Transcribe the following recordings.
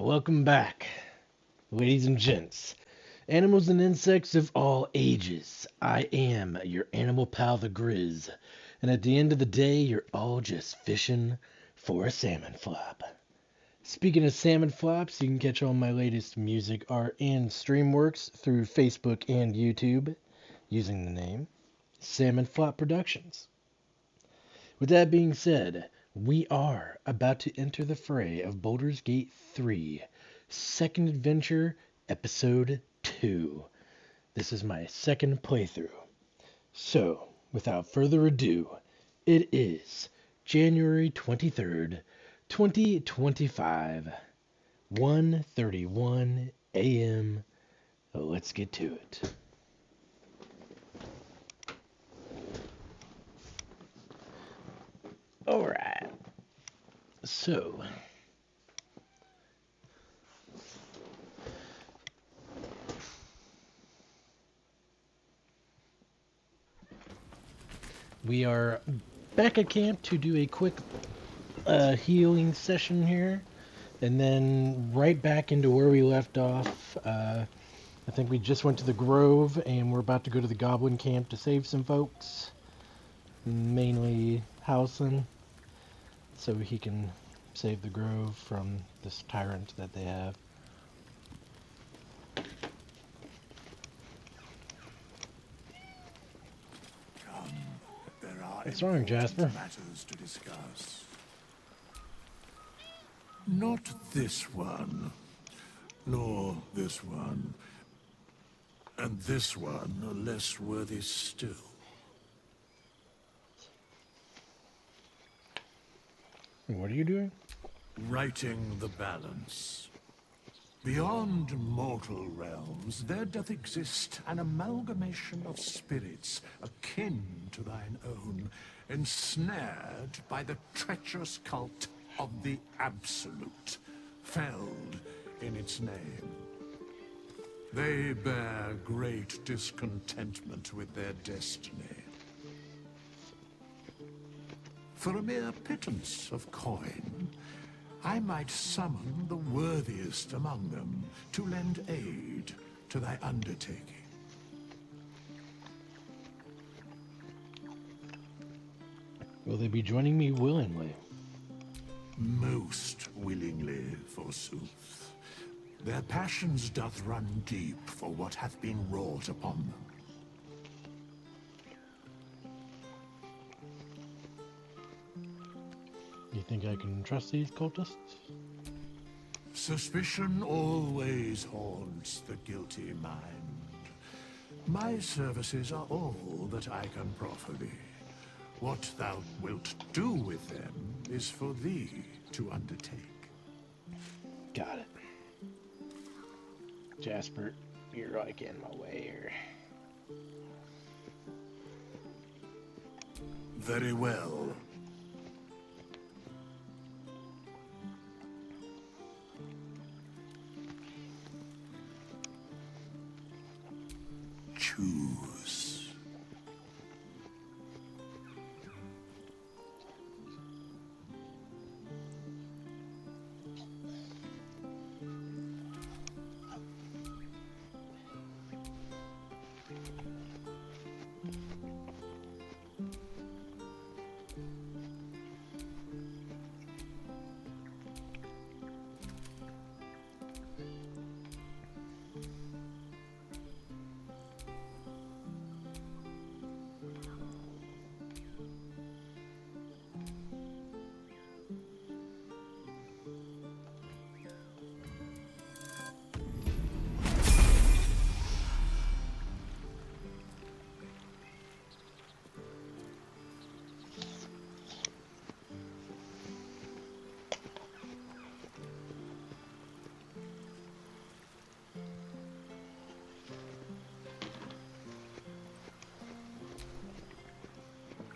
Welcome back, ladies and gents, animals and insects of all ages. I am your animal pal, the Grizz, and at the end of the day, you're all just fishing for a salmon flop. Speaking of salmon flops, you can catch all my latest music, art, and stream works through Facebook and YouTube using the name Salmon Flop Productions. With that being said, we are about to enter the fray of Baldur's Gate 3, Second Adventure, Episode 2. This is my second playthrough. So, without further ado, it is January 23rd, 2025, 1:31 a.m. Let's get to it. Alright, so we are back at camp to do a quick healing session here, and then right back into where we left off. I think we just went to the Grove, and we're about to go to the Goblin Camp to save some folks, mainly Howson, so he can save the Grove from this tyrant that they have. There are What's wrong, Jasper? matters to discuss. Not this one, nor this one, and this one are less worthy still. What are you doing? Righting the balance. Beyond mortal realms, there doth exist an amalgamation of spirits akin to thine own, ensnared by the treacherous cult of the Absolute, felled in its name. They bear great discontentment with their destiny. For a mere pittance of coin, I might summon the worthiest among them to lend aid to thy undertaking. Will they be joining me willingly? Most willingly, forsooth. Their passions doth run deep for what hath been wrought upon them. You think I can trust these cultists? Suspicion always haunts the guilty mind. My services are all that I can proffer thee. What thou wilt do with them is for thee to undertake. Got it. Jasper, you're like in my way here. Very well. Choose.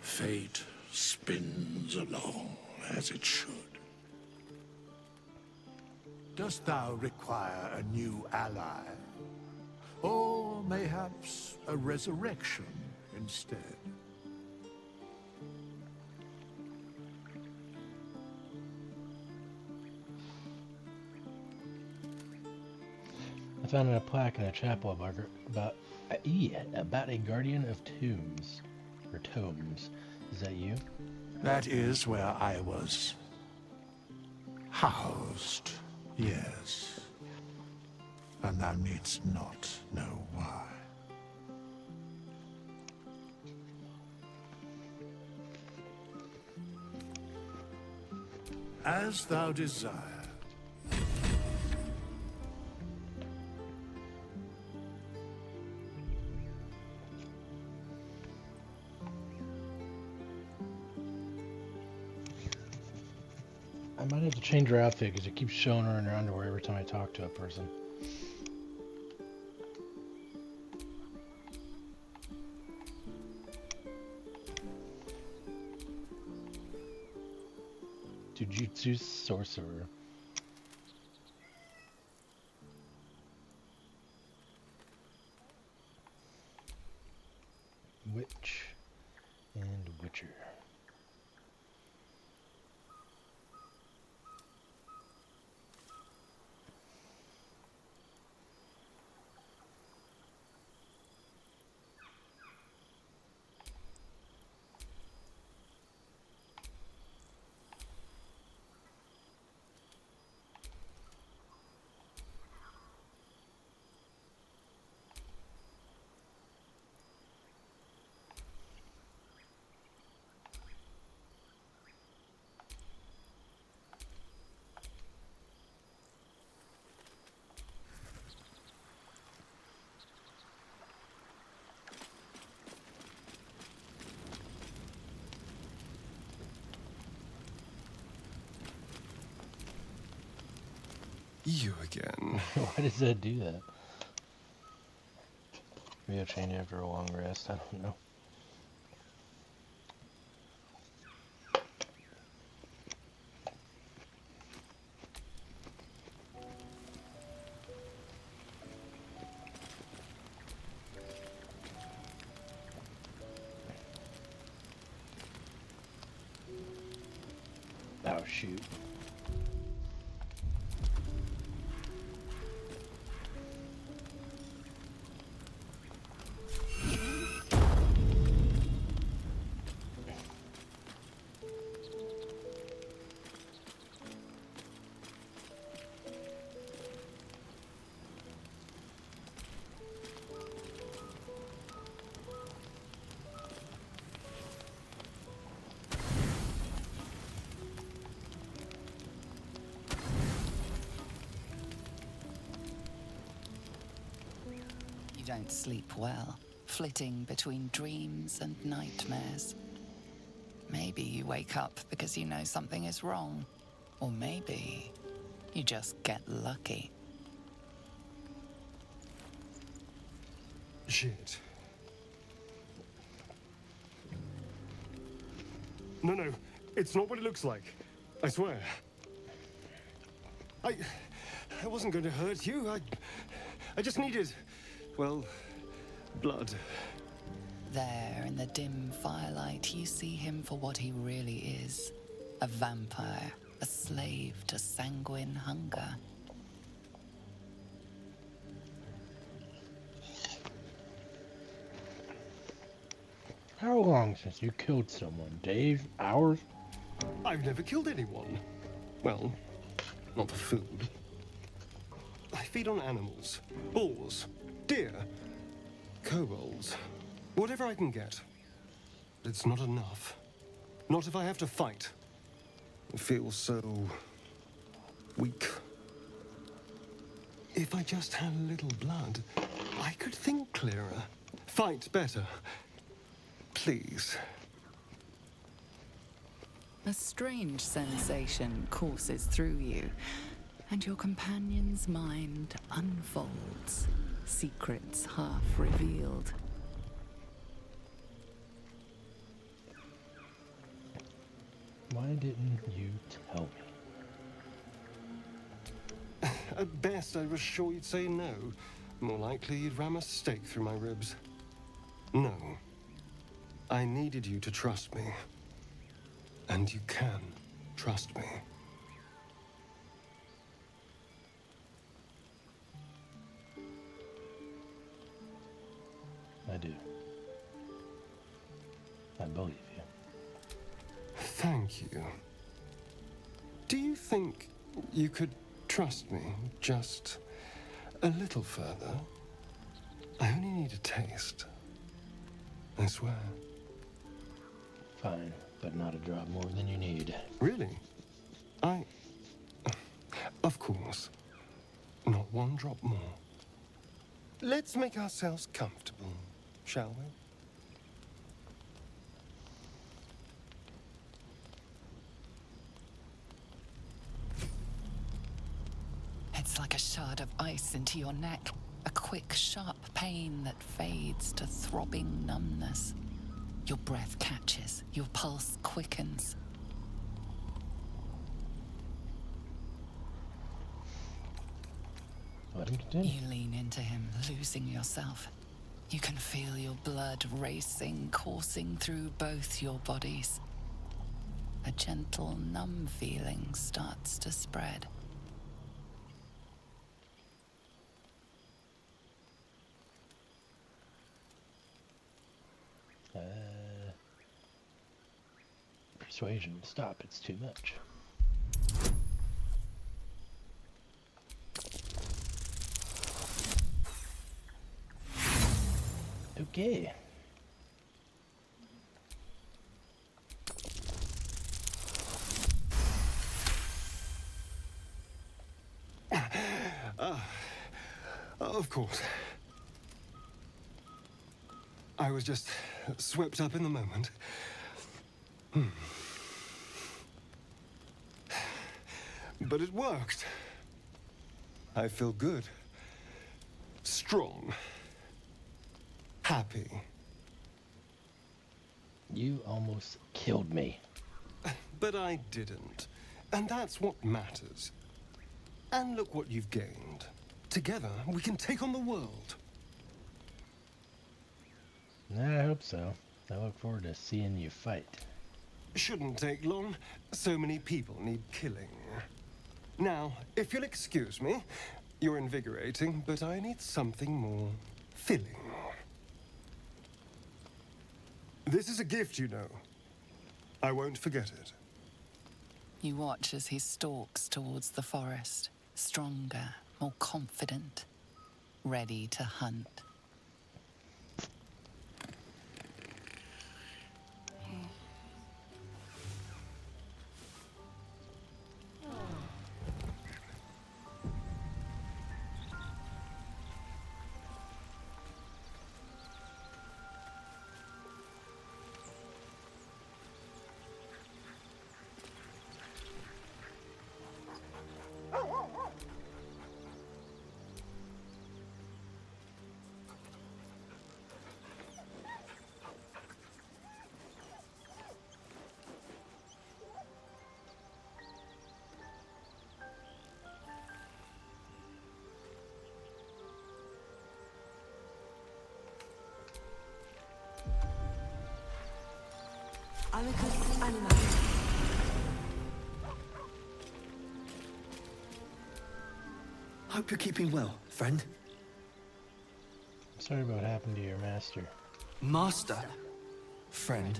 Fate spins along as it should. Dost thou require a new ally? Or mayhaps a resurrection instead? found a plaque in a chapel about a guardian of tombs. Or tomes. Is that you? That is where I was housed, yes. And thou needst not know why. As thou desire. I might have to change her outfit because it keeps showing her in her underwear every time I talk to a person. Jujutsu Sorcerer. Witch and Witcher. You again. Why does that do that? Maybe I'll change after a long rest. I don't know. Oh, shoot. You don't sleep well, flitting between dreams and nightmares. Maybe you wake up because you know something is wrong. Or maybe you just get lucky. Shit. No, it's not what it looks like. I swear. I wasn't going to hurt you. I just needed, well, blood. There, in the dim firelight, you see him for what he really is. A vampire, a slave to sanguine hunger. How long since you killed someone, Dave? Hours? I've never killed anyone. Well, not for food. I feed on animals. Bulls, deer, kobolds, whatever I can get. But it's not enough. Not if I have to fight. I feel so weak. If I just had a little blood, I could think clearer, fight better. Please. A strange sensation courses through you, and your companion's mind unfolds, secrets half revealed. Why didn't you tell me? At best, I was sure you'd say no. More likely, you'd ram a stake through my ribs. No. I needed you to trust me. And you can trust me. do. I believe you. Thank you. Do you think you could trust me just a little further? I only need a taste. I swear. Fine, but not a drop more than you need. Really? Of course. Not one drop more. Let's make ourselves comfortable, shall we? It's like a shard of ice into your neck. A quick, sharp pain that fades to throbbing numbness. Your breath catches, your pulse quickens. Let him continue. You lean into him, losing yourself. You can feel your blood racing, coursing through both your bodies. A gentle, numb feeling starts to spread. Persuasion. Stop. It's too much. Okay. Of course. I was just swept up in the moment. But it worked. I feel good. Strong. Happy. You almost killed me. But I didn't. And that's what matters. And look what you've gained. Together, we can take on the world. I hope so. I look forward to seeing you fight. Shouldn't take long. So many people need killing. Now, if you'll excuse me, you're invigorating, but I need something more filling. This is a gift, you know. I won't forget it. You watch as he stalks towards the forest, stronger, more confident, ready to hunt. Amicus Animal. Hope you're keeping well, friend. Sorry about what happened to your master. Master. Friend.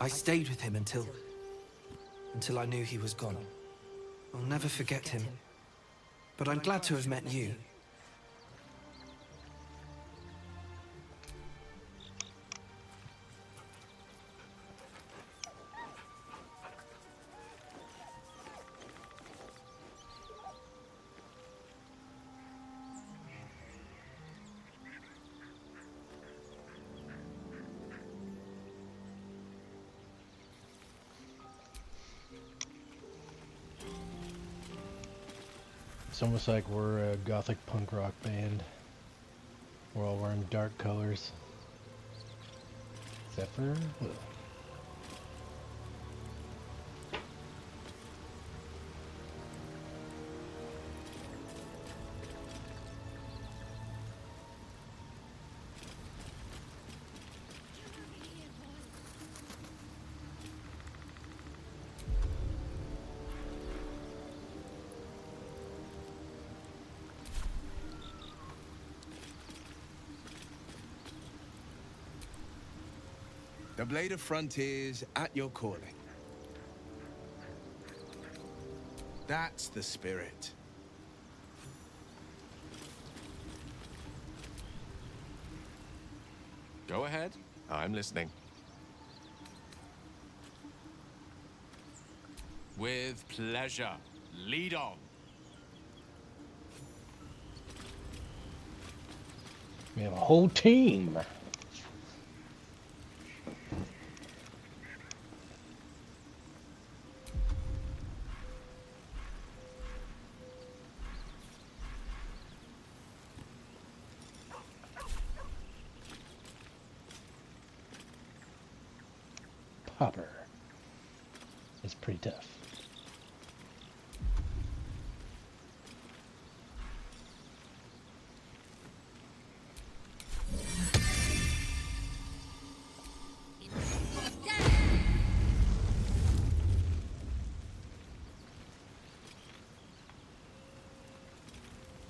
I stayed with him until I knew he was gone. I'll never forget him. But I'm glad to have met you. It's almost like we're a gothic punk rock band. We're all wearing dark colors. Except for Will. The Blade of Frontiers at your calling. That's the spirit. Go ahead. I'm listening. With pleasure. Lead on. We have a whole team. Popper is pretty tough.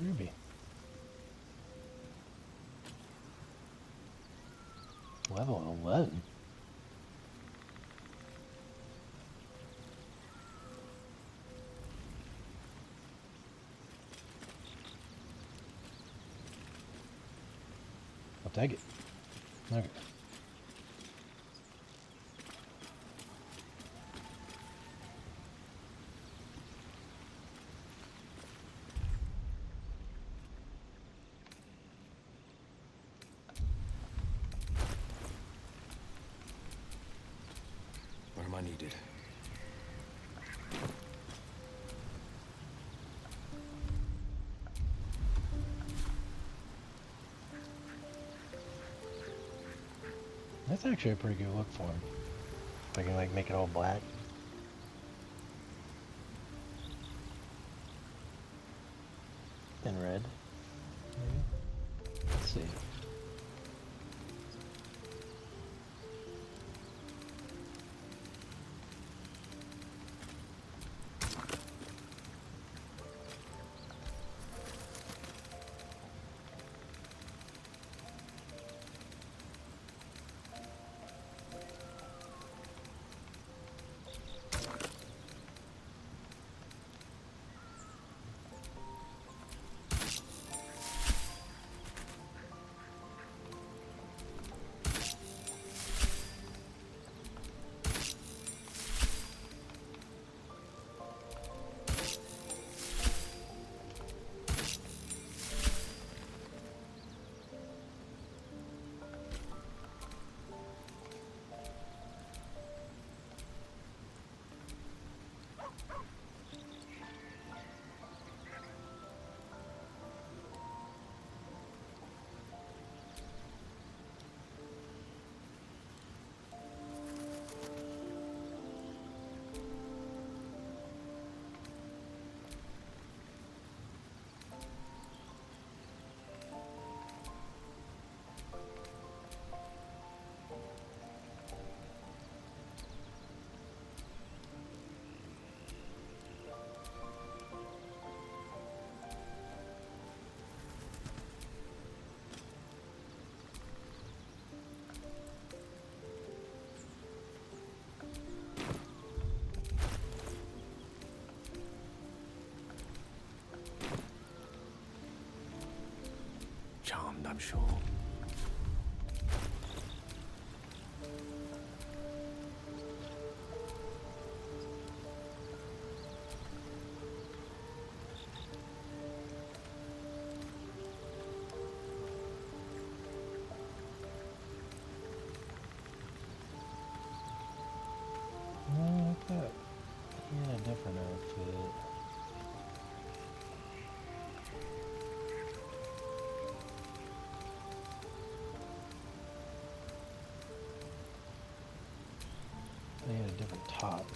Ruby. Level 11. I'll take it. Okay. Where am I needed? That's actually a pretty good look for him. If I can like make it all black. And red. Maybe. Let's see. Charmed, I'm sure. I thought he had a different outfit. He had a different top.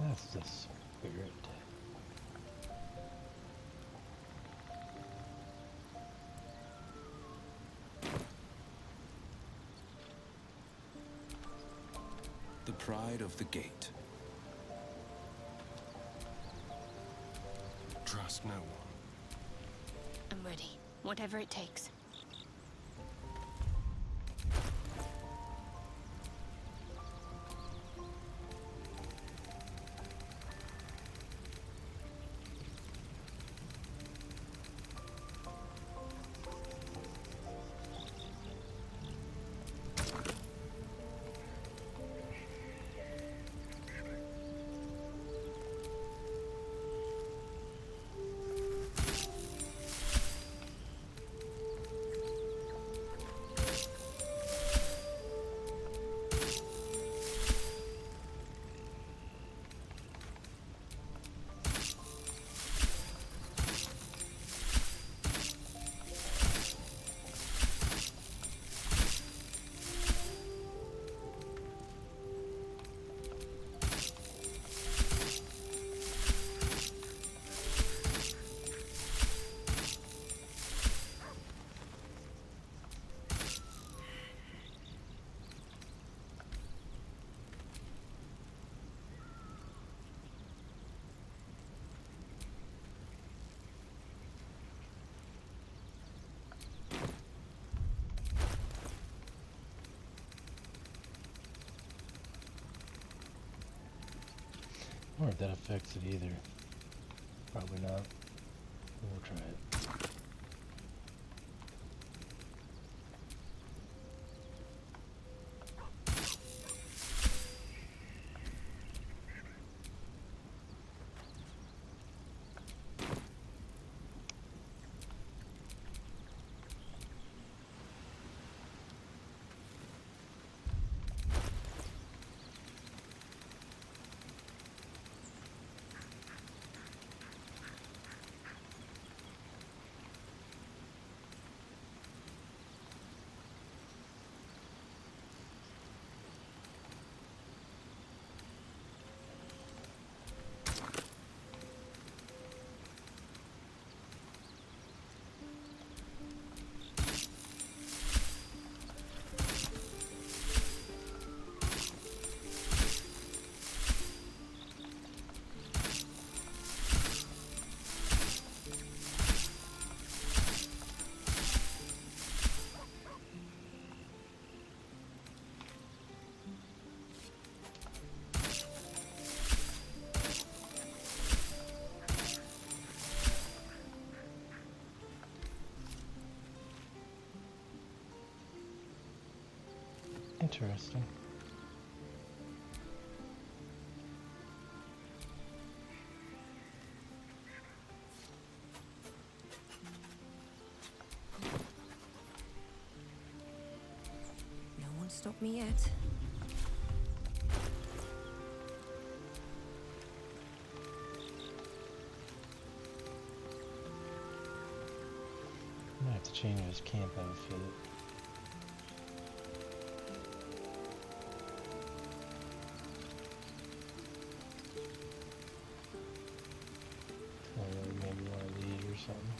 That's the spirit. The pride of the gate. Trust no one. I'm ready. Whatever it takes. I wonder if that affects it either. Probably not. We'll try it. Interesting. No one stopped me yet. I might have to change his camp outfit. Maybe one of these or something.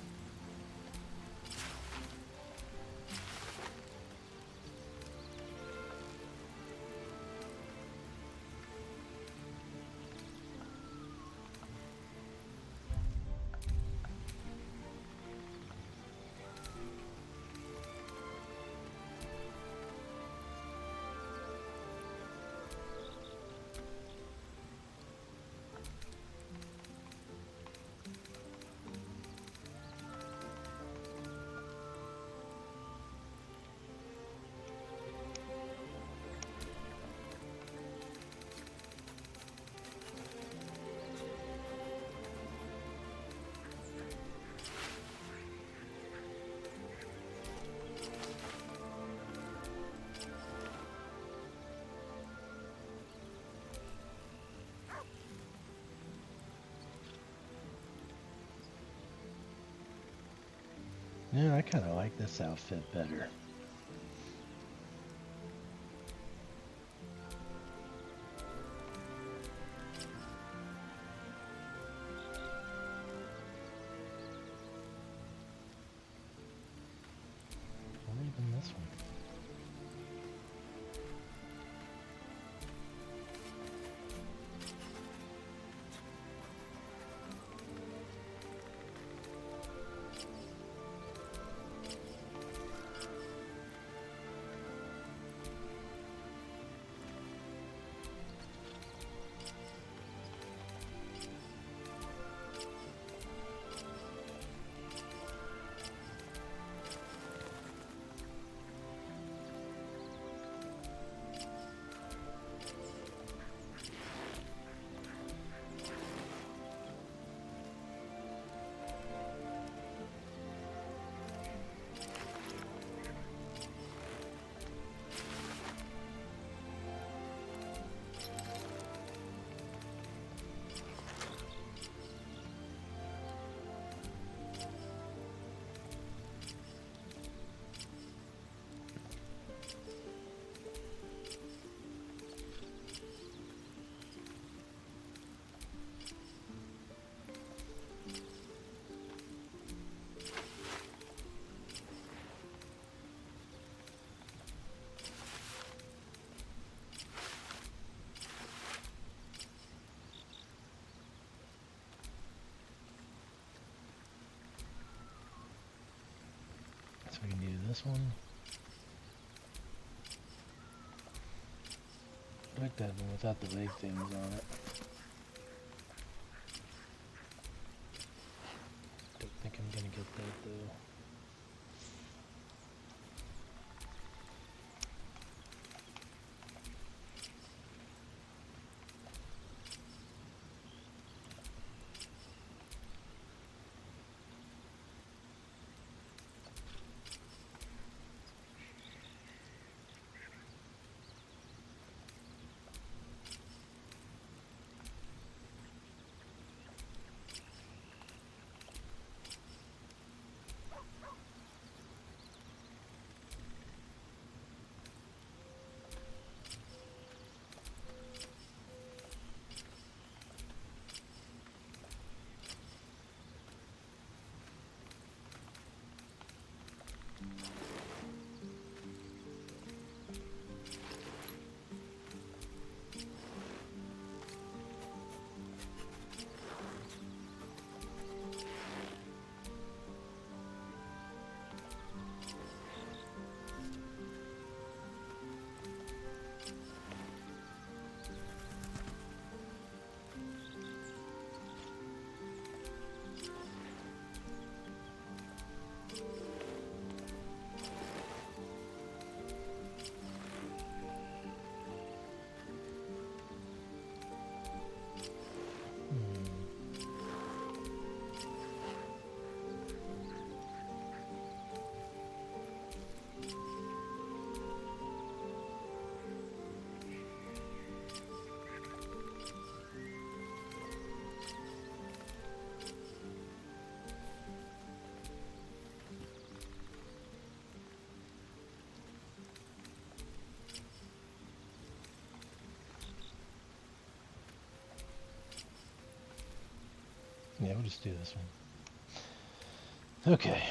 Yeah, I kind of like this outfit better. Or even this one. I can do this one. I like that one without the leg things on it. Don't think I'm gonna get that though. Yeah, we'll just do this one. Okay.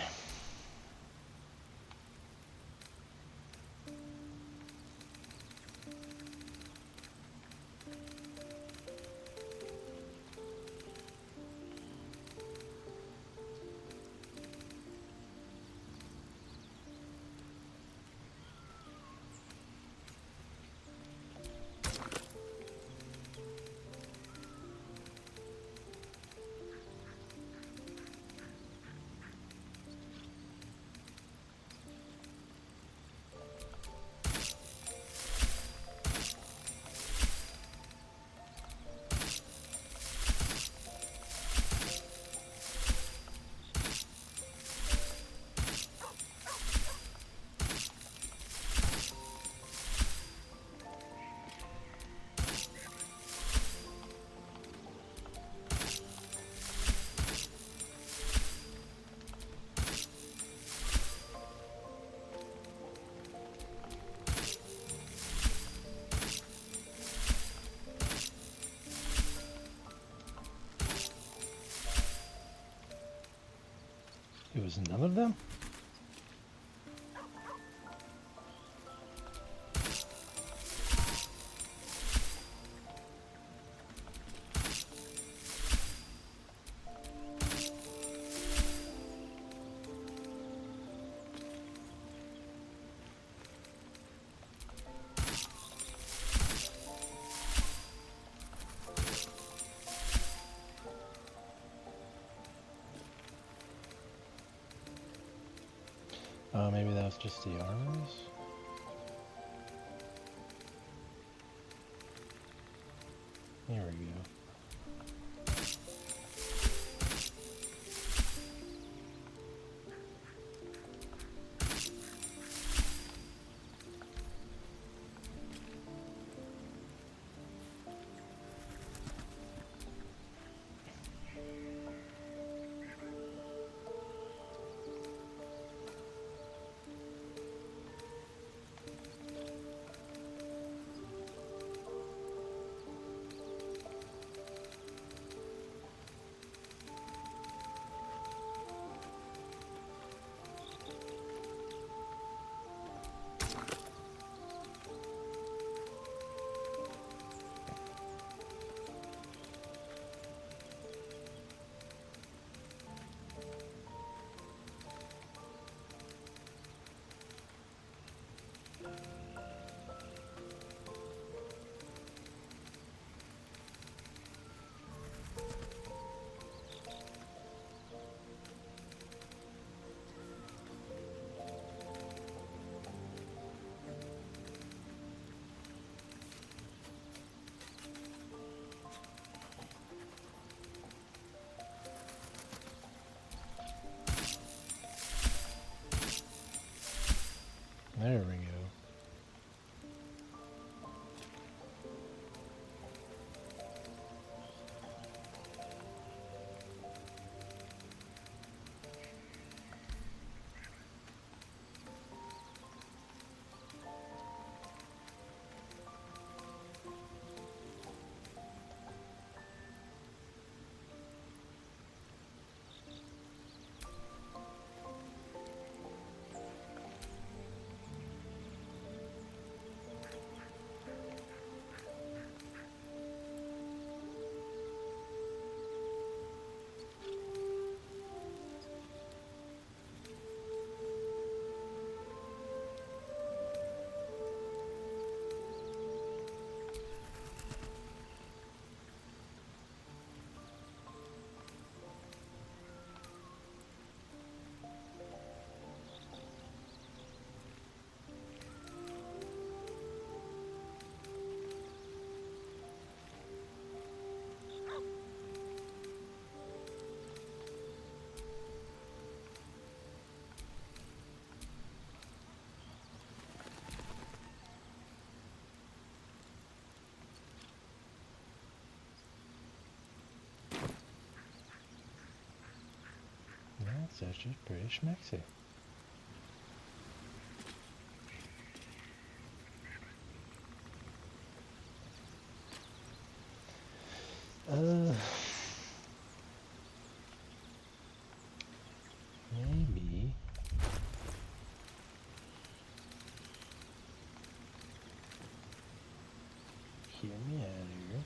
It was none of them? Oh, maybe that was just the arms? Here we go. That's just pretty schmexy. Maybe. Hear me out here.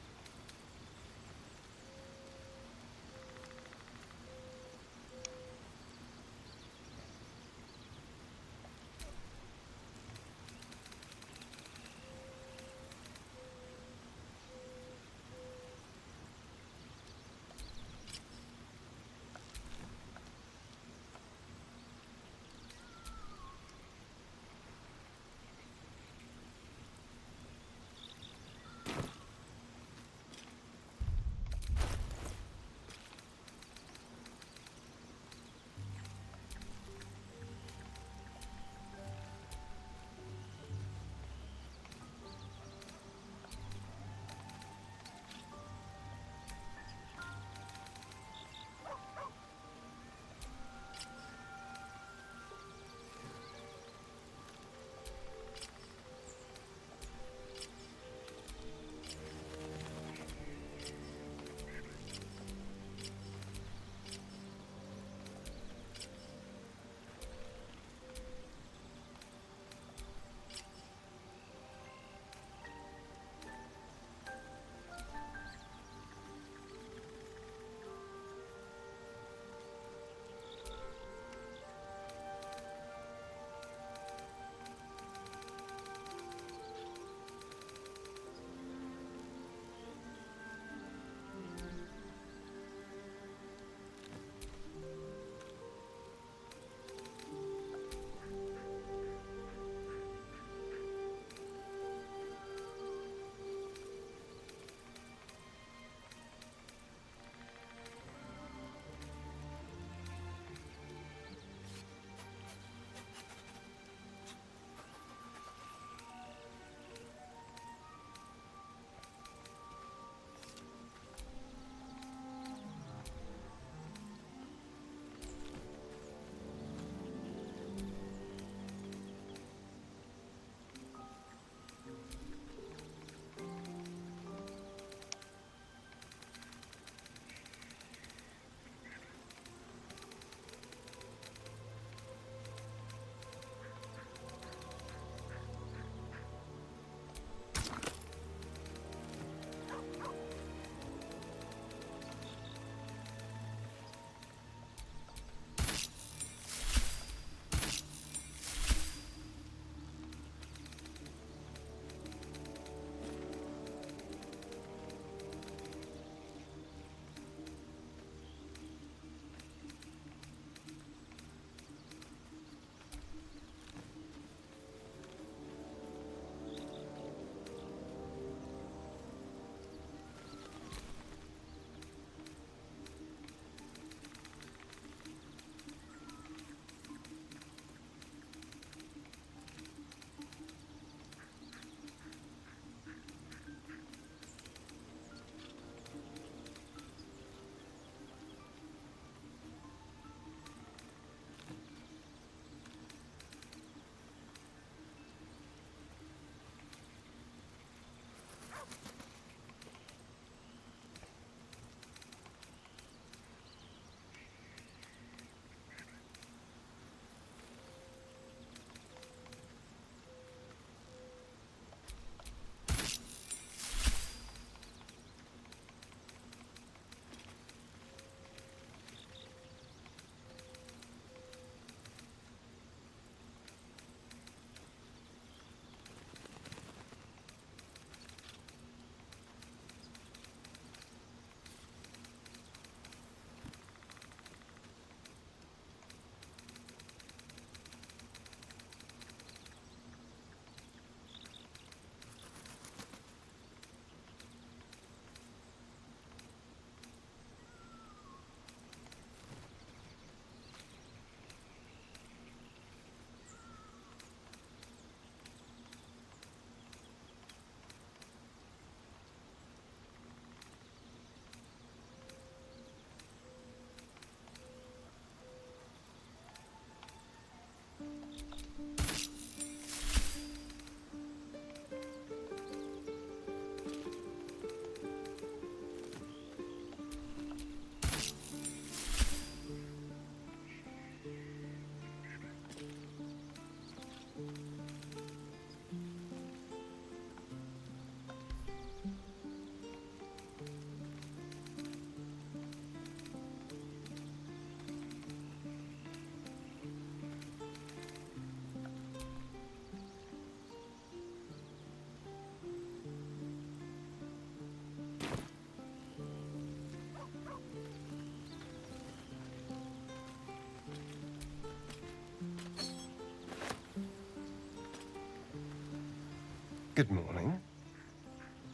Good morning.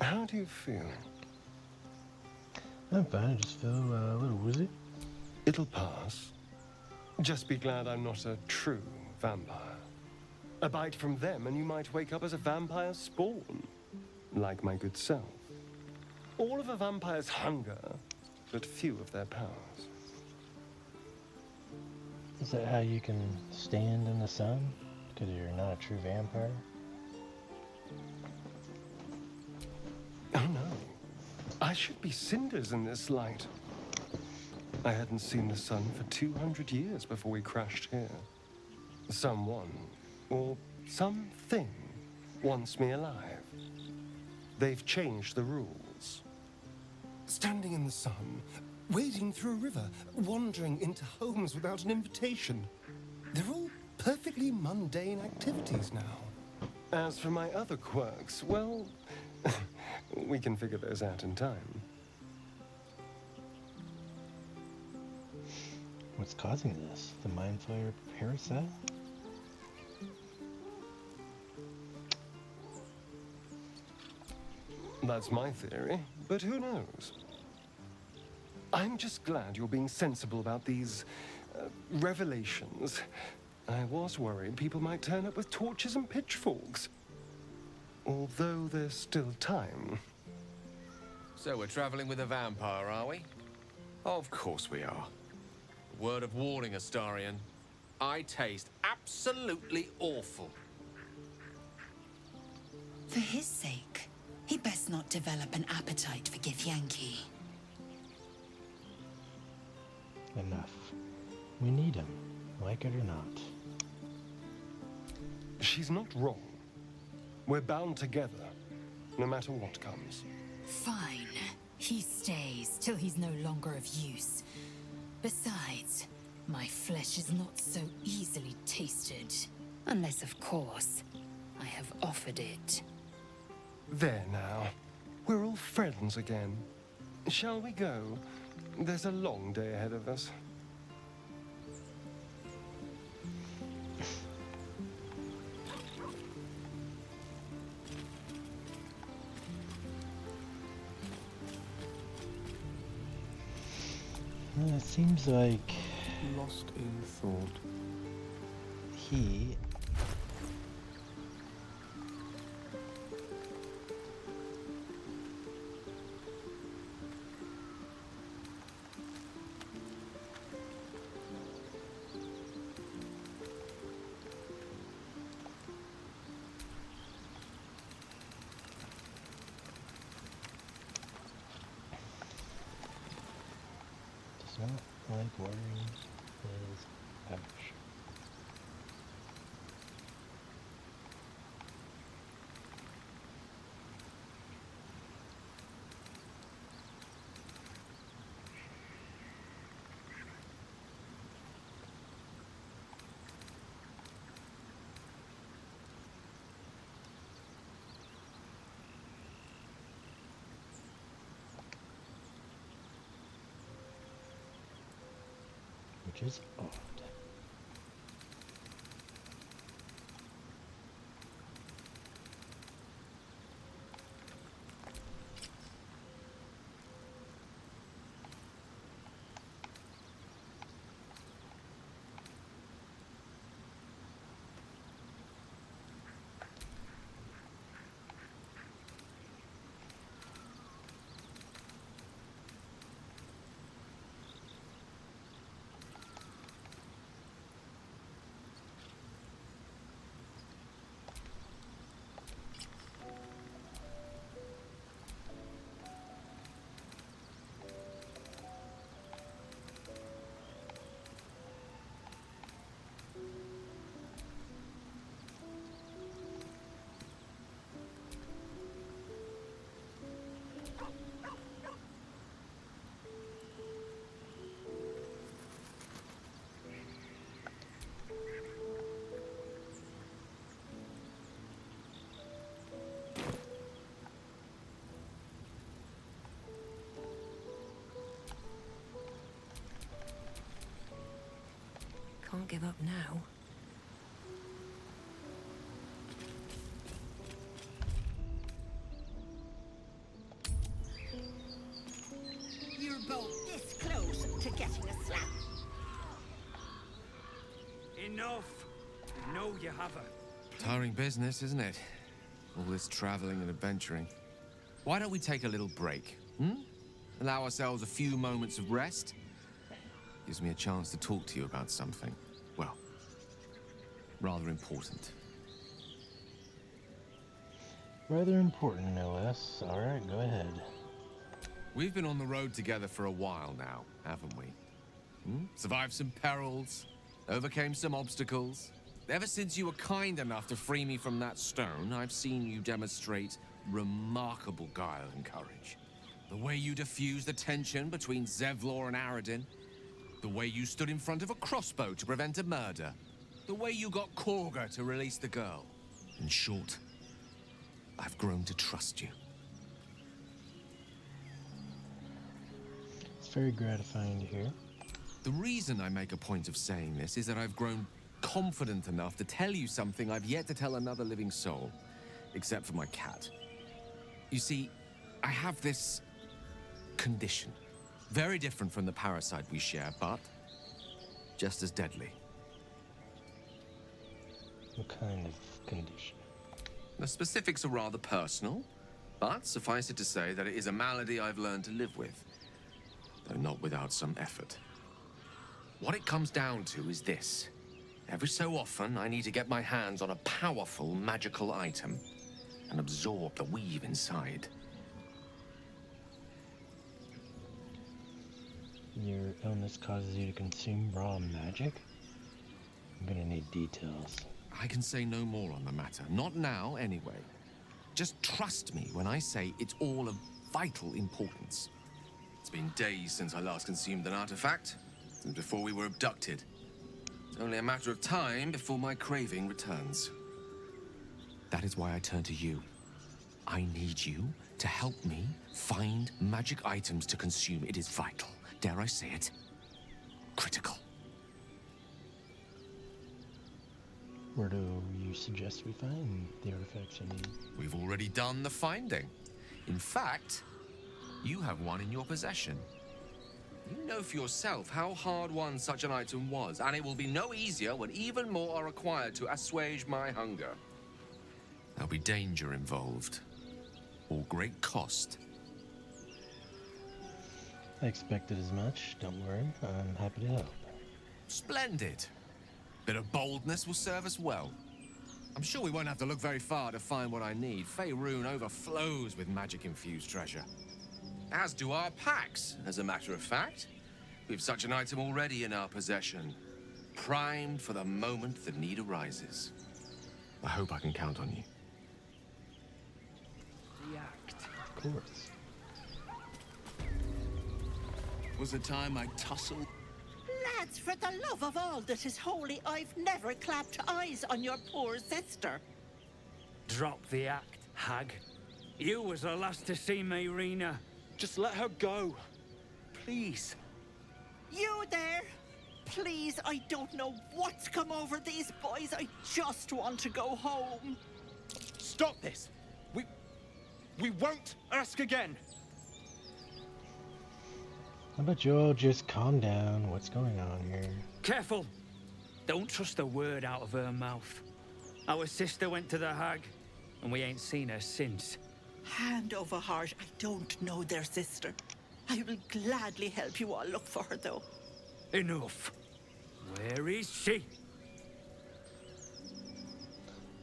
How do you feel? I'm fine. I just feel a little woozy. It'll pass. Just be glad I'm not a true vampire. A bite from them and you might wake up as a vampire spawn, like my good self. All of a vampire's hunger, but few of their powers. Is that how you can stand in the sun? Because you're not a true vampire? Oh no. I should be cinders in this light. I hadn't seen the sun for 200 years before we crashed here. Someone, or something, wants me alive. They've changed the rules. Standing in the sun, wading through a river, wandering into homes without an invitation. They're all perfectly mundane activities now. As for my other quirks, well, we can figure those out in time. What's causing this? The Mind Flayer parasite? That's my theory, but who knows? I'm just glad you're being sensible about these revelations. I was worried people might turn up with torches and pitchforks. Although there's still time. So we're traveling with a vampire, are we? Of course we are. Word of warning, Astarion. I taste absolutely awful. For his sake, he best not develop an appetite for Githyanki. Enough. We need him, like it or not. She's not wrong. We're bound together, no matter what comes. Fine. He stays till he's no longer of use. Besides, my flesh is not so easily tasted. Unless, of course, I have offered it. There now. We're all friends again. Shall we go? There's a long day ahead of us. It seems like Lost in thought. he does not like wearing his pouch. Which is odd. Can't give up now. getting a slap. Enough. No, you haven't. Tiring business, isn't it? All this traveling and adventuring. Why don't we take a little break, hmm? Allow ourselves a few moments of rest? Gives me a chance to talk to you about something, well, rather important. Rather important, no less. All right, go ahead. We've been on the road together for a while now, haven't we? Survived some perils, overcame some obstacles. Ever since you were kind enough to free me from that stone, I've seen you demonstrate remarkable guile and courage. The way you diffused the tension between Zevlor and Aradin. The way you stood in front of a crossbow to prevent a murder. The way you got Korga to release the girl. In short, I've grown to trust you. It's very gratifying to hear. The reason I make a point of saying this is that I've grown confident enough to tell you something I've yet to tell another living soul, except for my cat. You see, I have this condition. Very different from the parasite we share, but just as deadly. What kind of condition? The specifics are rather personal, but suffice it to say that it is a malady I've learned to live with, though not without some effort. What it comes down to is this. Every so often, I need to get my hands on a powerful magical item and absorb the weave inside. Your illness causes you to consume raw magic? I'm gonna need details. I can say no more on the matter. Not now, anyway. Just trust me when I say it's all of vital importance. It's been days since I last consumed an artifact, since before we were abducted. It's only a matter of time before my craving returns. That is why I turn to you. I need you to help me find magic items to consume. It is vital. Dare I say it? Critical. Where do you suggest we find the artifacts you need? We've already done the finding. In fact, you have one in your possession. You know for yourself how hard-won such an item was, and it will be no easier when even more are required to assuage my hunger. There'll be danger involved, or great cost. I expected as much. Don't worry, I'm happy to help. Splendid. Bit of boldness will serve us well. I'm sure we won't have to look very far to find what I need. Faerun overflows with magic-infused treasure. As do our packs, as a matter of fact. We've such an item already in our possession. Primed for the moment the need arises. I hope I can count on you. The act. Of course. Was the time I tussled? Lads, for the love of all that is holy, I've never clapped eyes on your poor sister. Drop the act, hag. You was the last to see Mayrina. Just let her go. Please. You there? Please, I don't know what's come over these boys. I just want to go home. Stop this. We won't ask again. How about you all just calm down? What's going on here? Careful. Don't trust a word out of her mouth. Our sister went to the hag, and we ain't seen her since. Hand over heart, I don't know their sister. I will gladly help you all look for her, though. Enough. Where is she?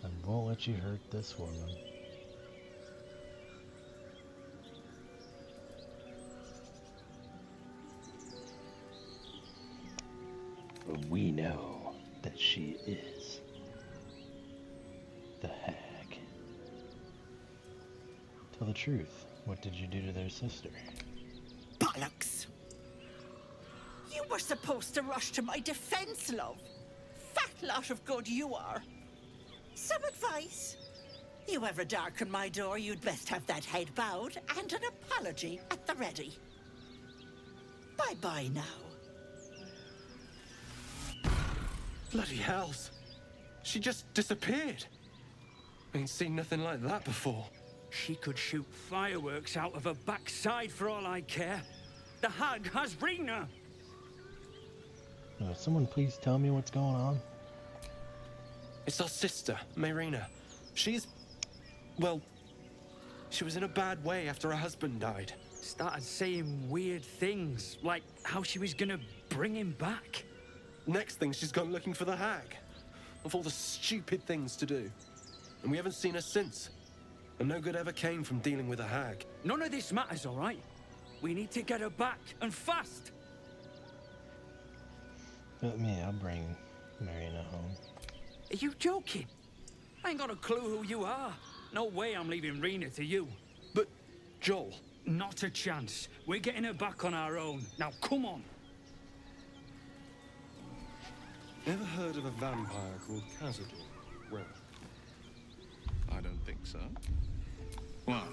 I won't let you hurt this woman. But we know that she is the hag. Tell the truth. What did you do to their sister? Bollocks! You were supposed to rush to my defense, love. Fat lot of good you are. Some advice? You ever darken my door, you'd best have that head bowed and an apology at the ready. Bye-bye now. Bloody hells. She just disappeared. Ain't seen nothing like that before. She could shoot fireworks out of her backside for all I care. The hag has Rena. Someone please tell me what's going on. It's our sister, Mayrina. She's... well... she was in a bad way after her husband died. Started saying weird things, like how she was gonna bring him back. Next thing, she's gone looking for the hag. Of all the stupid things to do. And we haven't seen her since. And no good ever came from dealing with a hag. None of this matters, all right? We need to get her back, and fast! Let me, I'll bring Marina home. Are you joking? I ain't got a clue who you are. No way I'm leaving Rena to you. But, Joel... Not a chance. We're getting her back on our own. Now, come on! Ever heard of a vampire called Khazad? Well... I don't think so. Why?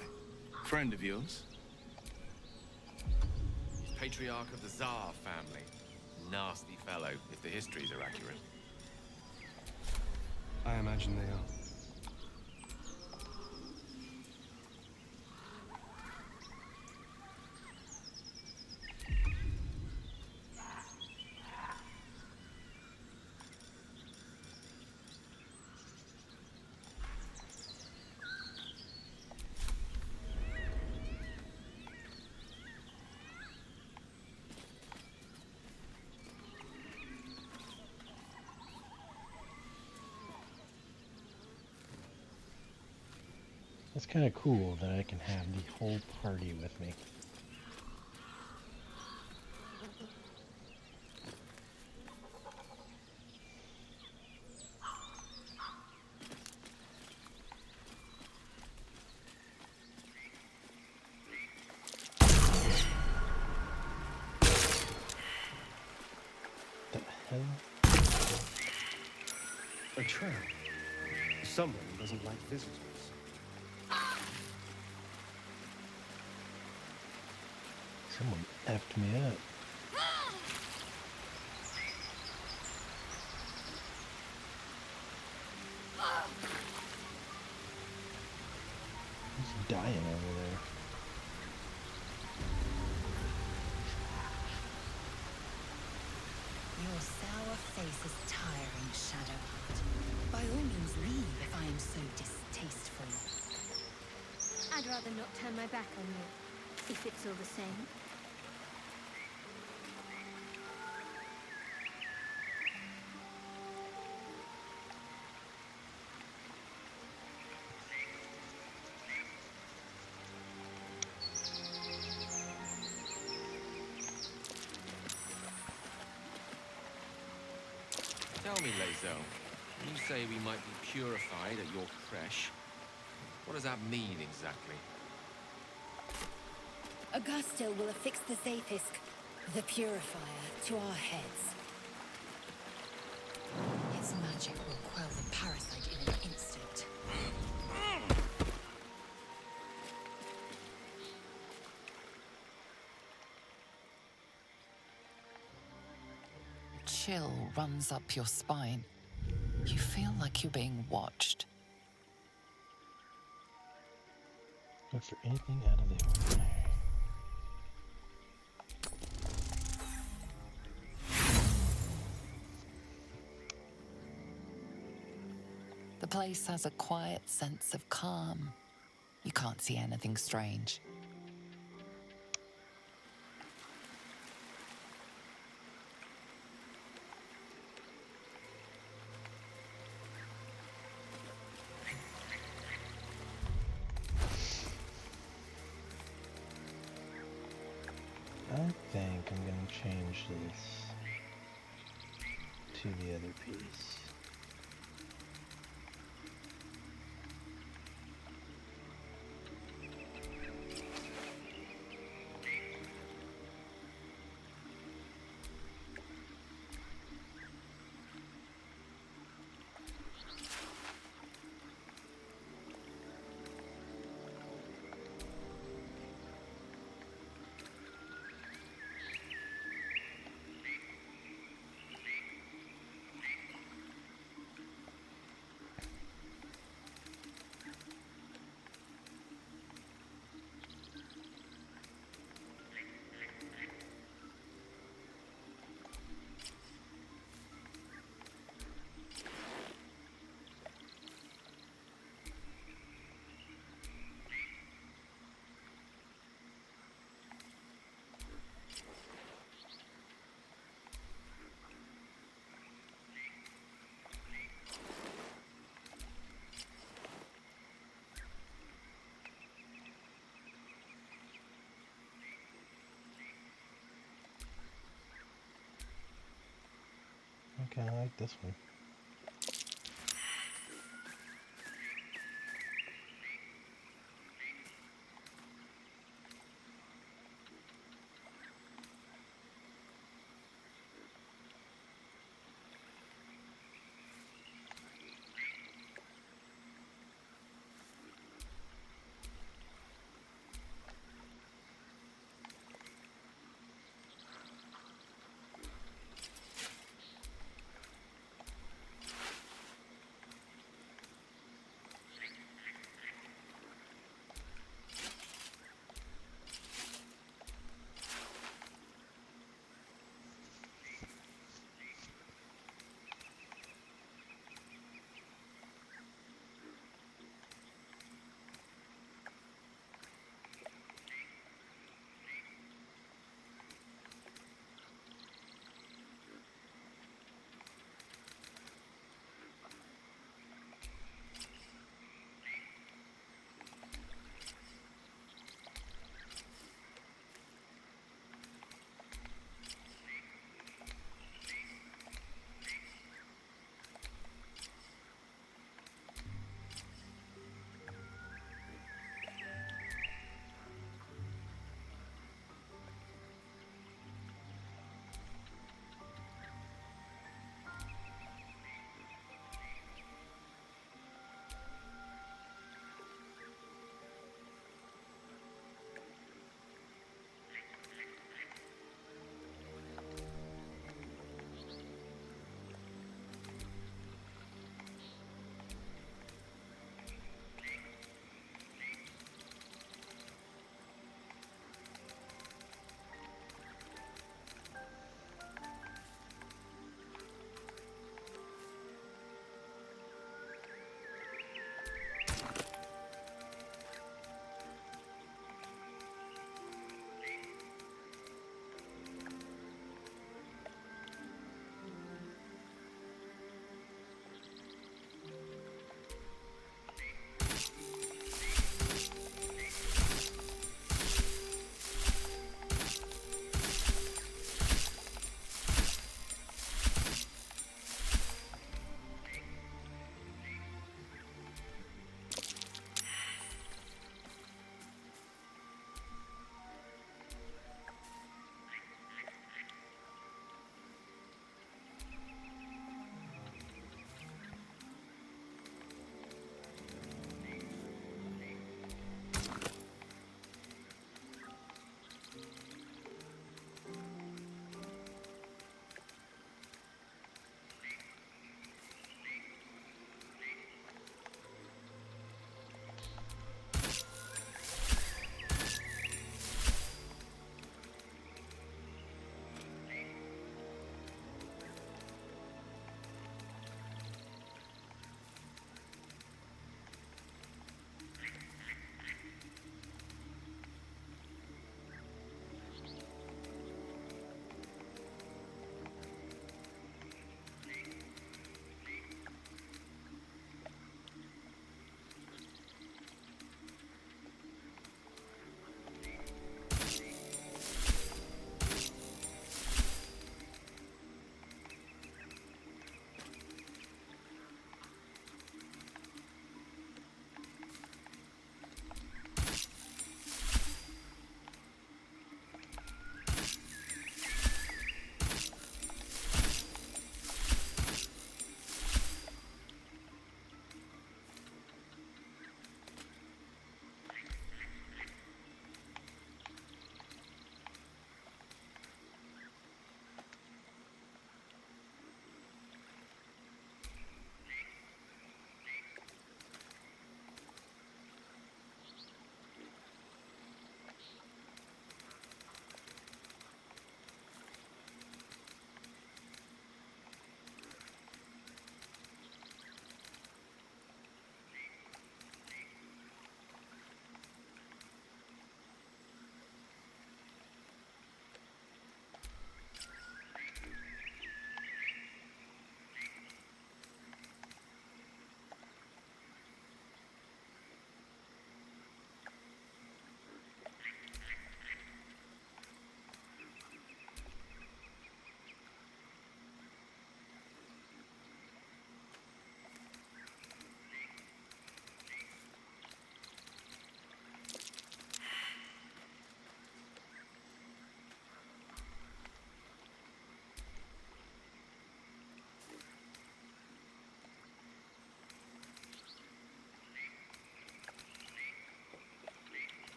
Friend of yours? He's patriarch of the Tsar family. Nasty fellow, if the histories are accurate. I imagine they are. It's kind of cool that I can have the whole party with me. The hell? A trap. Someone doesn't like visitors. Someone effed me up. He's dying over there. Your sour face is tiring, Shadowheart. By all means leave if I am so distasteful. I'd rather not turn my back on you, if it's all the same. Tell me, Lae'zel, when you say we might be purified at your creche, what does that mean exactly? Augustil will affix the Zafisk, the Purifier, to our heads. Its magic will quell the parasite in an instant. Chill runs up your spine. You feel like you're being watched. Look for anything out of the ordinary. The place has a quiet sense of calm. You can't see anything strange. I think I'm going to change this to the other piece. kind of like this one.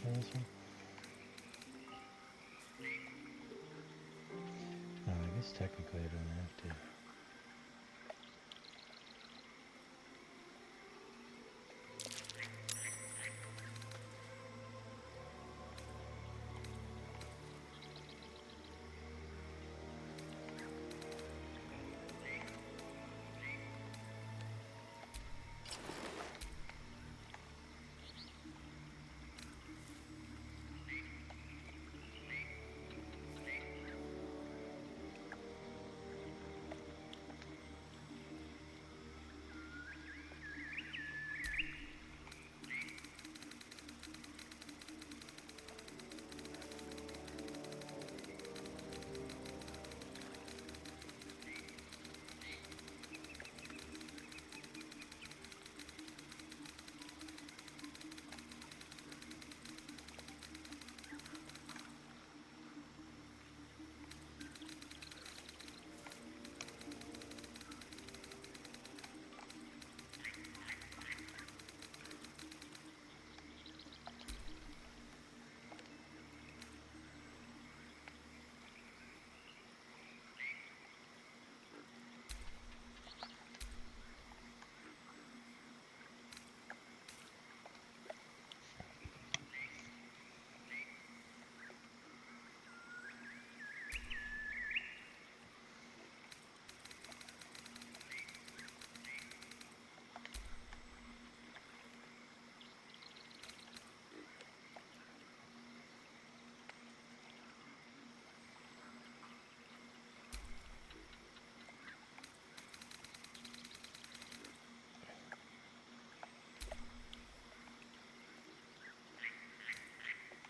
for this one? No, I guess technically I don't have to.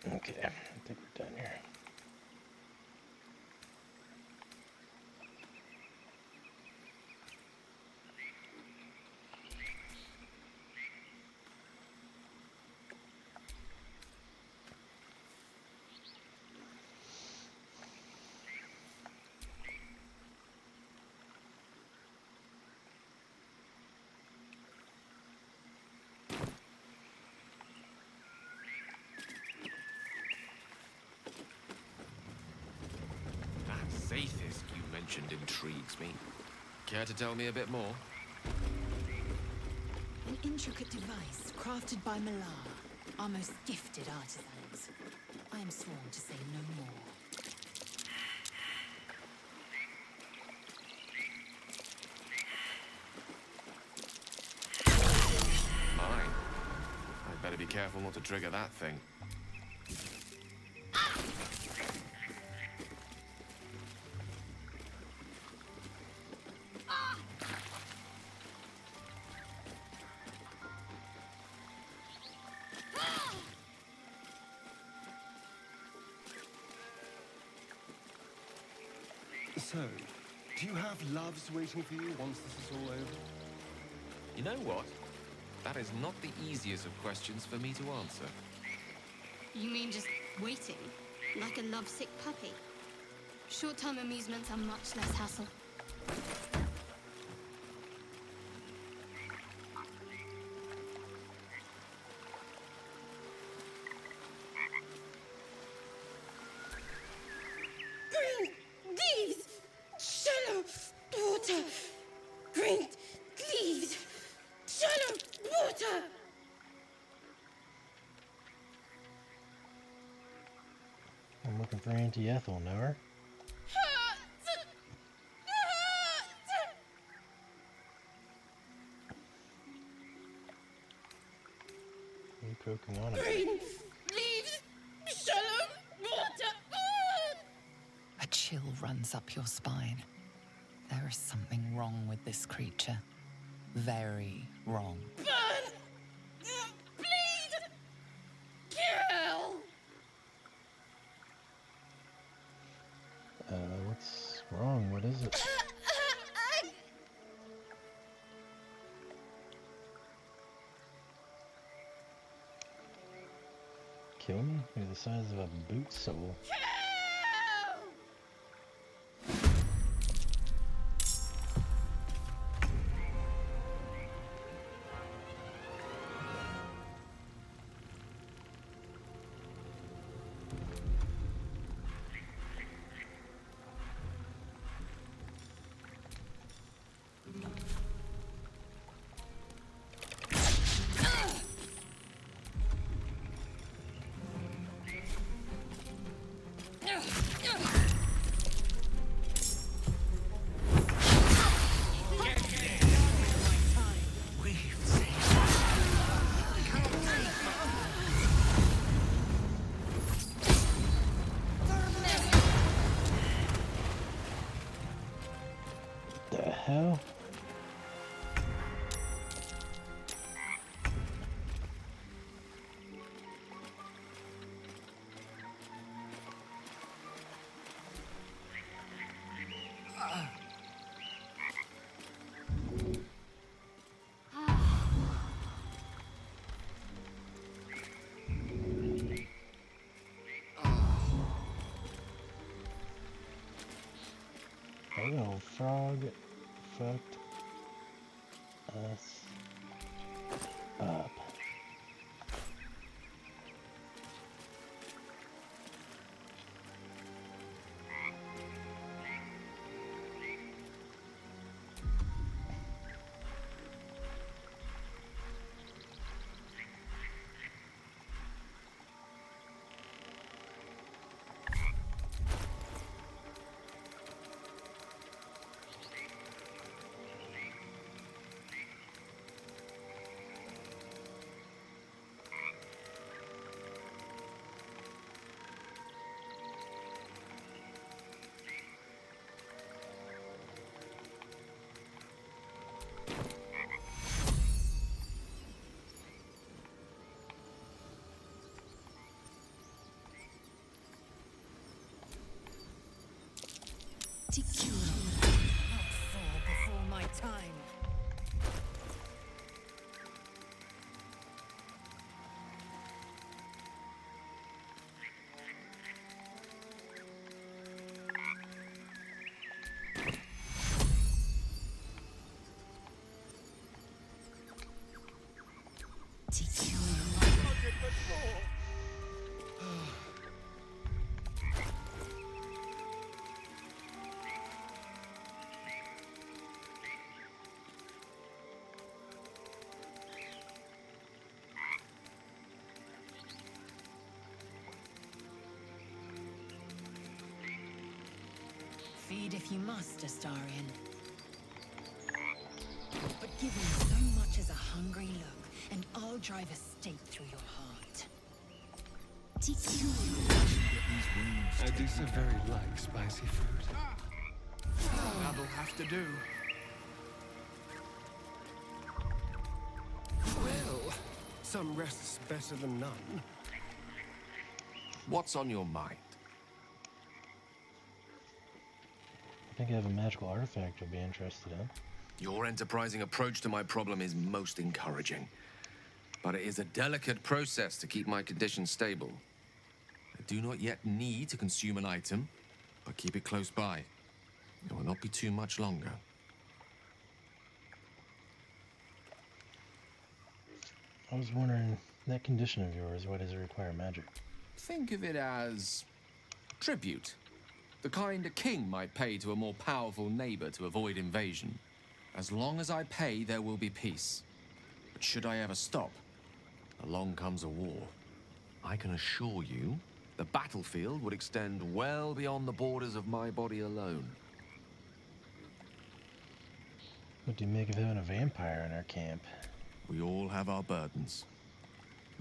Okay, I think we're done here. Zaithis you mentioned intrigues me. Care to tell me a bit more? An intricate device crafted by Malar, our most gifted artisans. I am sworn to say no more. Mine? I'd better be careful not to trigger that thing. So, do you have loves waiting for you once this is all over? You know what? That is not the easiest of questions for me to answer. You mean just waiting? Like a lovesick puppy? Short-term amusements are much less hassle. Green leaves, shallow water. Green leaves, shallow water. I'm looking for Auntie Ethel, know her? What are you poking on about? Green leaves, shallow water. A chill runs up your spine. There is something wrong with this creature. Very wrong. Burn! Bleed! Kill! What's wrong? What is it? Kill me? You're the size of a boot sole. The hell? That little frog fucked us up. Not far before my time. Feed if you must, Astarion. But give me so much as a hungry look, and I'll drive a stake through your heart. I do so very like spicy food. That'll have to do. Well, some rest's better than none. What's on your mind? I think I have a magical artifact you'll be interested in. Your enterprising approach to my problem is most encouraging. But it is a delicate process to keep my condition stable. I do not yet need to consume an item, but keep it close by. It will not be too much longer. I was wondering, that condition of yours, why does it require magic? Think of it as tribute. The kind a king might pay to a more powerful neighbor to avoid invasion. As long as I pay, there will be peace. But should I ever stop, along comes a war. I can assure you, the battlefield would extend well beyond the borders of my body alone. What do you make of having a vampire in our camp? We all have our burdens,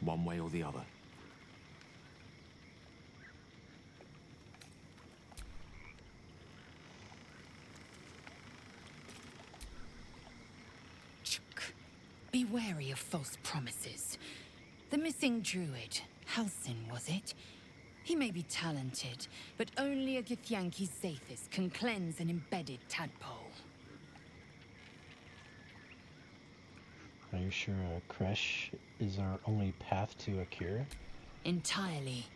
one way or the other. Be wary of false promises. The missing druid, Halsin, was it? He may be talented, but only a Githyanki Zathis can cleanse an embedded tadpole. Are you sure a creche is our only path to a cure? Entirely.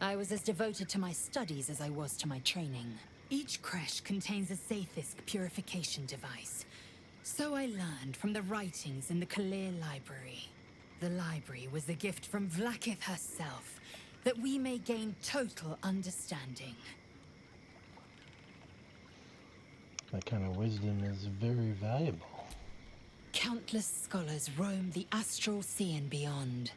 I was as devoted to my studies as I was to my training. Each creche contains a Zathis purification device. So I learned from the writings in the Kalir Library. The library was a gift from Vlaakith herself, that we may gain total understanding. That kind of wisdom is very valuable. Countless scholars roam the astral sea and beyond,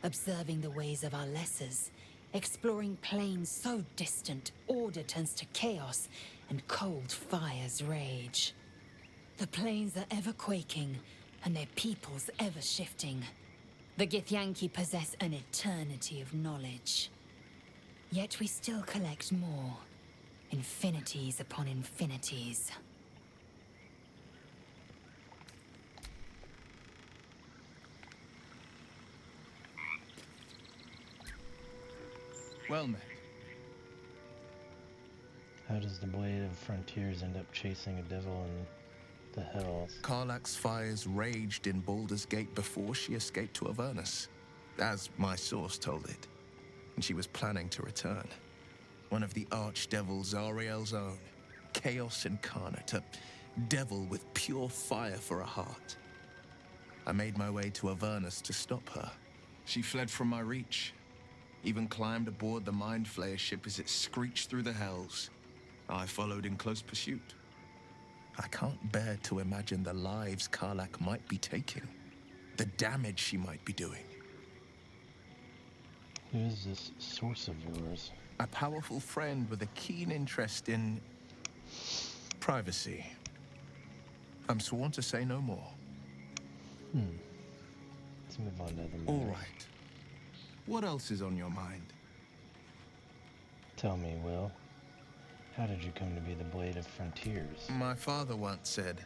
observing the ways of our lessers, Exploring planes so distant, order turns to chaos, and cold fires rage. The plains are ever quaking, and their peoples ever shifting. The Githyanki possess an eternity of knowledge. Yet we still collect more. Infinities upon infinities. Well met. How does the Blade of Frontiers end up chasing a devil in the hells? Karlach's fires raged in Baldur's Gate before she escaped to Avernus, as my source told it, and she was planning to return. One of the archdevils Ariel's own, Chaos Incarnate, a devil with pure fire for a heart. I made my way to Avernus to stop her. She fled from my reach. Even climbed aboard the Mind Flayer ship as it screeched through the hells. I followed in close pursuit. I can't bear to imagine the lives Karlach might be taking, the damage she might be doing. Who is this source of yours? A powerful friend with a keen interest in privacy. I'm sworn to say no more. Let's move on to the matters. All right. What else is on your mind? Tell me, Will. How did you come to be the Blade of Frontiers? My father once said,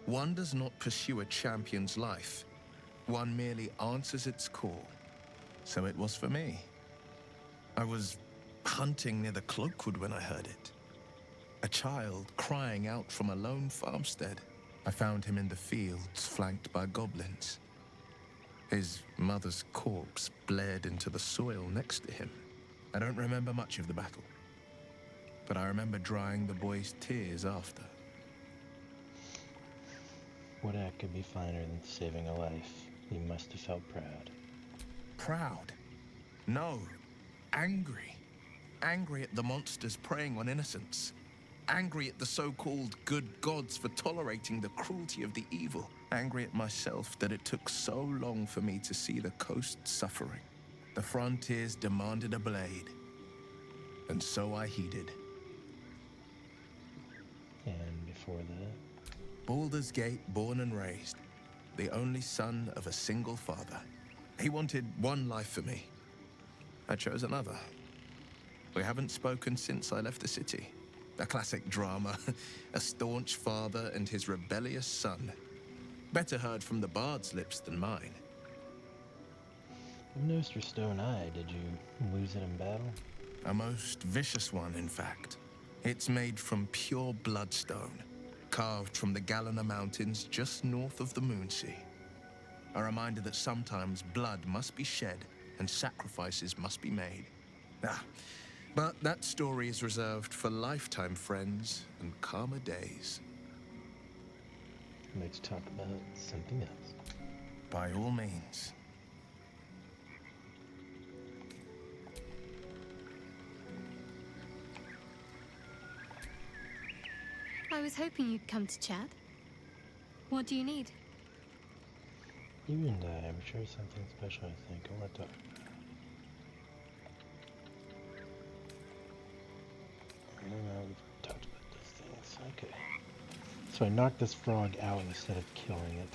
one does not pursue a champion's life. One merely answers its call. So it was for me. I was hunting near the Cloakwood when I heard it. A child crying out from a lone farmstead. I found him in the fields, flanked by goblins. His mother's corpse bled into the soil next to him. I don't remember much of the battle, but I remember drying the boy's tears after. What act could be finer than saving a life? You must have felt proud. Proud? No. Angry. Angry at the monsters preying on innocents. Angry at the so-called good gods for tolerating the cruelty of the evil. Angry at myself that it took so long for me to see the coast suffering. The frontiers demanded a blade, and so I heeded. And before that? Baldur's Gate, born and raised, the only son of a single father. He wanted one life for me. I chose another. We haven't spoken since I left the city. A classic drama, a staunch father and his rebellious son. Better heard from the bard's lips than mine. I've noticed your stone eye. Did you lose it in battle? A most vicious one, in fact. It's made from pure bloodstone, carved from the Galena Mountains just north of the Moonsea. A reminder that sometimes blood must be shed and sacrifices must be made. But that story is reserved for lifetime friends and calmer days. Let's talk about something else. By all means. I was hoping you'd come to chat. What do you need? You and I would share something special, I think. I want to talk. I don't know, we've talked about these things. Okay. So I knocked this frog out instead of killing it.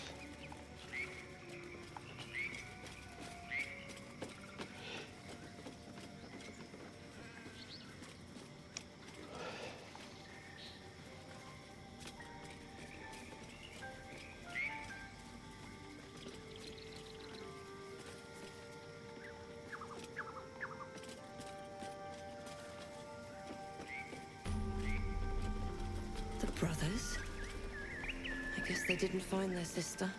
The brothers? I guess they didn't find their sister.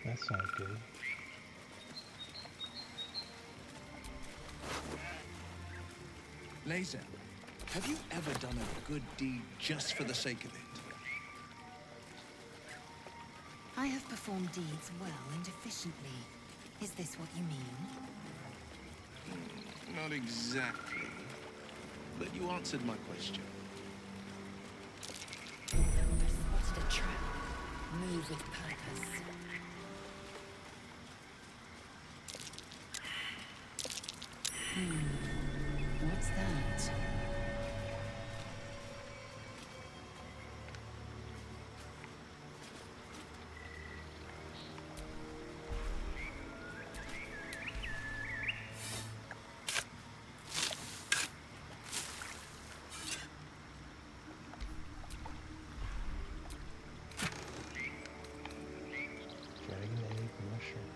That sounds good. Laser, have you ever done a good deed just for the sake of it? I have performed deeds well and efficiently. Is this what you mean? Not exactly. but you answered my question. I've spotted a trap. Move with purpose. What's that? Dragon egg mushroom.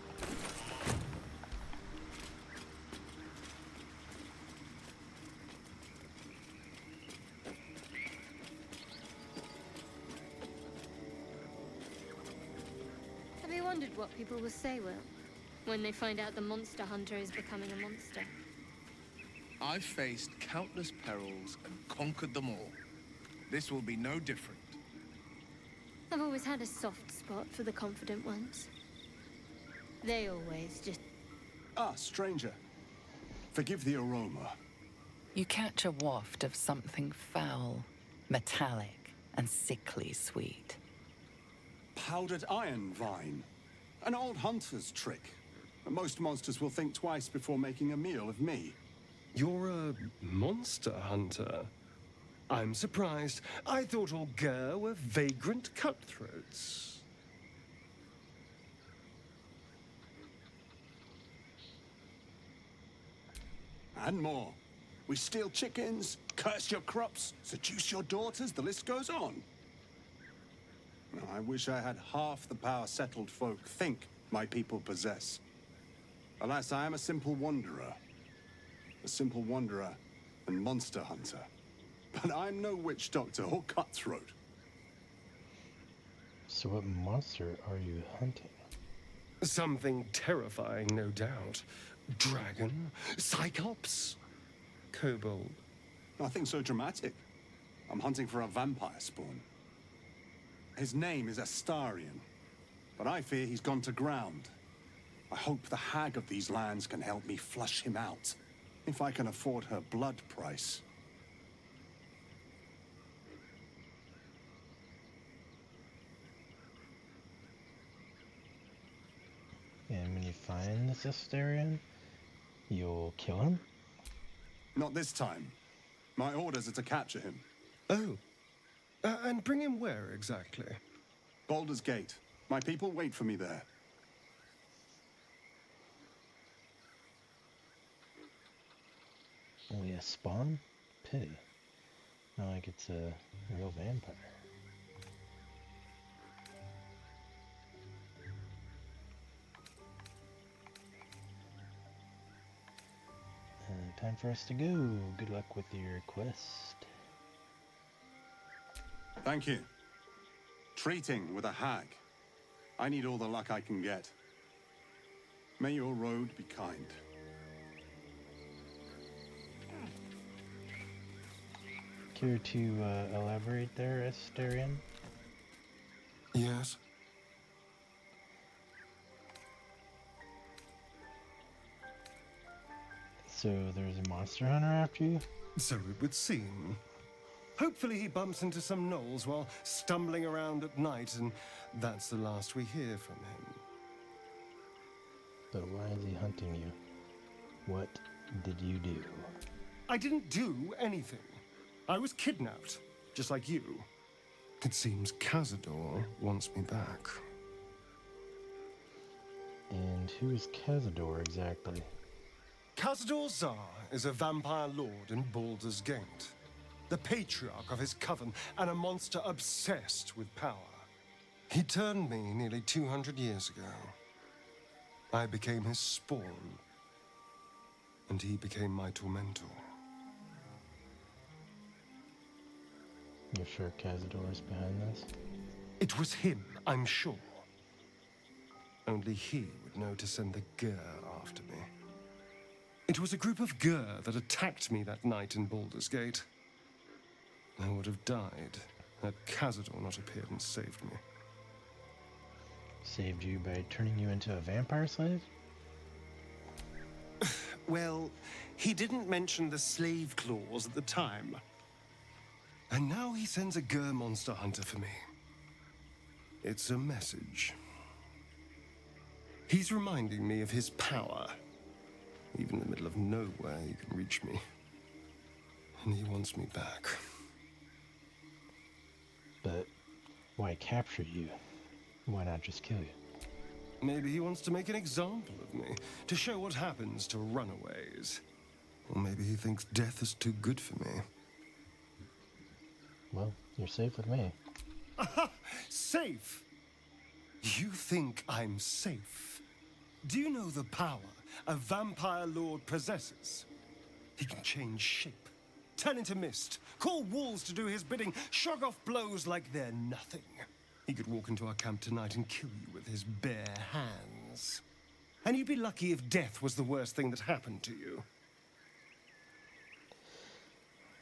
Have you wondered what people will say, Will, when they find out the monster hunter is becoming a monster? I've faced countless perils and conquered them all. This will be no different. I've always had a soft spot for the confident ones. They always just... Ah, stranger. Forgive the aroma. You catch a waft of something foul, metallic, and sickly sweet. Powdered iron vine. An old hunter's trick. Most monsters will think twice before making a meal of me. You're a monster hunter? I'm surprised. I thought all Ger were vagrant cutthroats. And more. We steal chickens, curse your crops, seduce your daughters, the list goes on. I wish I had half the power settled folk think my people possess. Alas, I am a simple wanderer. A simple wanderer and monster hunter. But I'm no witch doctor or cutthroat. So what monster are you hunting? Something terrifying, no doubt. Dragon? Cyclops? Kobold? Nothing so dramatic. I'm hunting for a vampire spawn. His name is Astarion, but I fear he's gone to ground. I hope the hag of these lands can help me flush him out, if I can afford her blood price. And when you find this Astarion, you'll kill him? Not this time. My orders are to capture him. Oh. And bring him where exactly? Baldur's Gate. My people wait for me there. Only a spawn? Pity. Not like it's a real vampire. Time for us to go. Good luck with your quest. Thank you. Treating with a hag. I need all the luck I can get. May your road be kind. Care to elaborate there, Astarion? Yes. So there's a monster hunter after you? So it would seem. Hopefully he bumps into some gnolls while stumbling around at night, and that's the last we hear from him. But why is he hunting you? What did you do? I didn't do anything. I was kidnapped, just like you. It seems Cazador wants me back. And who is Cazador exactly? Cazador Zar is a vampire lord in Baldur's Gate. The patriarch of his coven and a monster obsessed with power. He turned me nearly 200 years ago. I became his spawn, and he became my tormentor. You're sure Cazador is behind this? It was him, I'm sure. Only he would know to send the Ger after me. It was a group of Ger that attacked me that night in Baldur's Gate. I would have died had Cazador not appeared and saved me. Saved you by turning you into a vampire slave? Well, he didn't mention the slave clause at the time. And now he sends a Gur monster hunter for me. It's a message. He's reminding me of his power. Even in the middle of nowhere, he can reach me. And he wants me back. But why capture you? Why not just kill you? Maybe he wants to make an example of me, to show what happens to runaways. Or maybe he thinks death is too good for me. Well, you're safe with me. Aha! Safe! You think I'm safe? Do you know the power a vampire lord possesses? He can change shape, turn into mist, call walls to do his bidding, shrug off blows like they're nothing. He could walk into our camp tonight and kill you with his bare hands. And you'd be lucky if death was the worst thing that happened to you.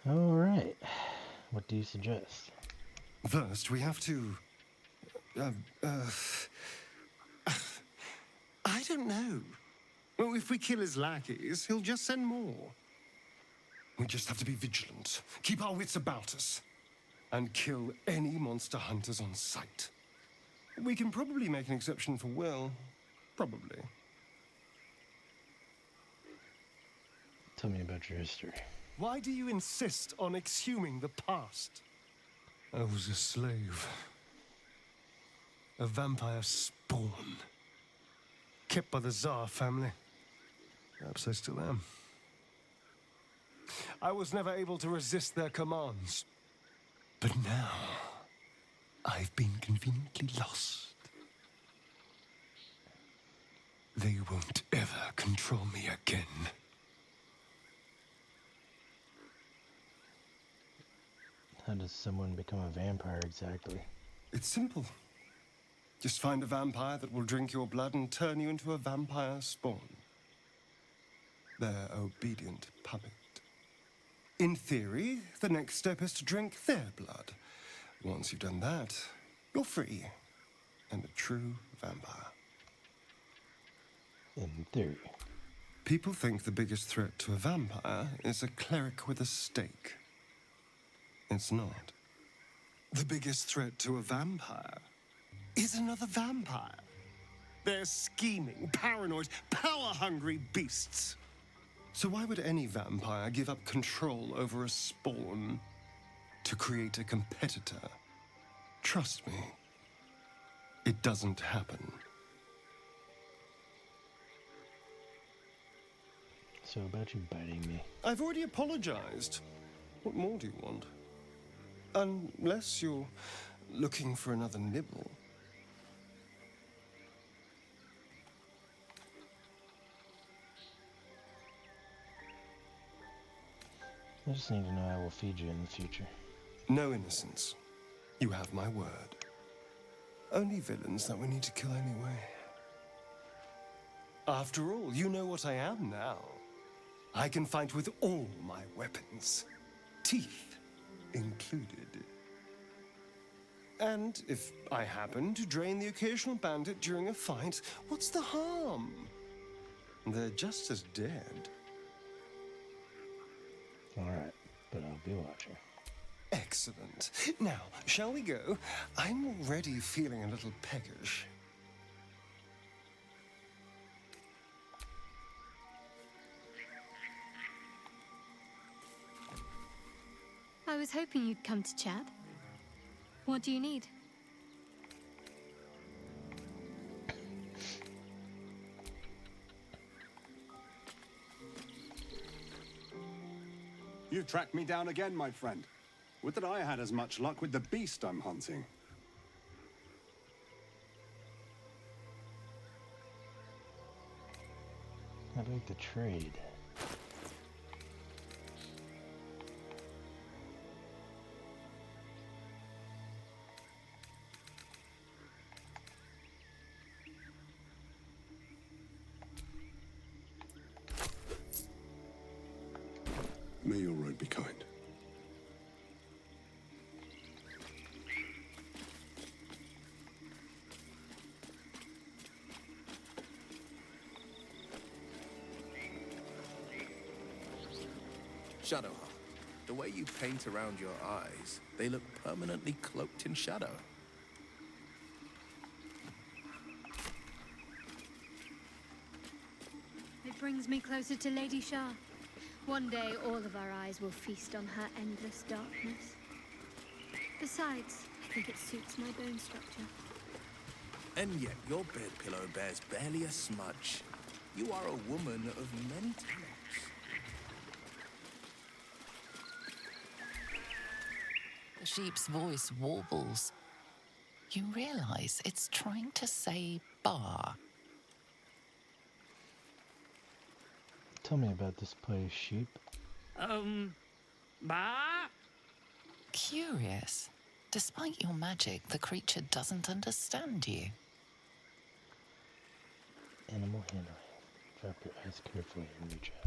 All right. What do you suggest? First, we have to... I don't know. Well, if we kill his lackeys, he'll just send more. We just have to be vigilant, keep our wits about us, and kill any monster hunters on sight. We can probably make an exception for Will. Probably. Tell me about your history. Why do you insist on exhuming the past? I was a slave. A vampire spawn. Kept by the Tsar family. Perhaps I still am. I was never able to resist their commands. But now, I've been conveniently lost. They won't ever control me again. How does someone become a vampire exactly? It's simple. Just find a vampire that will drink your blood and turn you into a vampire spawn. Their obedient puppet. In theory, the next step is to drink their blood. Once you've done that, you're free and a true vampire. In theory. People think the biggest threat to a vampire is a cleric with a stake. It's not. The biggest threat to a vampire is another vampire. They're scheming, paranoid, power-hungry beasts. So why would any vampire give up control over a spawn to create a competitor? Trust me, it doesn't happen. So about you biting me. I've already apologized. What more do you want? Unless you're looking for another nibble. I just need to know I will feed you in the future. No innocence. You have my word. Only villains that we need to kill anyway. After all, you know what I am now. I can fight with all my weapons. Teeth included. And if I happen to drain the occasional bandit during a fight, what's the harm? They're just as dead. All right, but I'll be watching. Excellent. Now, shall we go? I'm already feeling a little peckish. I was hoping you'd come to chat. What do you need? You've tracked me down again, my friend. Would that I had as much luck with the beast I'm hunting. I'd like to trade. May your road be kind. Shadowheart, the way you paint around your eyes, they look permanently cloaked in shadow. It brings me closer to Lady Shah. One day, all of our eyes will feast on her endless darkness. Besides, I think it suits my bone structure. And yet your bed pillow bears barely a smudge. You are a woman of many talents. The sheep's voice warbles. You realize it's trying to say bar. Tell me about this place, sheep. Bah? Curious. Despite your magic, the creature doesn't understand you. Animal handling. Drop your eyes carefully and reach out.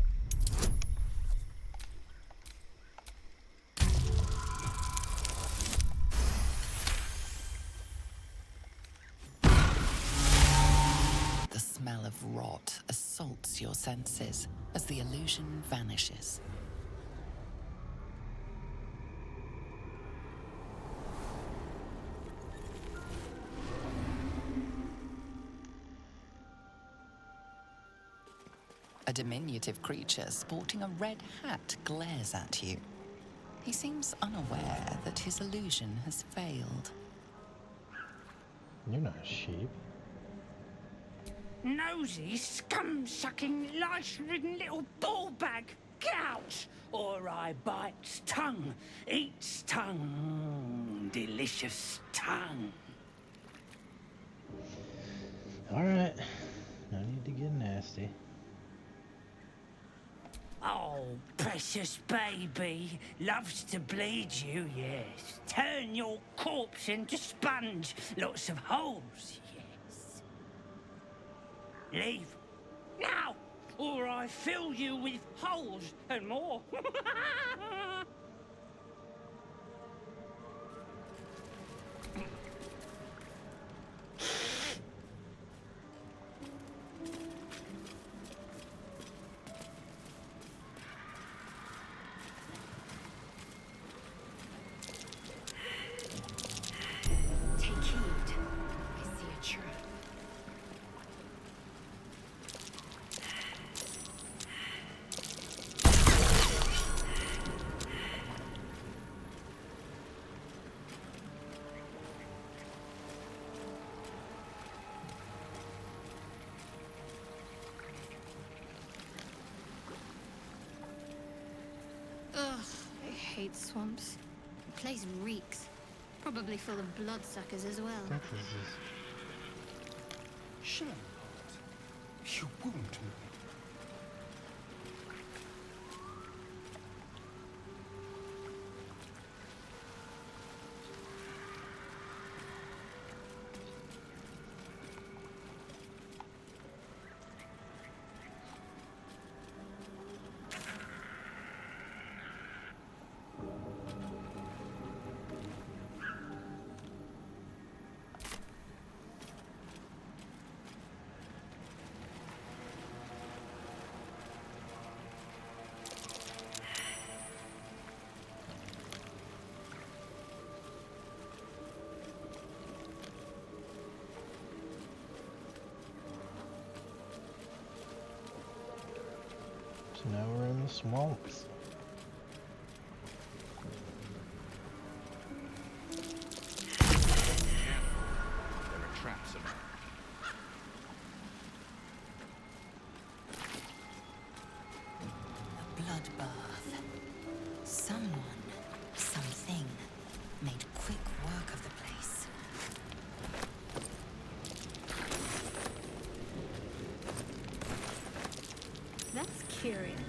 The smell of rot assaults your senses as the illusion vanishes. A diminutive creature sporting a red hat glares at you. He seems unaware that his illusion has failed. You're not a sheep. Nosy, scum-sucking, lice-ridden little ball bag! Get out! Or I bites tongue, eats tongue, delicious tongue. Alright. No need to get nasty. Oh, precious baby, loves to bleed you, yes. Turn your corpse into sponge, lots of holes, yes. Leave, now, or I fill you with holes and more. Ugh, I hate swamps. The place reeks. Probably full of bloodsuckers as well. Charlotte, you wound me. So now we're in the swamps. There are traps around. A bloodbath. Someone, something, made quick work of the place. That's curious.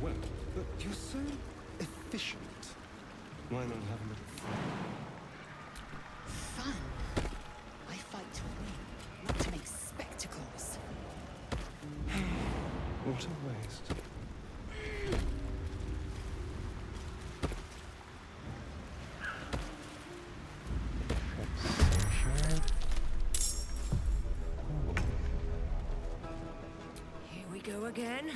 Well, but you're so efficient. Why not have a little fun? Fun? I fight to win, not to make spectacles. What a waste. Here we go again.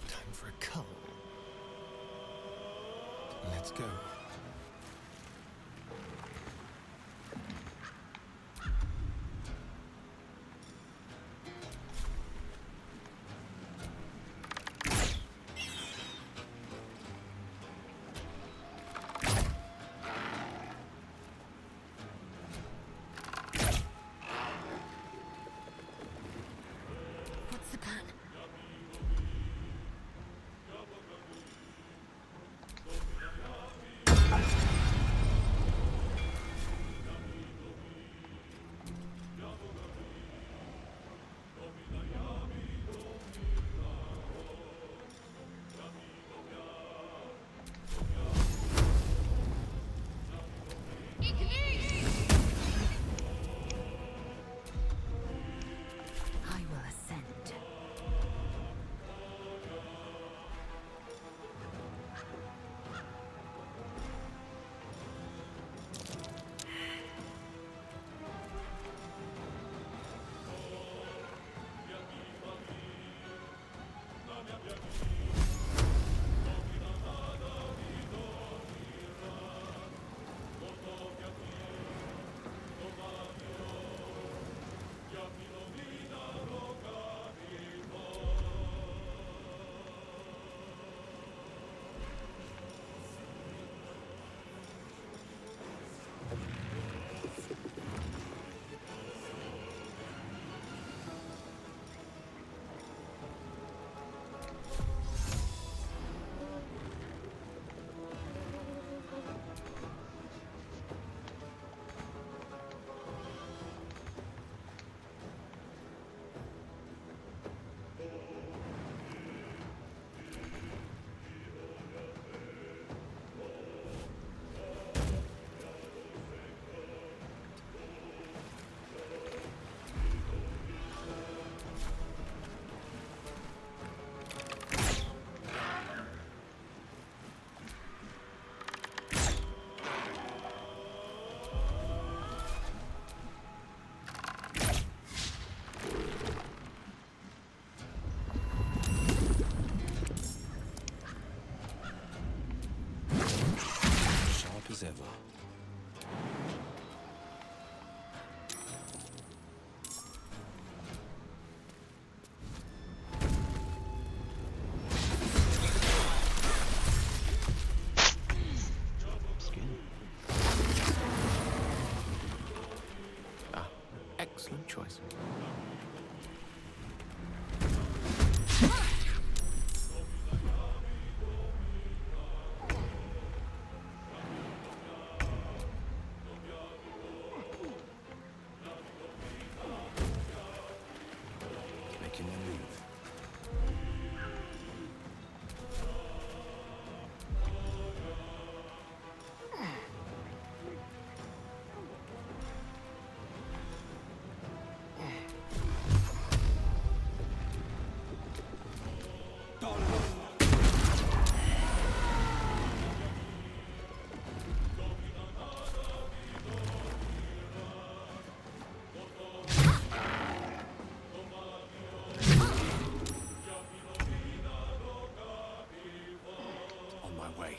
Time for a cull. Let's go. What's the plan? I will ascend. Sharp as ever. Ah, excellent choice. Making my move. On my way.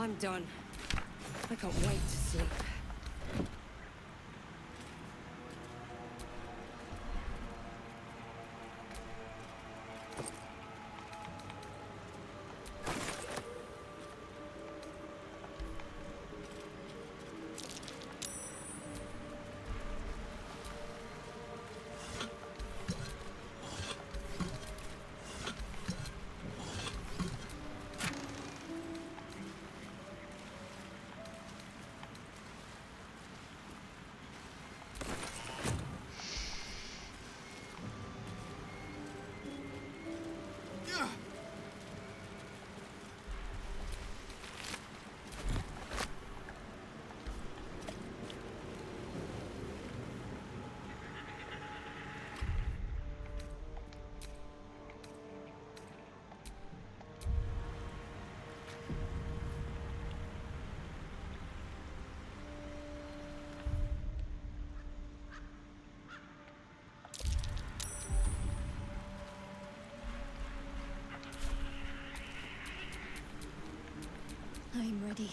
I'm done. I can't wait to sleep. I'm ready.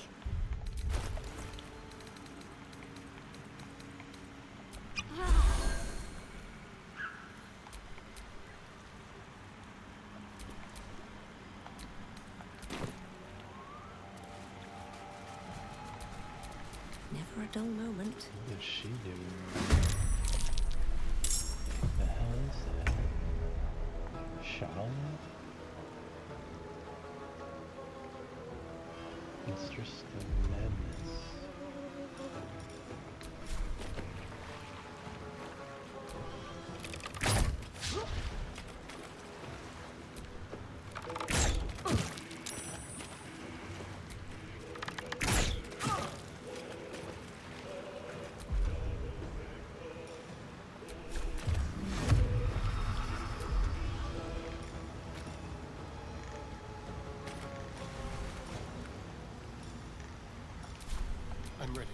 Never a dull moment. What is she doing? The hell is that? Shadow? Mistress of Madness. I'm ready.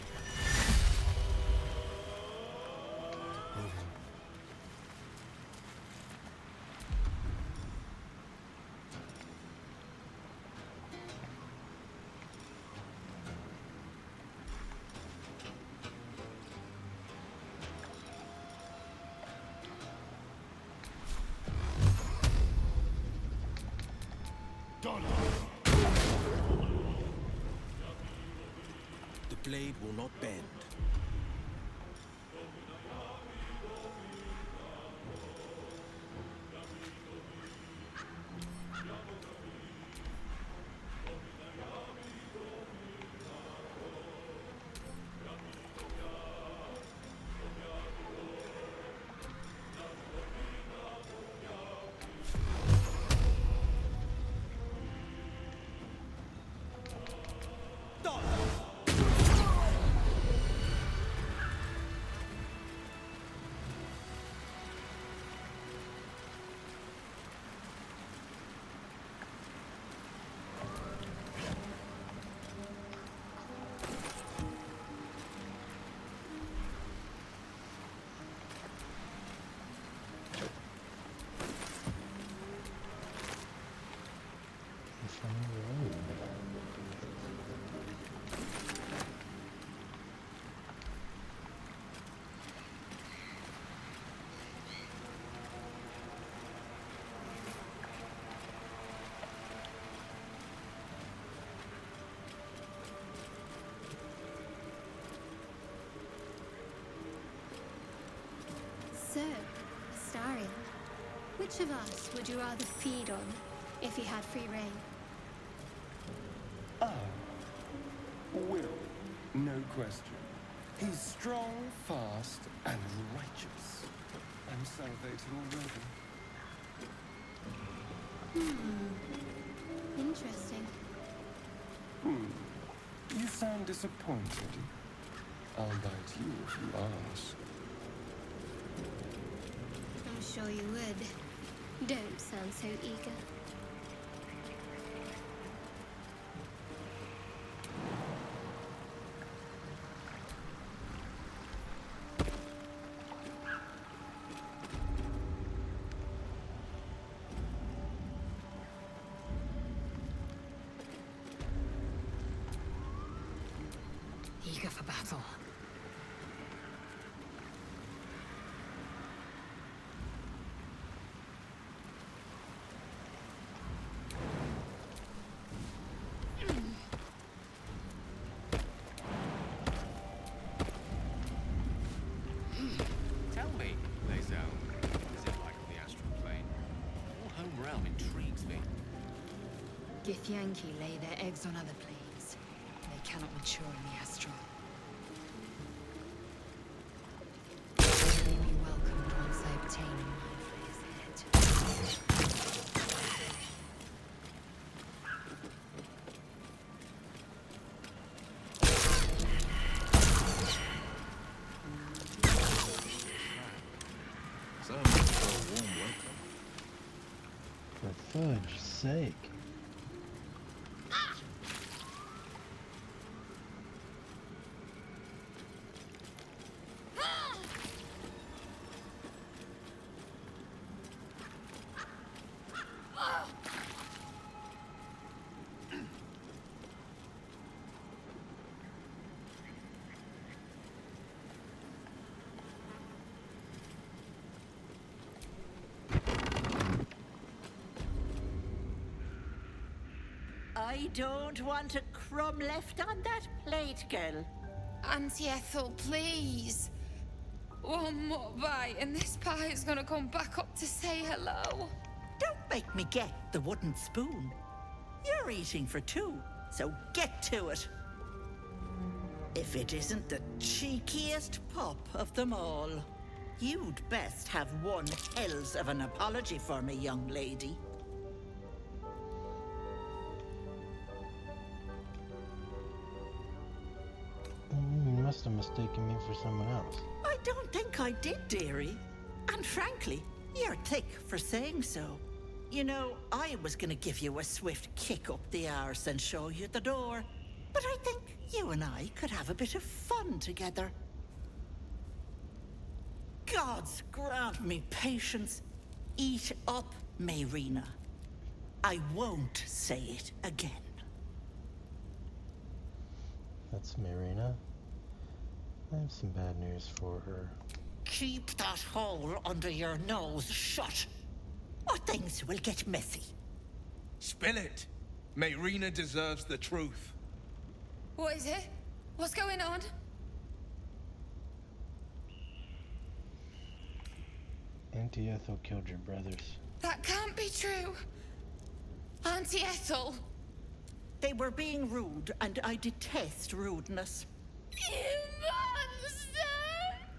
The blade will not bend. So, Astarion, which of us would you rather feed on if you had free reign? Will, no question. He's strong, fast, and righteous. I'm salivating already. Interesting. You sound disappointed. I'll bite you if you ask. I'm sure you would. Don't sound so eager. battle. Tell me, Lae'zel, is it like the astral plane? Your home realm intrigues me. Githyanki lay their eggs on other planes. They cannot mature in the astral. They may be welcomed once I obtain a mind flayer's head. So much for a warm welcome. For fudge's sake. I don't want a crumb left on that plate, girl. Auntie Ethel, please. One more bite and this pie is gonna come back up to say hello. Don't make me get the wooden spoon. You're eating for two, so get to it. If it isn't the cheekiest pup of them all, you'd best have one hells of an apology for me, young lady. You must have mistaken me for someone else. I don't think I did, dearie. And frankly, you're thick for saying so. You know, I was gonna give you a swift kick up the arse and show you the door. But I think you and I could have a bit of fun together. Gods grant me patience. Eat up, Mayrina. I won't say it again. That's Marina. I have some bad news for her. Keep that hole under your nose shut, or things will get messy. Spill it. Mayrina deserves the truth. What is it? What's going on? Auntie Ethel killed your brothers. That can't be true. Auntie Ethel. They were being rude, and I detest rudeness. You monster!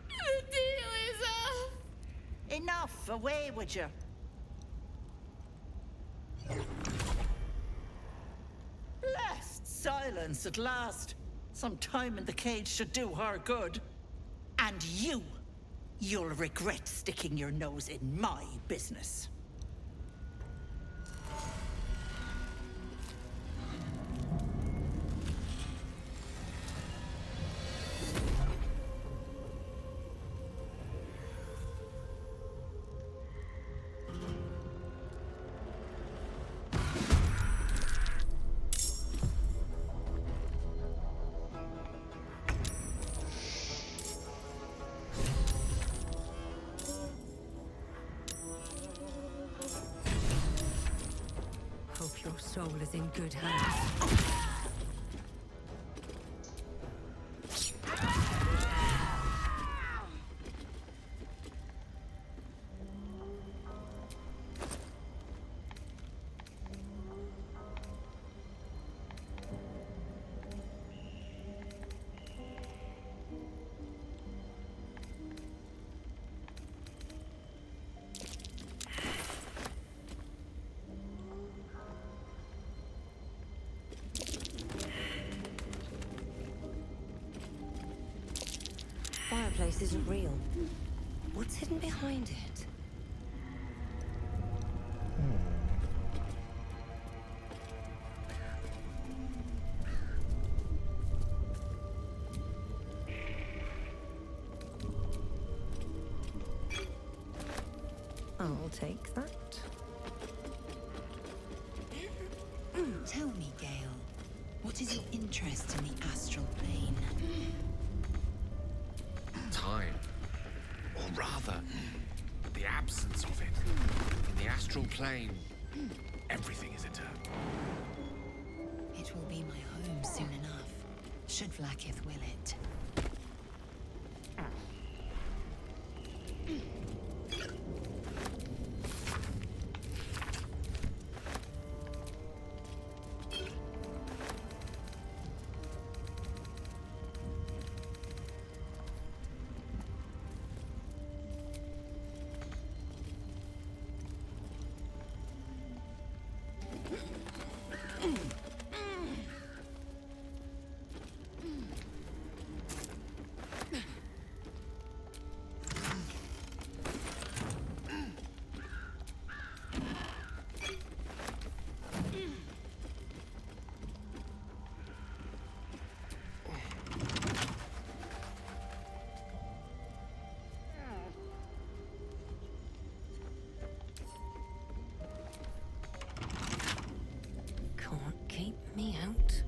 The deal is off! Enough! Away with you! Blessed silence at last. Some time in the cage should do her good. And you'll regret sticking your nose in my business. Hope your soul is in good hands. Fireplace isn't real. What's hidden behind it? I'll take that. Tell me, Gale, what is your interest in the astral plane? time. Or rather, the absence of it. In the astral plane, everything is eternal. It will be my home soon enough, should Vlaakith will it. Can't keep me out.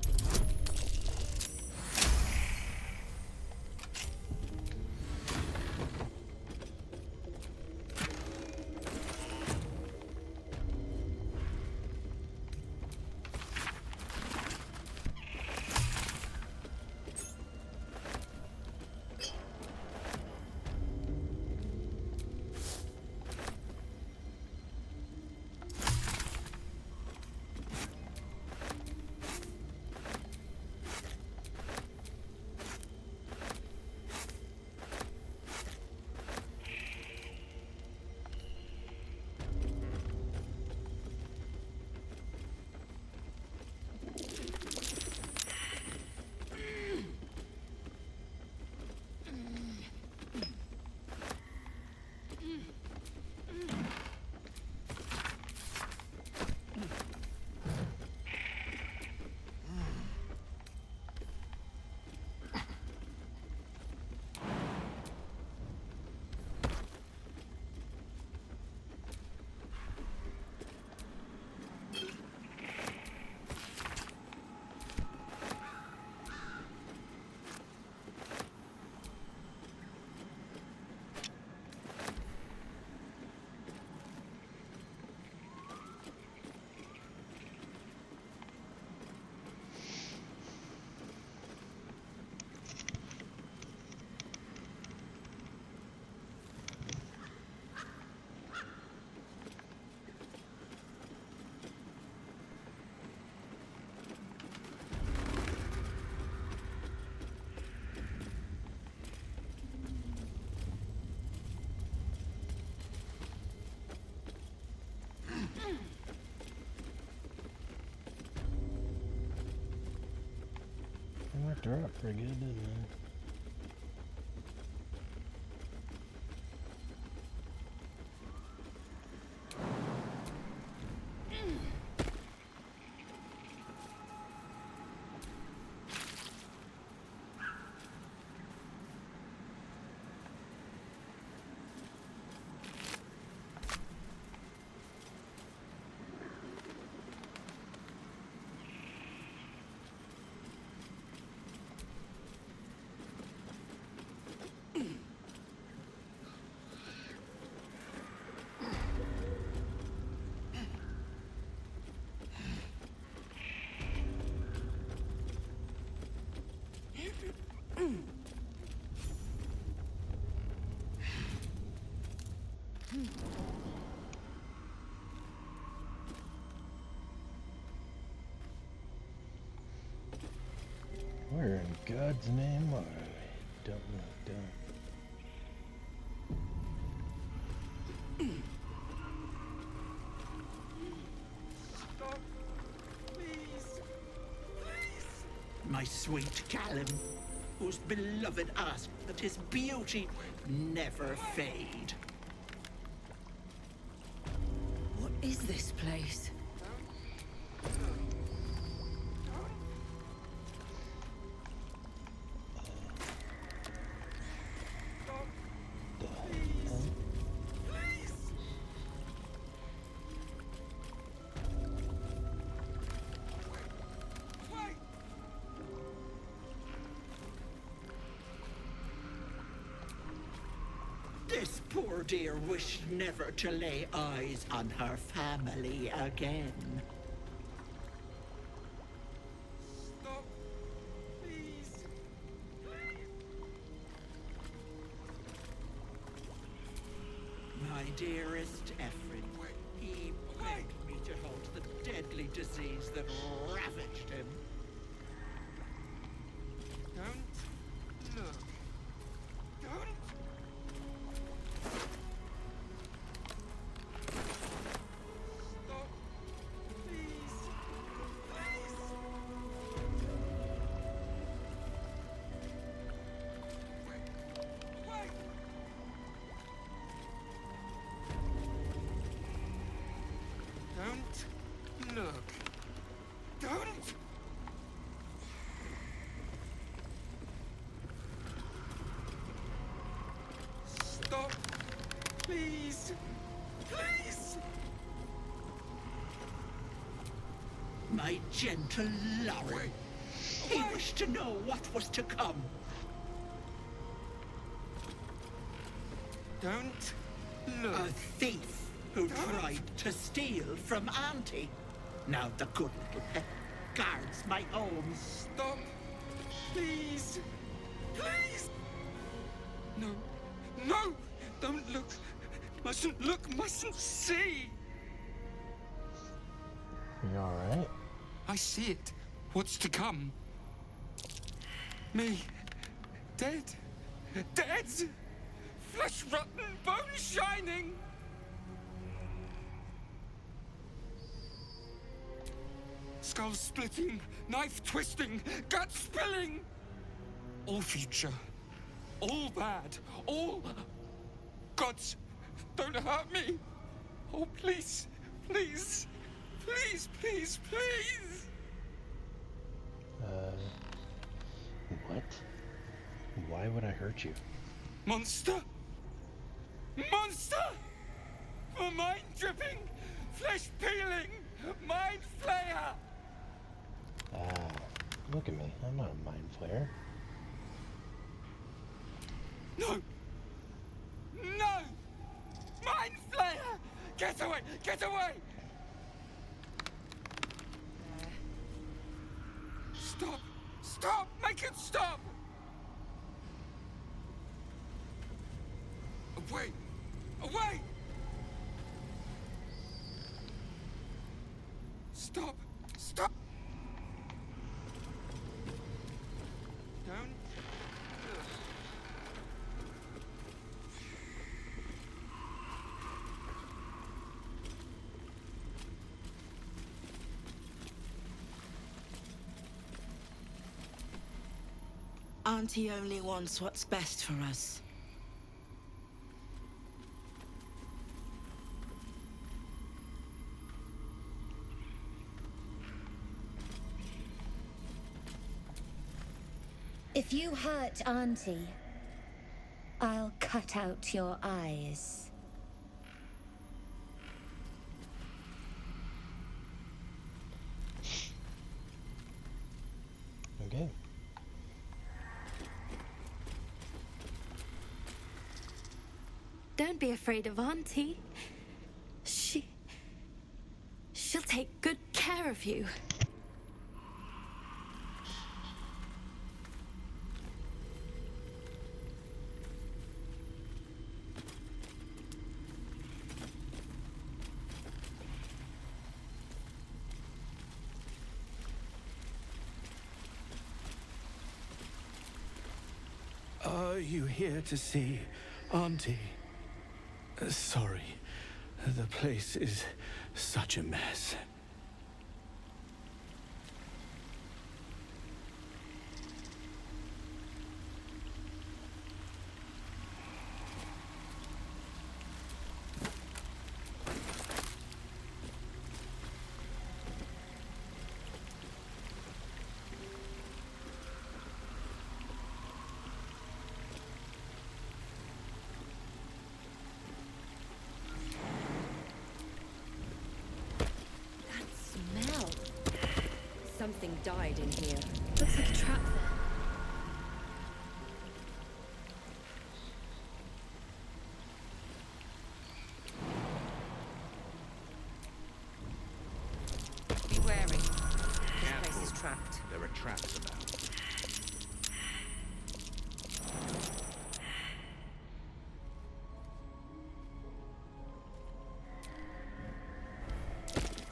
It worked her up pretty good, didn't it? Where in God's name are we? Don't know, don't. Stop. Please. My sweet Callum, whose beloved asked that his beauty never fade. What is this place? poor dear wished never to lay eyes on her family again. Stop. Please. My dearest Ephraim, he begged me to halt the deadly disease that ravaged him. Don't look. Don't. Stop. Please. Please. Wait. Don't look. Don't. Stop. Please. Please. My gentle Lauren. He wished to know what was to come. Don't look. A thief who tried to steal from Auntie. Now the good little pet guards my home. Stop. Please. Please. No. No. Don't look. Mustn't look. Mustn't see. You alright? I see it. What's to come? Me. Dead. Dead. Flesh rotten, bone shining. Skull splitting, knife twisting, gut spilling. All future. All bad. All... Gods, don't hurt me. Oh, please. Please. Please, please, please. What? Why would I hurt you? Monster! Monster! For mind dripping, flesh peeling, mind flayer! Look at me. I'm not a mind flayer. No! No! Mind flayer! Get away! Get away! Stop! Stop! Make it stop! Away! Away! Stop! Stop! Don't. Auntie only wants what's best for us. If you hurt Auntie, I'll cut out your eyes. Okay. Don't be afraid of Auntie. She'll take good care of you. Are you here to see Auntie? Sorry, the place is such a mess. Something died in here. Looks like a trap there. trapped. There are traps about.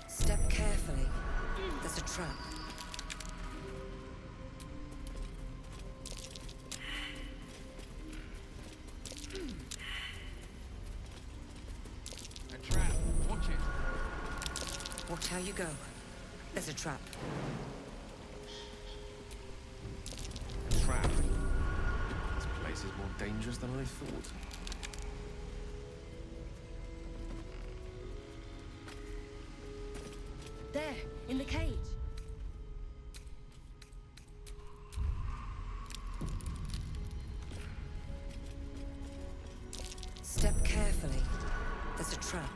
Step carefully. There's a trap. A trap. Watch it. Watch how you go. There's a trap. Trap. This place is more dangerous than I thought. There, in the cage. Step carefully. There's a trap.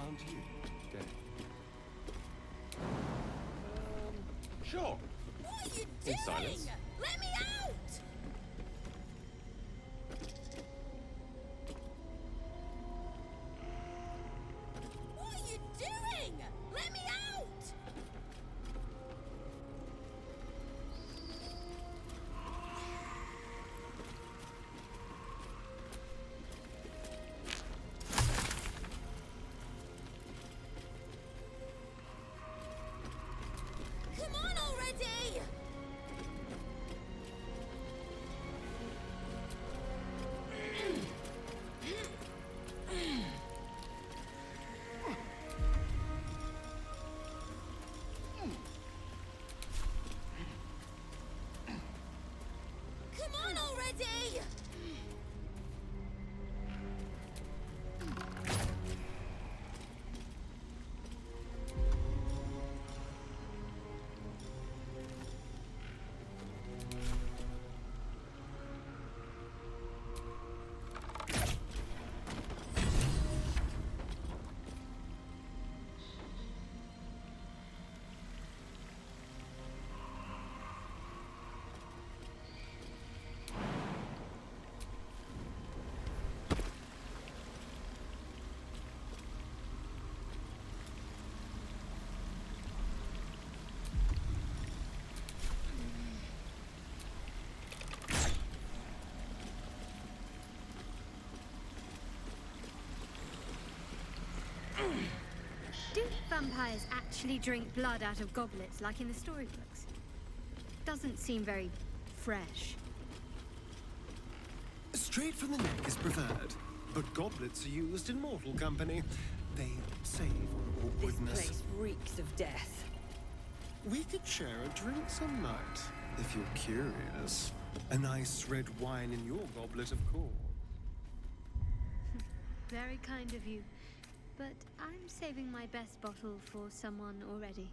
Aren't you dead? Sure. What are you In doing? silence. Let me out! What are you doing? Let me out! Come on already! Come on already! Do vampires actually drink blood out of goblets like in the storybooks? Doesn't seem very fresh. Straight from the neck is preferred, but goblets are used in mortal company. They save on This awkwardness. place reeks of death. We could share a drink some night, if you're curious. A nice red wine in your goblet, of course. Very kind of you. But I'm saving my best bottle for someone already.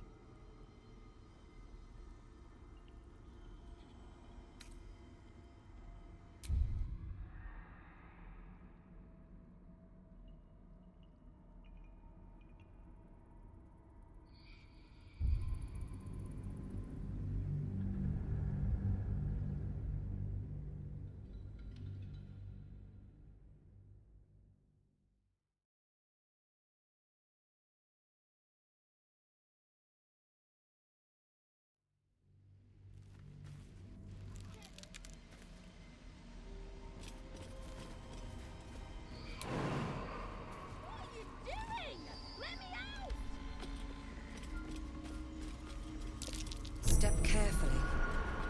Step carefully.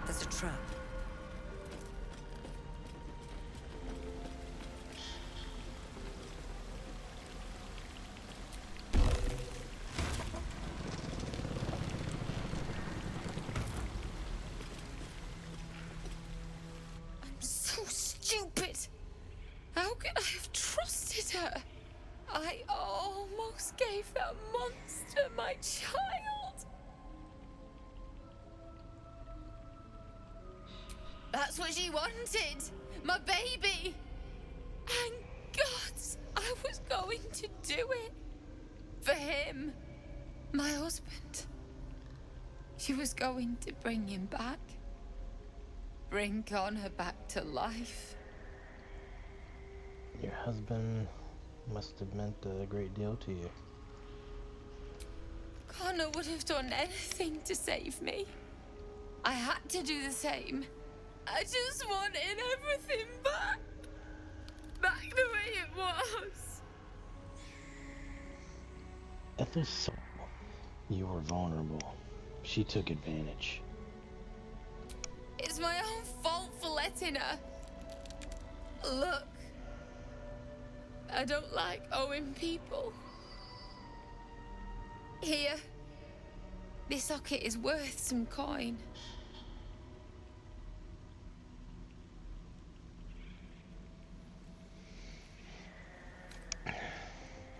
There's a trap. I'm so stupid. How could I have trusted her? I almost gave that monster my child. That's what she wanted. My baby. And God, I was going to do it. For him. My husband. She was going to bring him back. Bring Connor back to life. Your husband must have meant a great deal to you. Connor would have done anything to save me. I had to do the same. I just wanted everything back. Back the way it was. Ethel saw you were vulnerable. She took advantage. It's my own fault for letting her. Look. I don't like owing people. Here. This socket is worth some coin.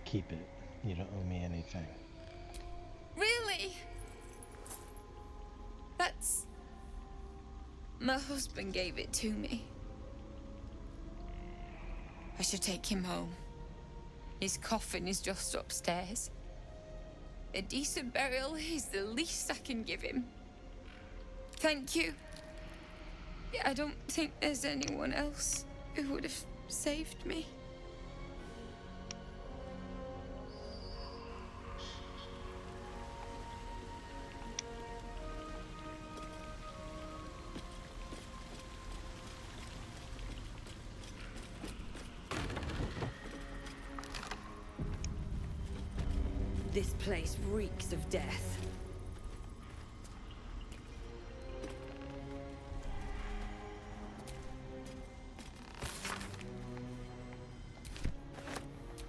Keep it. You don't owe me anything. Really? That's... My husband gave it to me. I should take him home. His coffin is just upstairs. A decent burial is the least I can give him. Thank you. I don't think there's anyone else who would have saved me. This place reeks of death.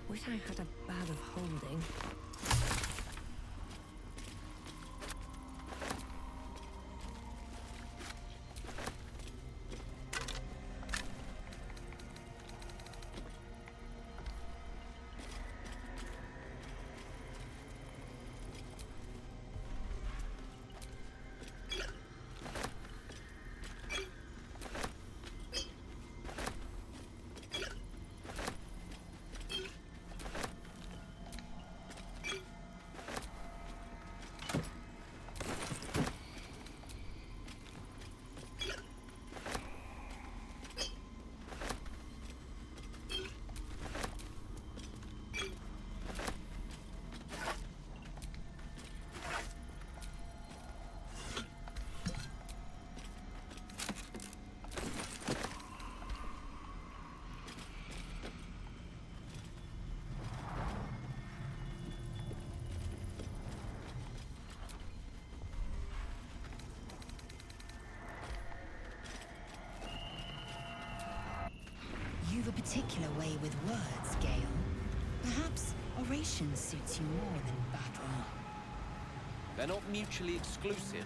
Wish I had a bag of holding. You've a particular way with words, Gale. Perhaps oration suits you more than battle. They're not mutually exclusive.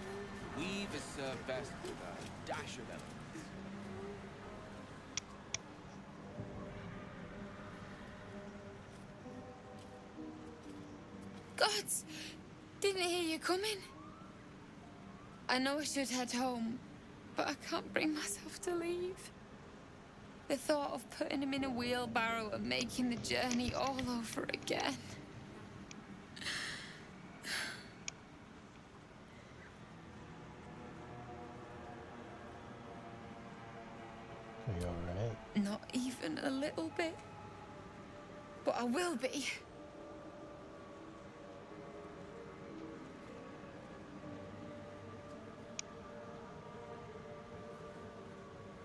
Weave is served best with a dash of elegance. Gods! Didn't hear you coming. I know I should head home, but I can't bring myself to leave. The thought of putting him in a wheelbarrow and making the journey all over again. Are you alright? Not even a little bit. But I will be.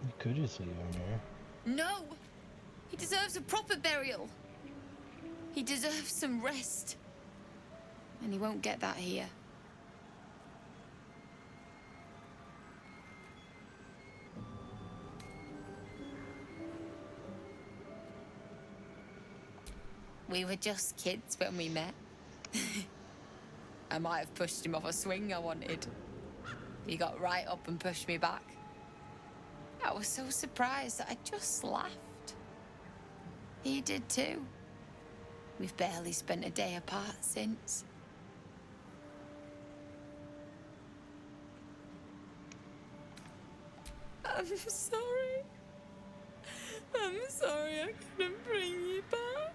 You could just leave him here. No! He deserves a proper burial. He deserves some rest. And he won't get that here. We were just kids when we met. I might have pushed him off a swing I wanted. He got right up and pushed me back. I was so surprised that I just laughed. He did too. We've barely spent a day apart since. I'm sorry. I'm sorry I couldn't bring you back.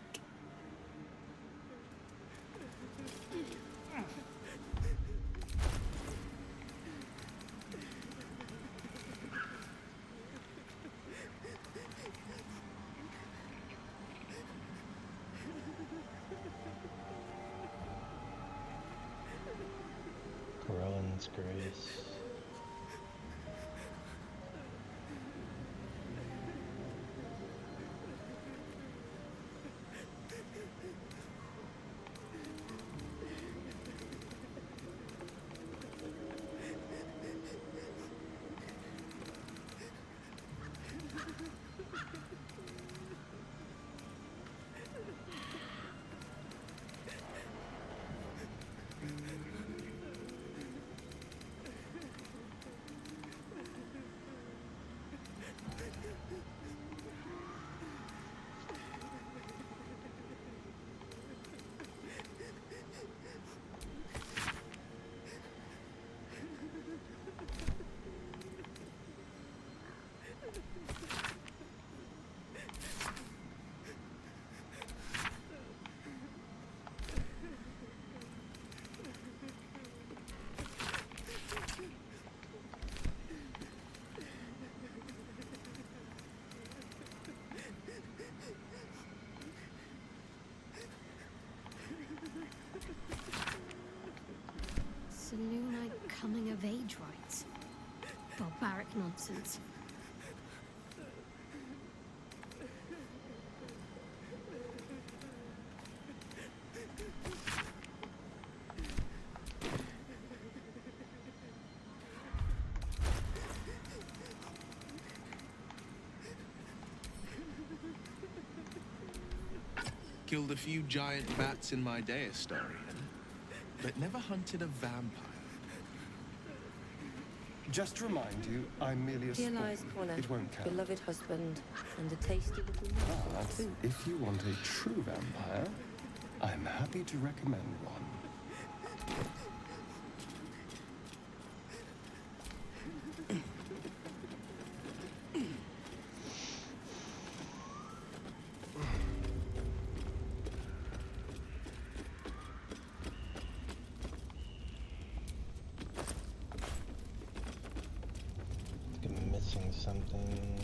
God's grace. Saloonite coming of age rites. Barbaric nonsense. Killed a few giant bats in my day, Astarion, but never hunted a vampire. Just to remind you, I'm merely a Here spawn. lies Connor, It won't count. beloved husband, and a tasty little morsel But too. if you want a true vampire, I'm happy to recommend one. I'm missing something.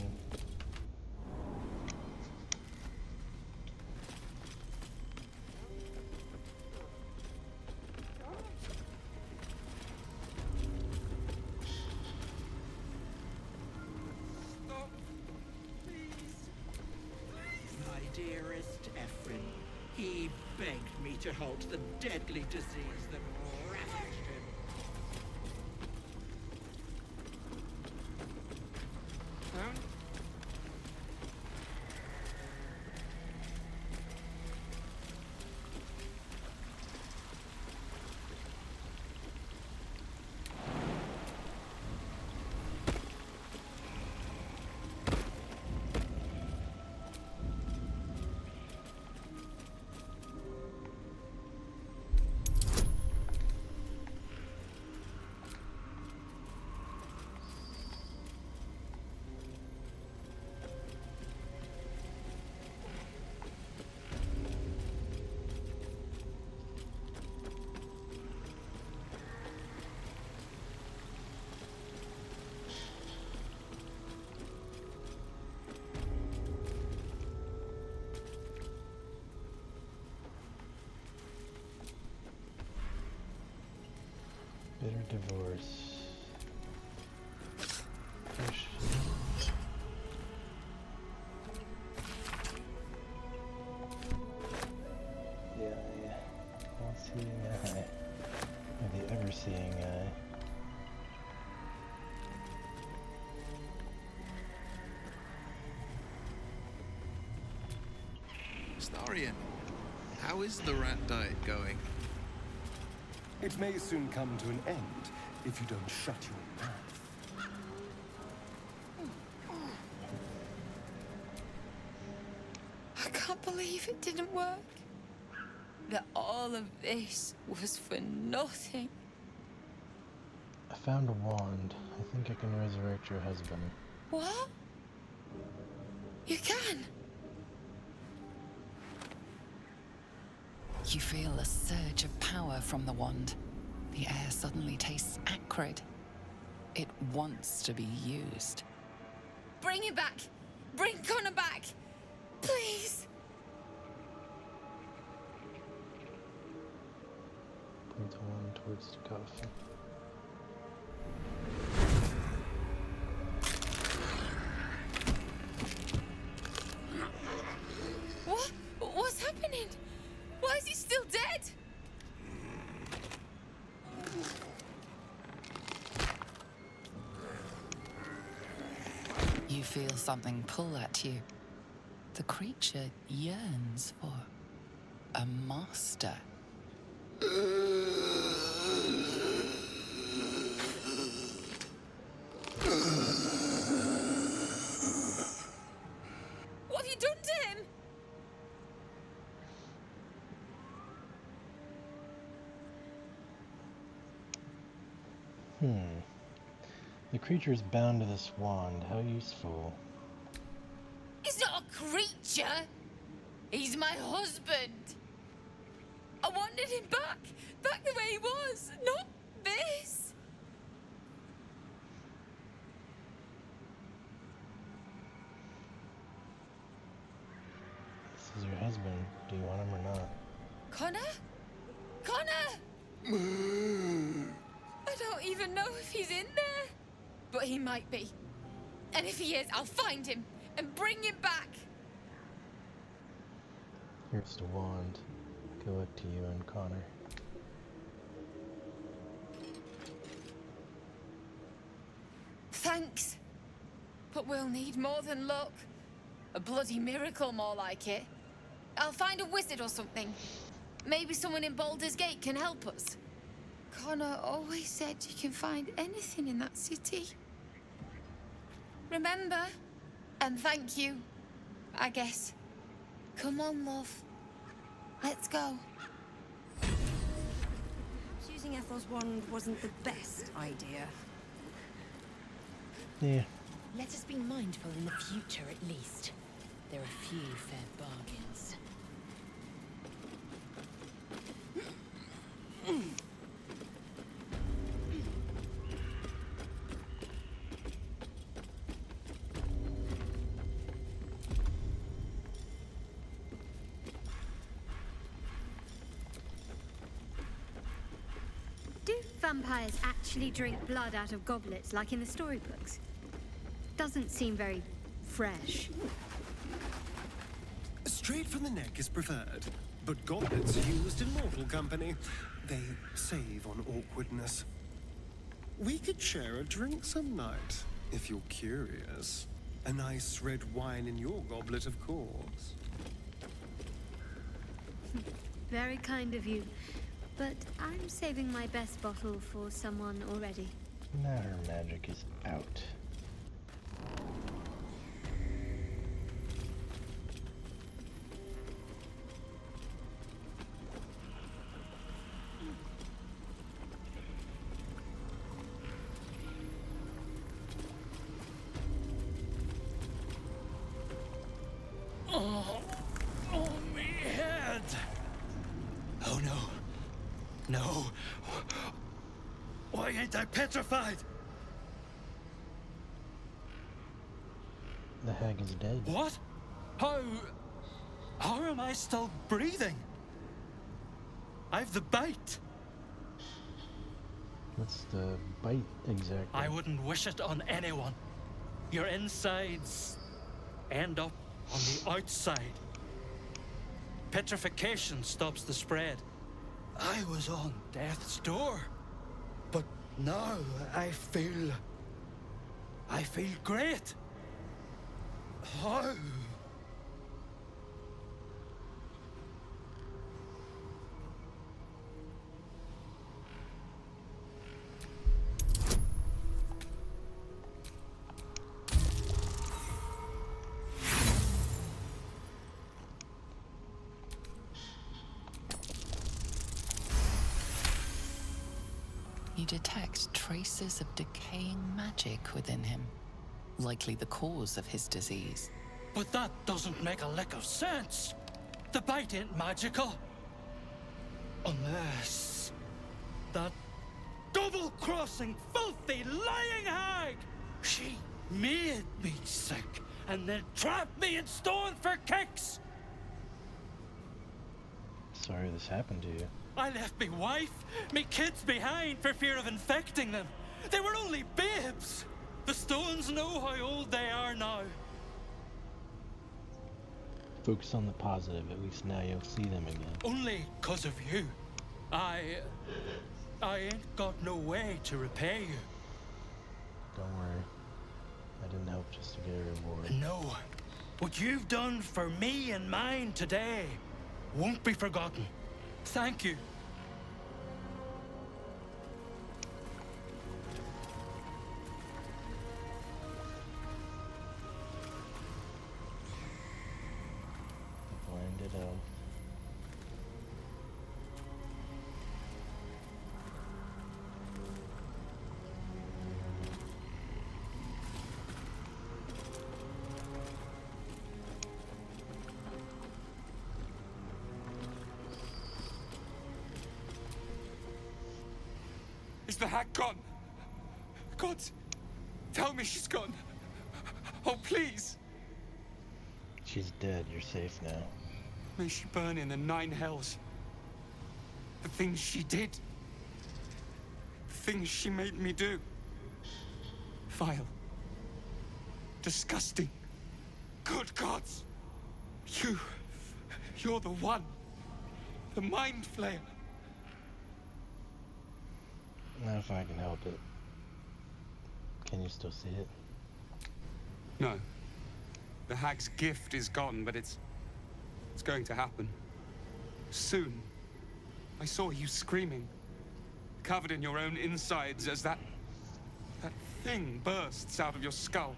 My dearest Ephraim, he begged me to halt the deadly disease that ravaged him. Bitter divorce. Push. Yeah, all seeing eye. Or the ever seeing eye. Astarion, how is the rat diet going? It may soon come to an end if you don't shut your mouth. I can't believe it didn't work. That all of this was for nothing. I found a wand. I think I can resurrect your husband. What? You can? You feel a surge of power from the wand. The air suddenly tastes acrid. It wants to be used. Bring it back! Bring Connor back! Please! Point the wand towards the coffin. You feel something pull at you. The creature yearns for a master. What have you done to him? The creature is bound to this wand. How useful. He's not a creature. He's my husband. I wanted him back. Back the way he was. Not this. This is your husband. Do you want him or not? Connor? Connor! I don't even know if he's in there. But he might be. And if he is, I'll find him and bring him back. Here's the wand. Good luck to you and Connor. Thanks. But we'll need more than luck. A bloody miracle, more like it. I'll find a wizard or something. Maybe someone in Baldur's Gate can help us. Connor always said you can find anything in that city. Remember? And thank you, I guess. Come on, love. Let's go. Using Ethel's wand wasn't the best idea. Yeah. Let us be mindful in the future, at least. There are few fair bargains. Do vampires actually drink blood out of goblets like in the storybooks? Doesn't seem very fresh. Straight from the neck is preferred, but goblets used in mortal company. They save on awkwardness. We could share a drink some night, if you're curious. A nice red wine in your goblet, of course. Very kind of you. But I'm saving my best bottle for someone already. Now her magic is out. Oh, me head! Oh no. No. Why ain't I petrified? The hag is dead. What? How am I still breathing? I've the bite. What's the bite exactly? I wouldn't wish it on anyone. Your insides end up on the outside. Petrification stops the spread. I was on death's door, but now I feel great. How? You detect traces of decaying magic within him, likely the cause of his disease. But that doesn't make a lick of sense. The bite ain't magical. Unless that double-crossing, filthy, lying hag! She made me sick and then trapped me in stone for kicks! Sorry this happened to you. I left me wife, me kids behind for fear of infecting them. They were only babes. The stones know how old they are now. Focus on the positive. At least now you'll see them again. Only 'cause of you. I ain't got no way to repay you. Don't worry. I didn't help just to get a reward. No. What you've done for me and mine today won't be forgotten. Thank you. Blinded elf. Is the hag gone? God, tell me she's gone. Oh, please. She's dead. You're safe now. May she burn in the 9 hells. The things she did. The things she made me do. Vile. Disgusting. Good gods. You're the one. The Mind Flayer. Not if I can help it. Can you still see it? No. The hag's gift is gone, but it's going to happen. Soon. I saw you screaming, covered in your own insides as that thing bursts out of your skull.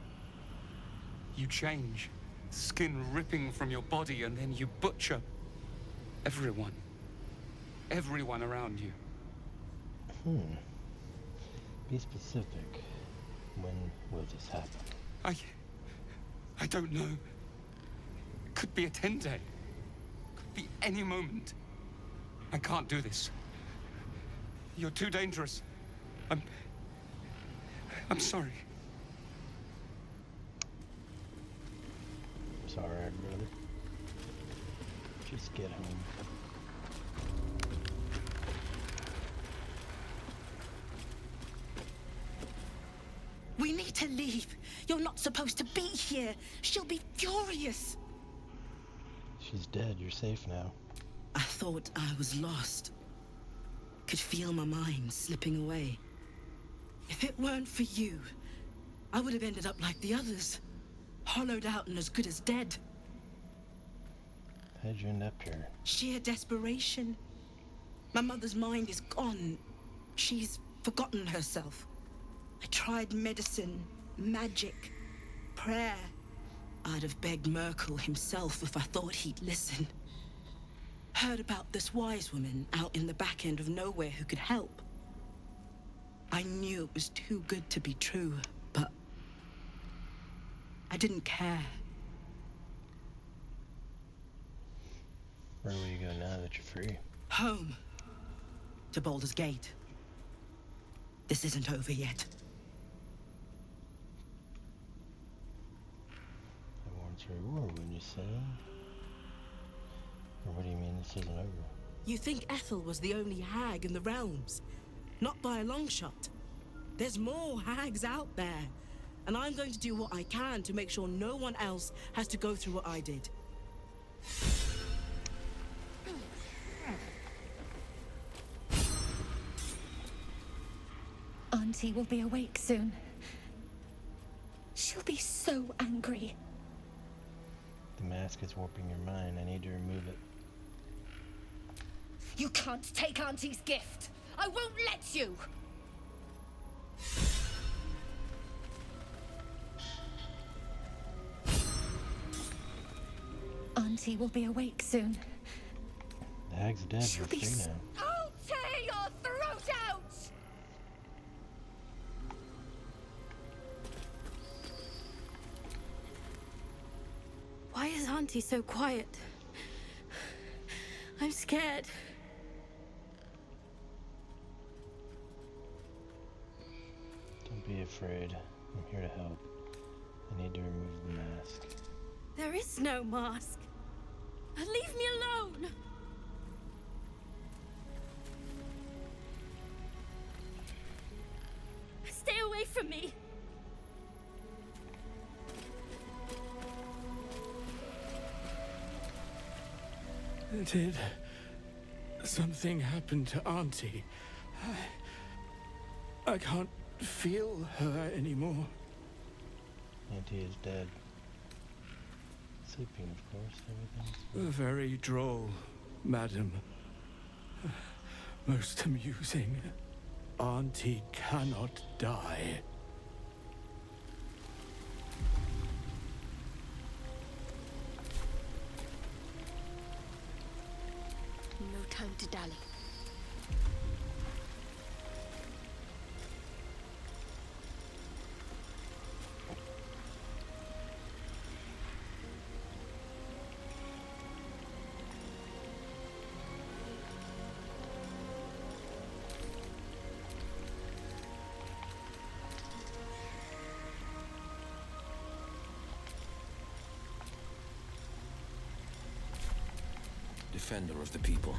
You change, skin ripping from your body, and then you butcher everyone. Everyone around you. Be specific. When will this happen? I don't know. It could be a 10-day. Could be any moment. I can't do this. You're too dangerous. I'm sorry. It's alright, brother. Just get home. We need to leave. You're not supposed to be here. She'll be furious. She's dead. You're safe now. I thought I was lost. Could feel my mind slipping away. If it weren't for you, I would have ended up like the others. Hollowed out and as good as dead. How'd you end up here? Sheer desperation. My mother's mind is gone. She's forgotten herself. I tried medicine, magic, prayer. I'd have begged Merkel himself if I thought he'd listen. Heard about this wise woman out in the back end of nowhere who could help. I knew it was too good to be true, but I didn't care. Where will you go now that you're free? Home. To Baldur's Gate. This isn't over yet. I want your reward when you say. Or what do you mean this isn't over? You think Ethel was the only hag in the realms? Not by a long shot. There's more hags out there. And I'm going to do what I can to make sure no one else has to go through what I did. Auntie will be awake soon. She'll be so angry. The mask is warping your mind. I need to remove it. You can't take Auntie's gift. I won't let you. Auntie will be awake soon. The hag's dead. She'll You're be free now. I'll tear your throat out! Why is Auntie so quiet? I'm scared. Don't be afraid. I'm here to help. I need to remove the mask. There is no mask. Leave me alone! Stay away from me! Did something happen to Auntie? I can't feel her anymore. Auntie is dead. Sleeping, of course. Everything's... Very droll, madam. Most amusing. Auntie cannot die. No time to dally. Defender of the people.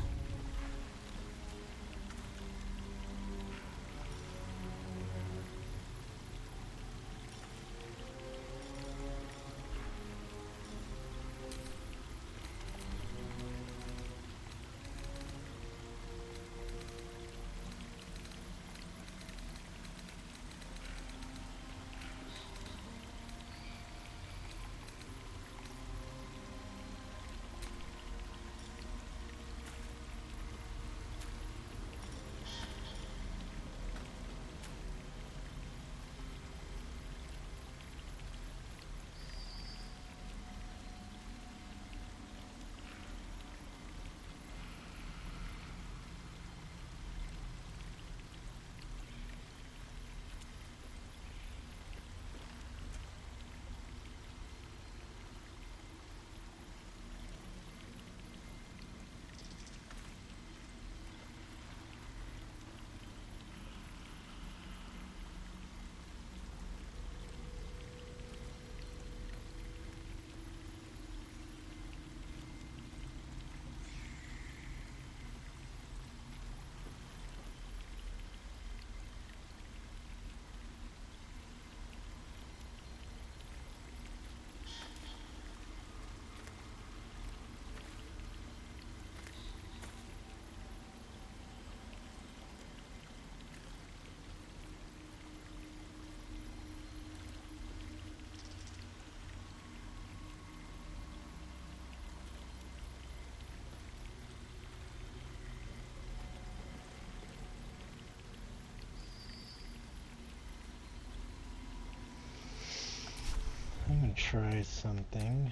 I'm gonna try something.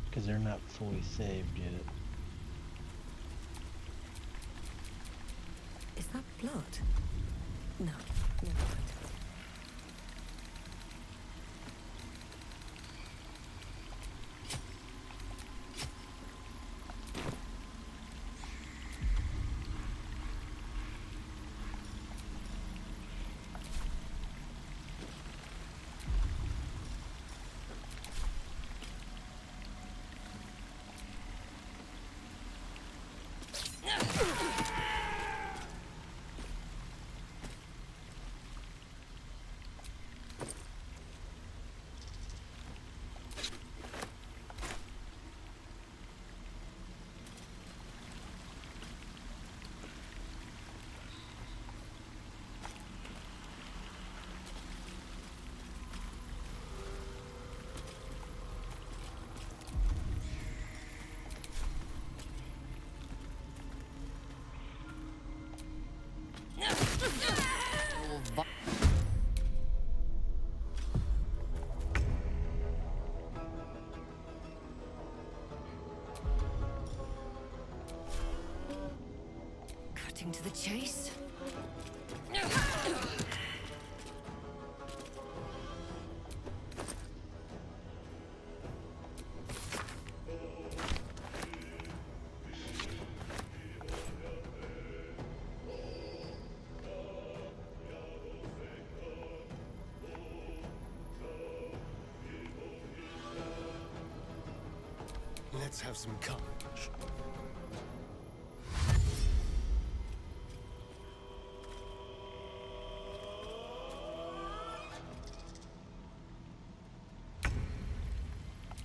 Because they're not fully saved yet. Is that blood? No, never mind. Cutting to the chase. Let's have some courage.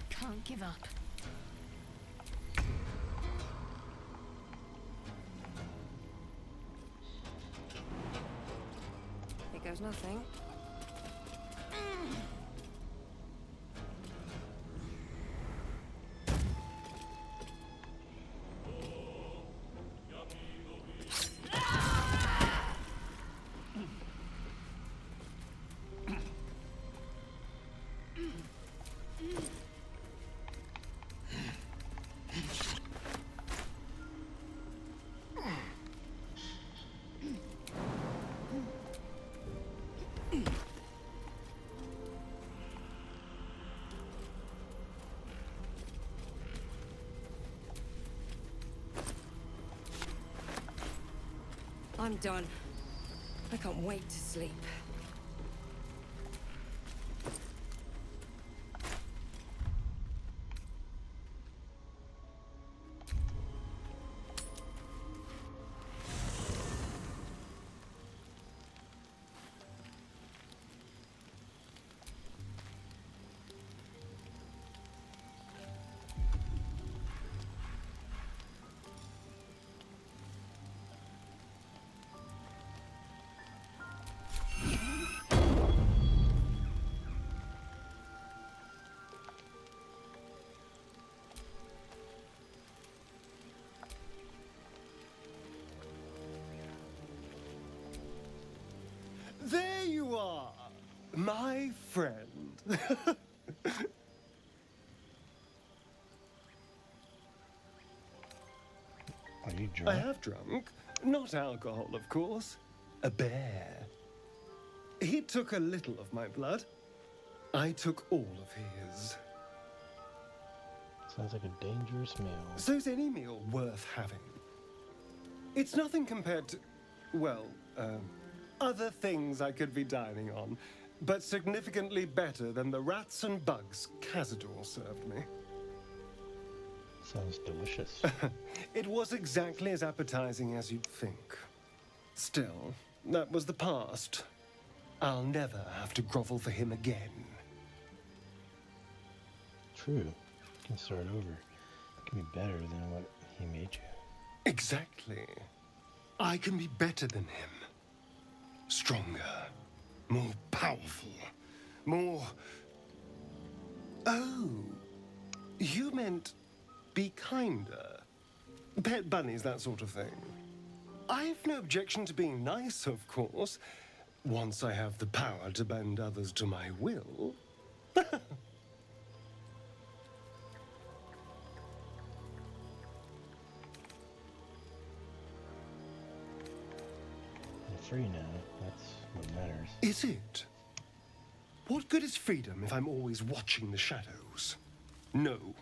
Can't give up. Here goes nothing. I'm done. I can't wait to sleep. There you are, my friend. Are you drunk? I have drunk. Not alcohol, of course. A bear. He took a little of my blood. I took all of his. Sounds like a dangerous meal. So's any meal worth having. It's nothing compared to, well, other things I could be dining on, but significantly better than the rats and bugs Cazador served me. Sounds delicious. It was exactly as appetizing as you'd think. Still, that was the past. I'll never have to grovel for him again. True. You can start over. It can be better than what he made you. Exactly. I can be better than him. Stronger. More powerful. More... Oh. You meant be kinder. Pet bunnies, that sort of thing. I've no objection to being nice, of course. Once I have the power to bend others to my will. You're free now. That's what matters. Is it? What good is freedom if I'm always watching the shadows? No.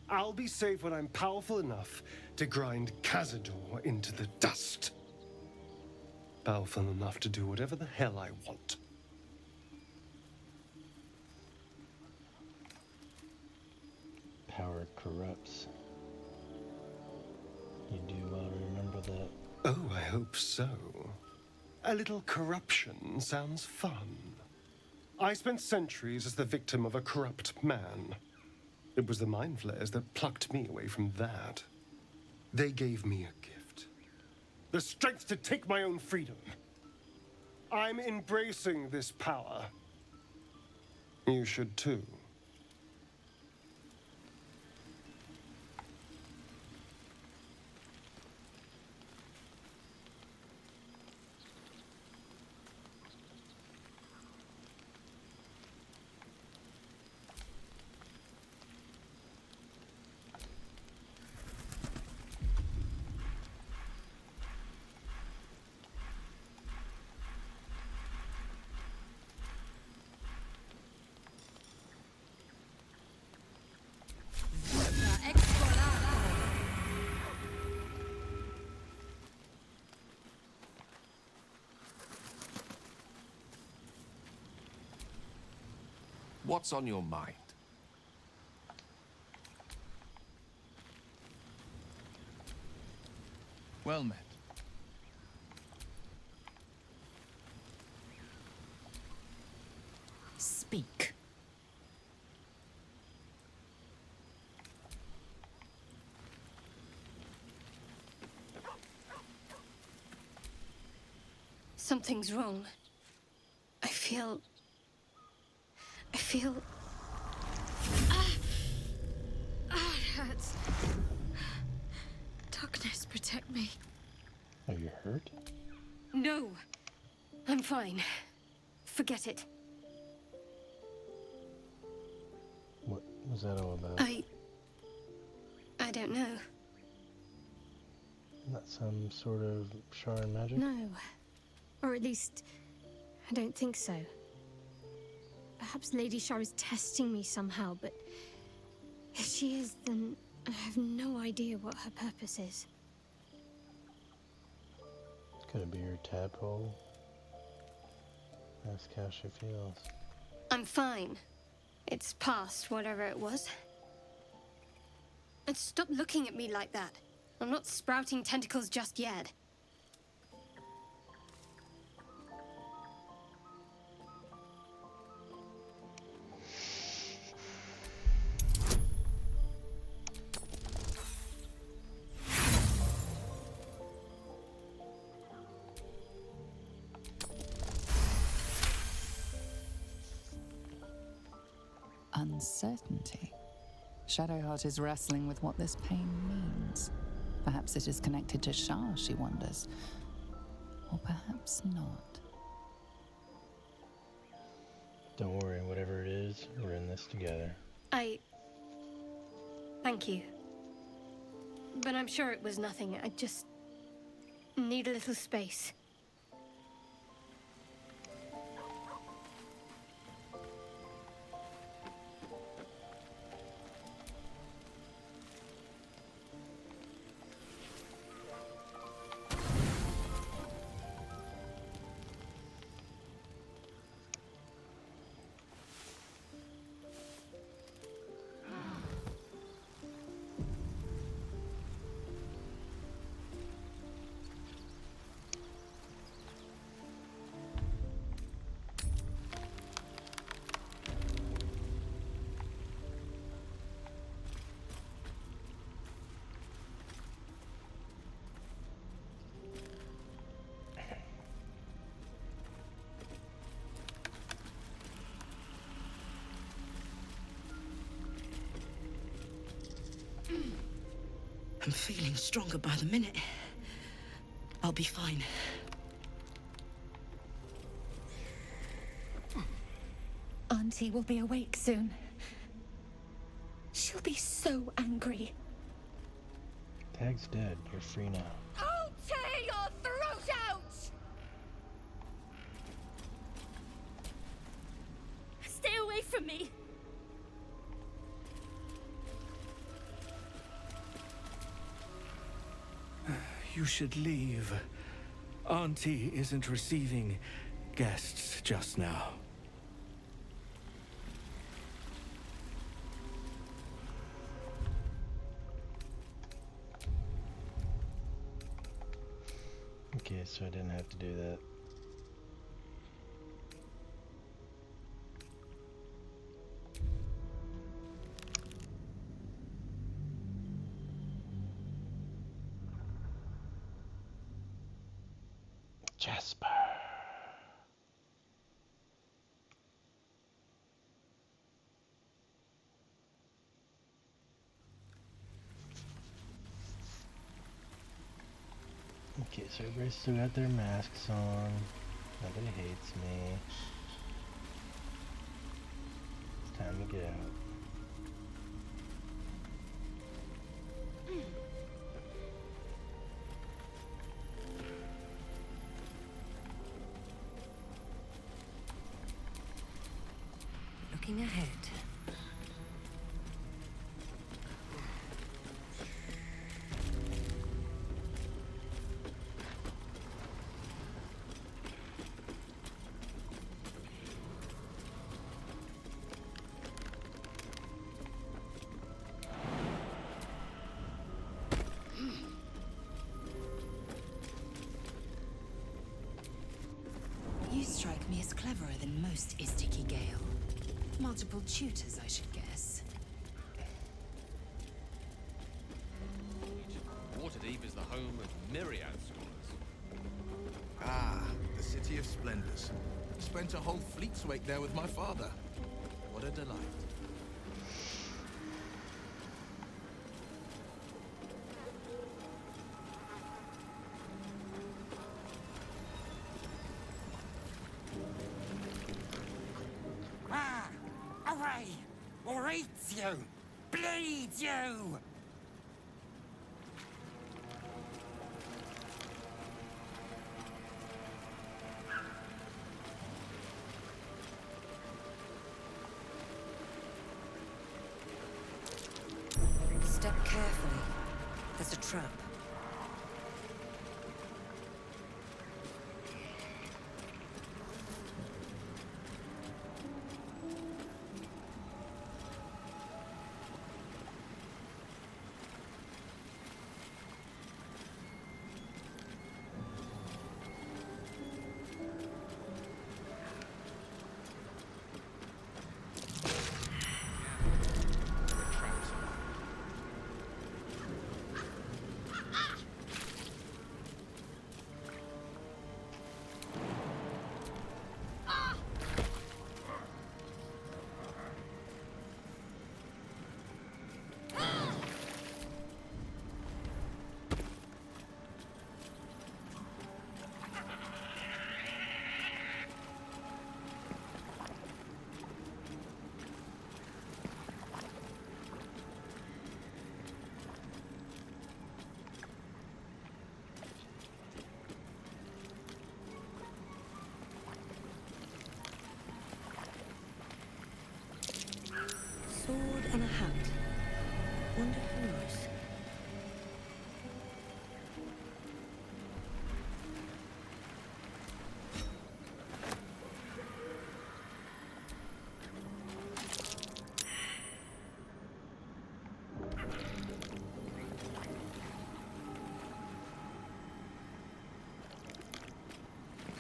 I'll be safe when I'm powerful enough to grind Cazador into the dust. Powerful enough to do whatever the hell I want. Power corrupts. You do well to remember that. Oh, I hope so. A little corruption sounds fun. I spent centuries as the victim of a corrupt man. It was the mind flayers that plucked me away from that. They gave me a gift. The strength to take my own freedom. I'm embracing this power. You should too. What's on your mind? Well met. Speak. Something's wrong. feel... it hurts. Darkness, protect me. Are you hurt? No, I'm fine. Forget it. What was that all about? I don't know. Not some sort of shard magic? No. Or at least, I don't think so. Perhaps Lady Shar is testing me somehow, but if she is, then I have no idea what her purpose is. Could it be your tadpole? Ask how she feels. I'm fine. It's past whatever it was. And stop looking at me like that. I'm not sprouting tentacles just yet. Uncertainty. Shadowheart is wrestling with what this pain means. Perhaps it is connected to Shar, she wonders. Or perhaps not. Don't worry, whatever it is, we're in this together. Thank you. But I'm sure it was nothing. I just need a little space. I'm feeling stronger by the minute. I'll be fine. Auntie will be awake soon. She'll be so angry. Tag's dead. You're free now. I'll tear your throat out! Stay away from me! You should leave. Auntie isn't receiving guests just now. Okay, so I didn't have to do that. Jasper. Okay, so everybody's still got their masks on. Nobody hates me. It's time to get out. Looking ahead. You strike me as cleverer than most Istiki Gale. Multiple tutors, I should guess. Waterdeep is the home of myriad scholars. Ah, the City of Splendors. Spent a whole fleet's wake there with my father. What a delight. Ah! Away! Or eats you! Bleeds you! Step carefully. There's a trap. Sword and a hat. Wonder whose.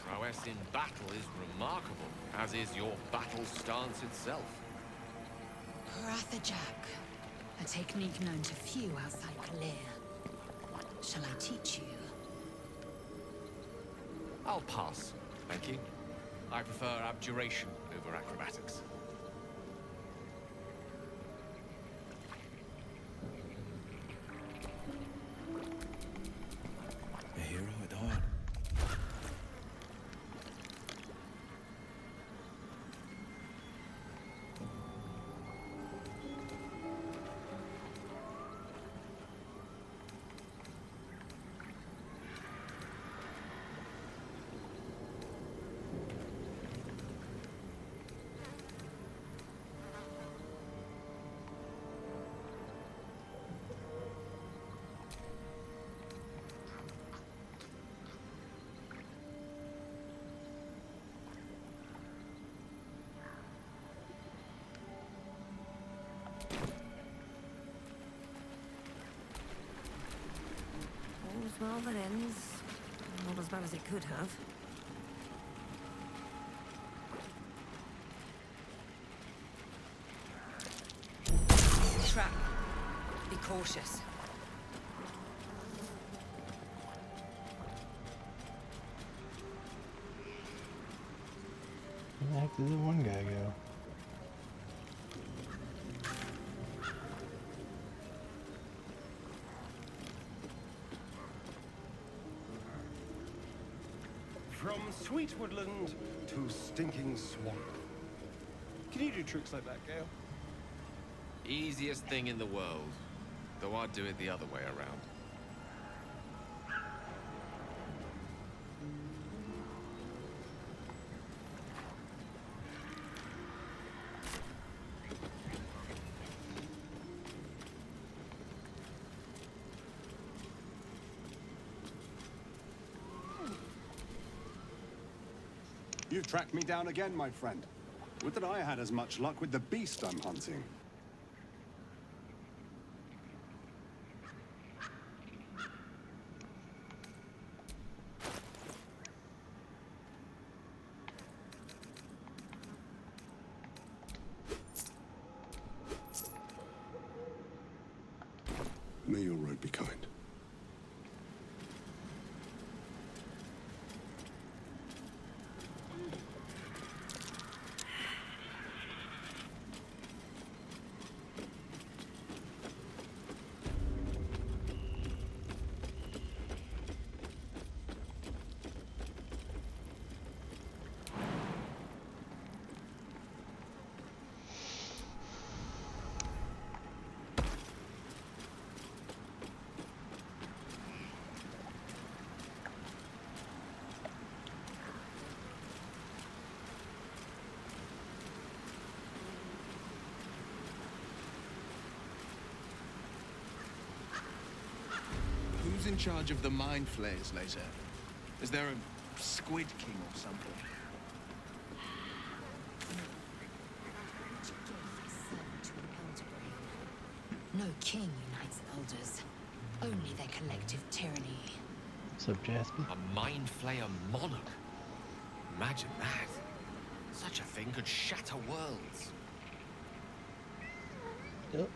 Prowess in battle is remarkable, as is your battle stance itself. Jack, a technique known to few outside Clear. Shall I teach you? I'll pass, thank you. I prefer abjuration over acrobatics. A hero at heart. All's well that ends. Not as bad as it could have. Trap. Be cautious. Where the heck did the one guy go? From sweet woodland to stinking swamp. Can you do tricks like that, Gale? Easiest thing in the world, though I'd do it the other way around. You've tracked me down again, my friend. Would that I had as much luck with the beast I'm hunting. May your road be kind. Who's in charge of the mind flayers later? Is there a Squid King or something? No king unites elders, only their collective tyranny. What's up, Jasper? A mind flayer monarch. Imagine that. Such a thing could shatter worlds. Yep.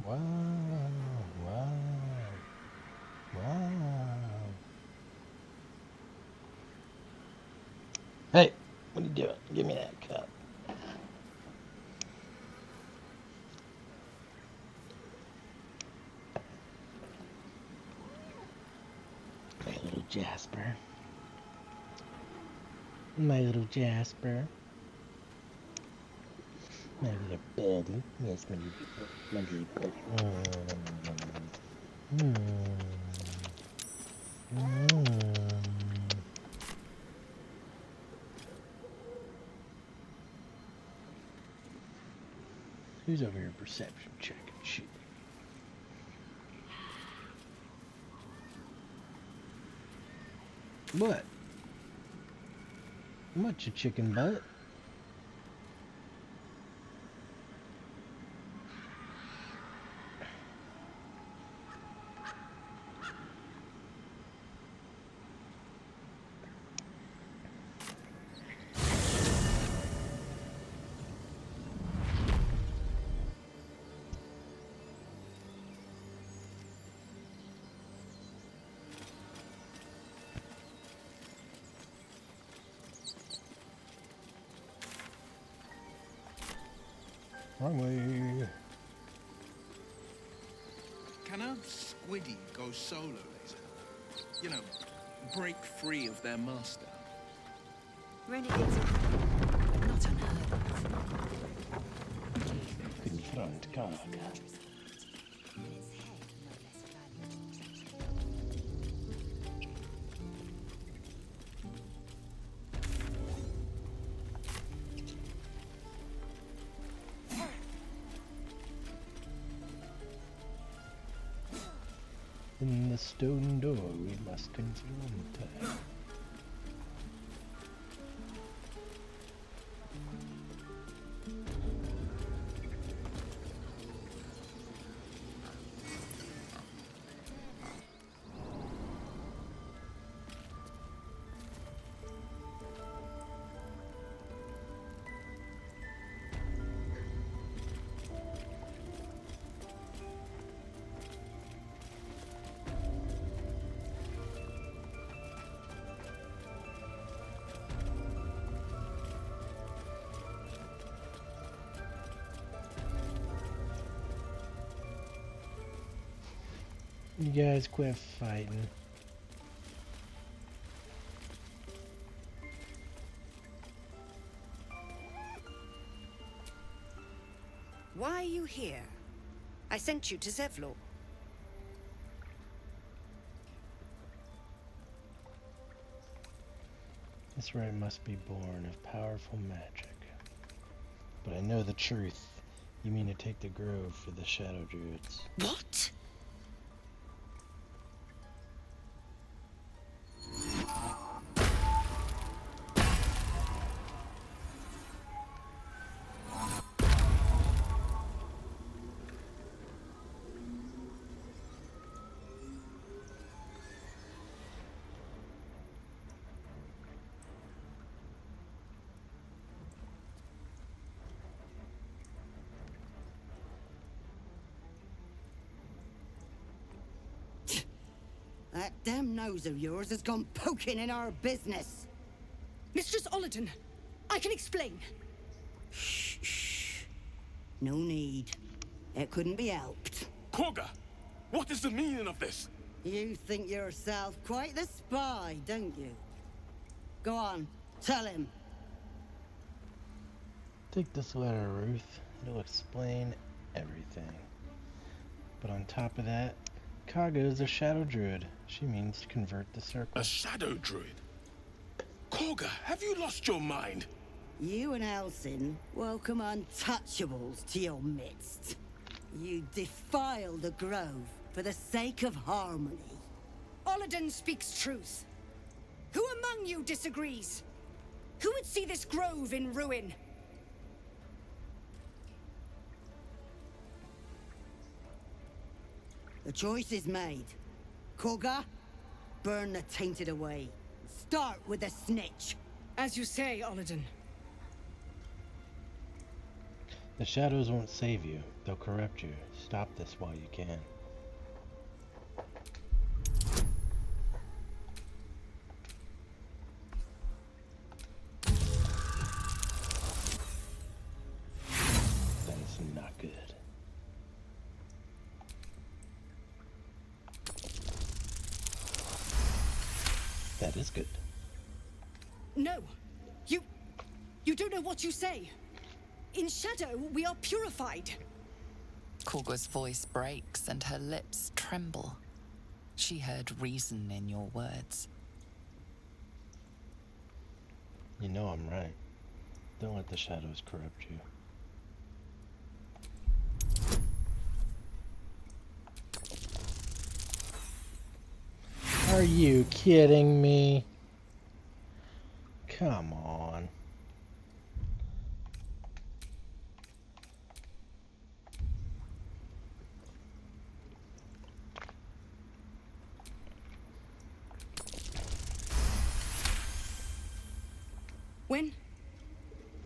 Wow, wow, wow. Hey, what are you doing? Give me that cup. My little Jasper. My little Jasper. My little buddy. Yes, my little buddy. Who's over here perception checking shit? What? What, you chicken butt? Wrong way. Can a Squiddy go solo later? You know, break free of their master. Renegades are not unheard of. Confront Karga. In the stone door we must confront her. You guys quit fighting. Why are you here? I sent you to Zevlor. This right must be born of powerful magic. But I know the truth. You mean to take the grove for the Shadow Druids. What? damn nose of yours has gone poking in our business. Mistress Olladin, I can explain. Shh. No need. It couldn't be helped. Koga, what is the meaning of this? You think yourself quite the spy, don't you? Go on, tell him. Take this letter, Ruth. It'll explain everything. But on top of that, Kaga is a shadow druid. She means to convert the circle. A shadow druid? Koga, have you lost your mind? You and Elsin welcome untouchables to your midst. You defile the grove for the sake of harmony. Olladin speaks truth. Who among you disagrees? Who would see this grove in ruin? The choice is made. Koga, burn the tainted away. Start with the snitch. As you say, Olladin. The shadows won't save you. They'll corrupt you. Stop this while you can. That's not good. That is good. No. You don't know what you say. In shadow, we are purified. Korga's voice breaks and her lips tremble. She heard reason in your words. You know I'm right. Don't let the shadows corrupt you. Are you kidding me? Come on.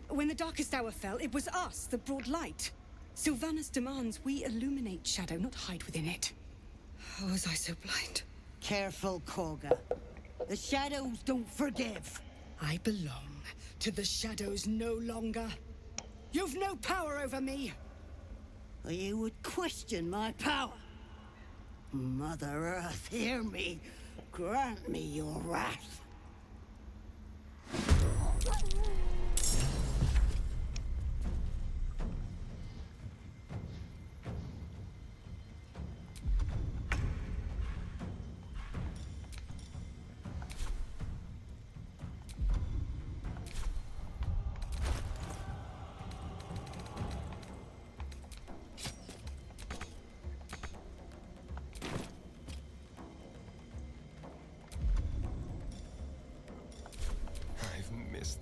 When the darkest hour fell, it was us that brought light. Sylvanas demands we illuminate shadow, not hide within it. How was I so blind? Careful, Koga. The shadows don't forgive. I belong to the shadows no longer. You've no power over me. You would question my power. Mother Earth, hear me. Grant me your wrath.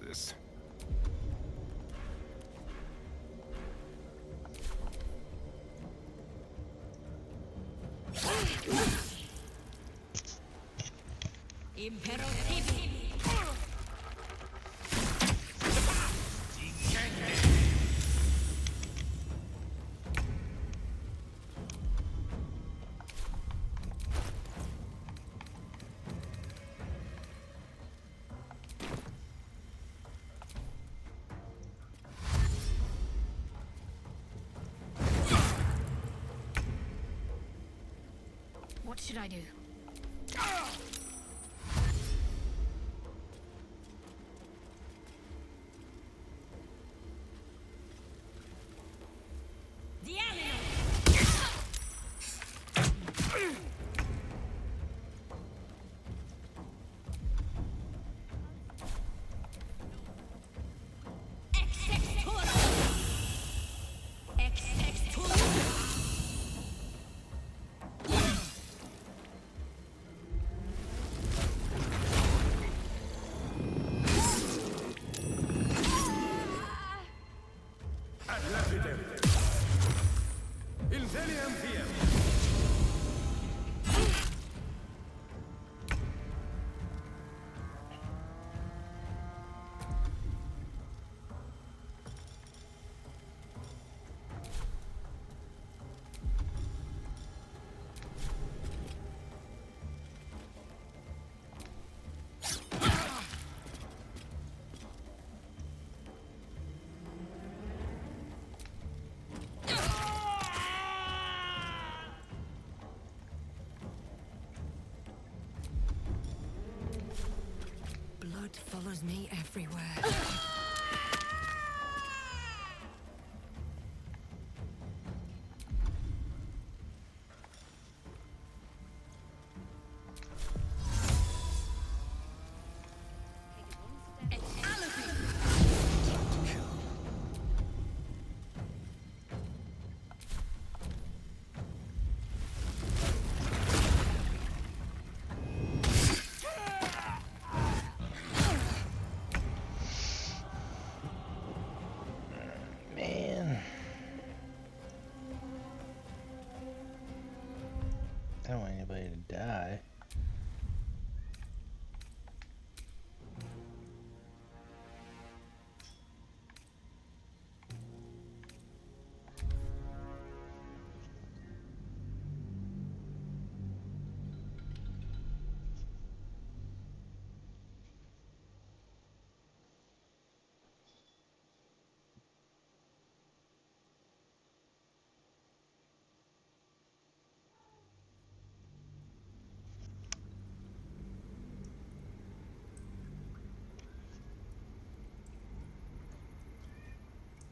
This. What should I do?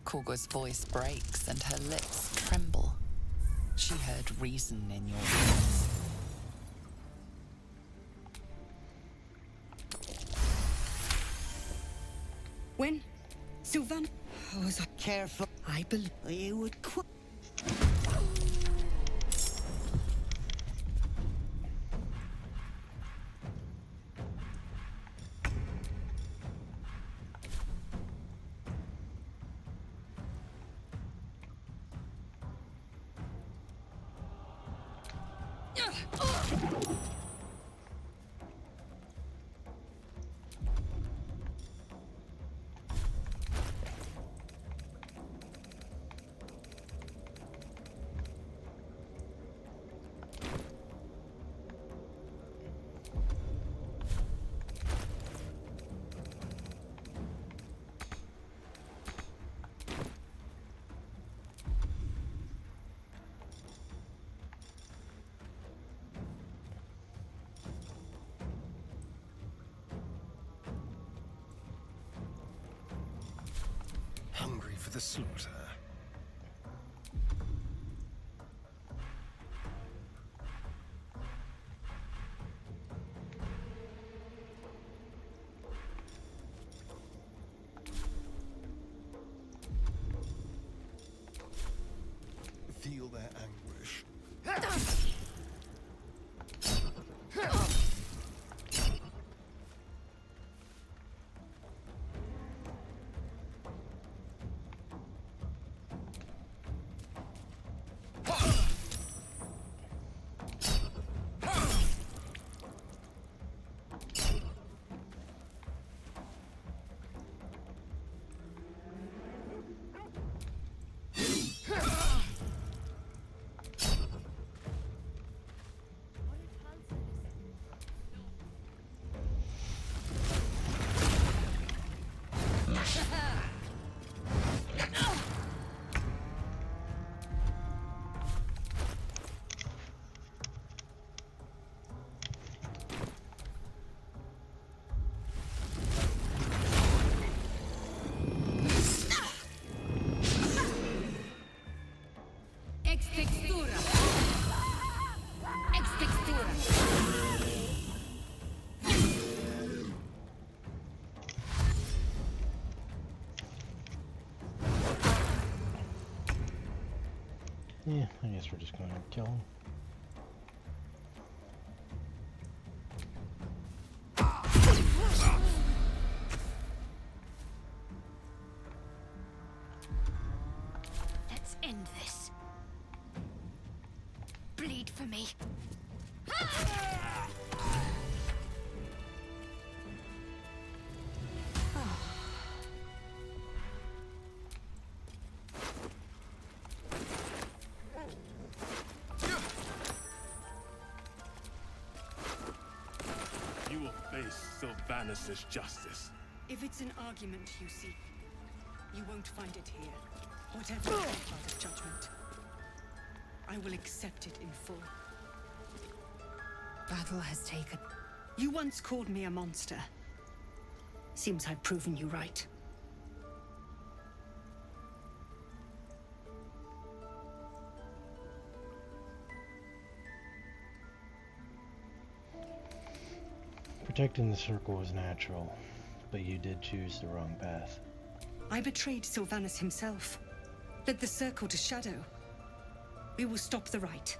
Korga's voice breaks and her lips tremble. She heard reason in your words. When Sylvan was careful, I believe you would quit. Hungry for the slaughter. Feel their anguish. Yeah, I guess we're just gonna kill him. Let's end this. Bleed for me. You will face Sylvanus' justice. If it's an argument you seek, you won't find it here. Whatever the Father's judgment, I will accept it in full. Battle has taken. You once called me a monster. Seems I've proven you right. Protecting the circle was natural, but you did choose the wrong path. I betrayed Sylvanus himself. Led the circle to Shadow. We will stop the rite,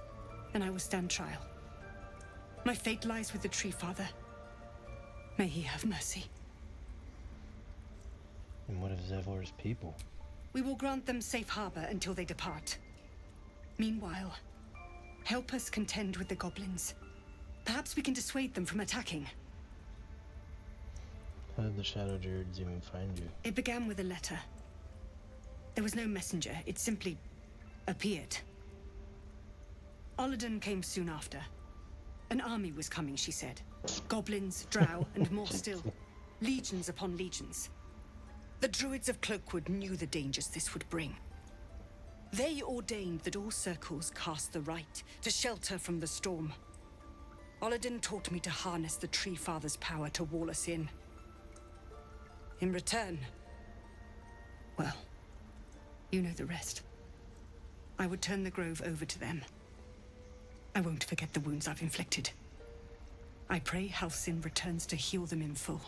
and I will stand trial. My fate lies with the Tree Father. May he have mercy. And what of Zevlor's people? We will grant them safe harbor until they depart. Meanwhile, help us contend with the goblins. Perhaps we can dissuade them from attacking. How did the Shadow Druids even find you? It began with a letter. There was no messenger, it simply appeared. Olladin came soon after. An army was coming, she said. Goblins, drow, and more still. Legions upon legions. The Druids of Cloakwood knew the dangers this would bring. They ordained that all circles cast the rite to shelter from the storm. Olladin taught me to harness the Tree Father's power to wall us in. In return, well, You know the rest. I would turn the grove over to them. I won't forget the wounds I've inflicted. I pray Halsin returns to heal them in full.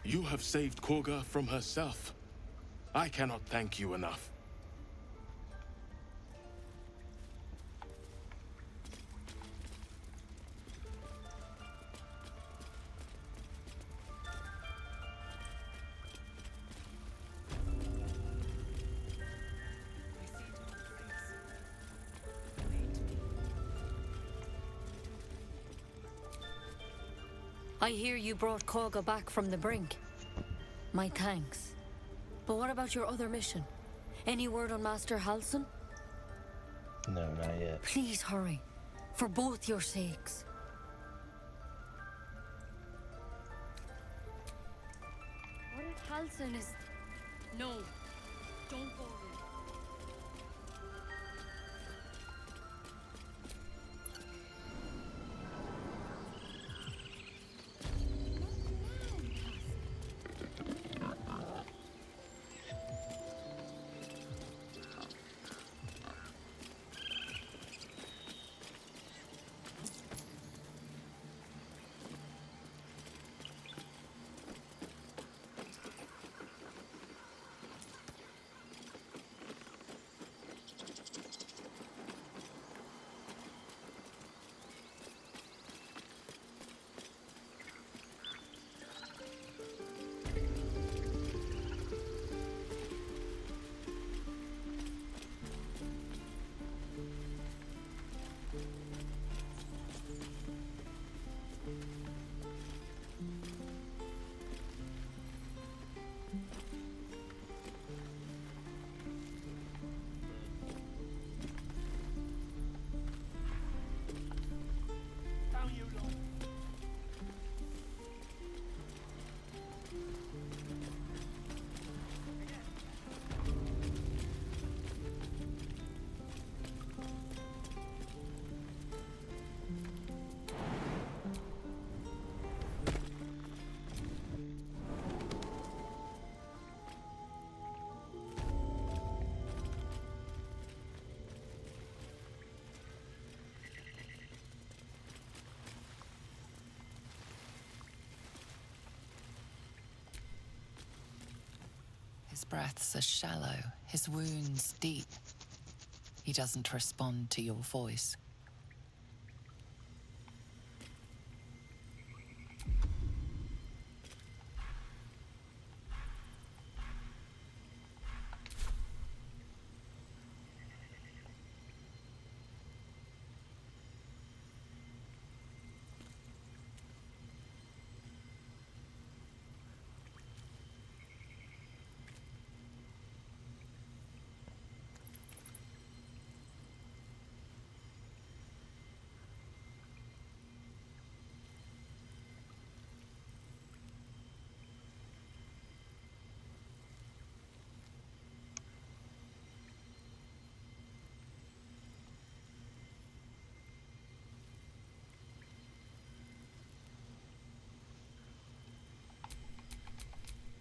You have saved Korga from herself. I cannot thank you enough. I hear you brought Korga back from the brink. My thanks. But what about your other mission? Any word on Master Halsin? No, not yet. Please hurry. For both your sakes. What if Halsin is... No. Don't worry. His breaths are shallow, his wounds deep. He doesn't respond to your voice.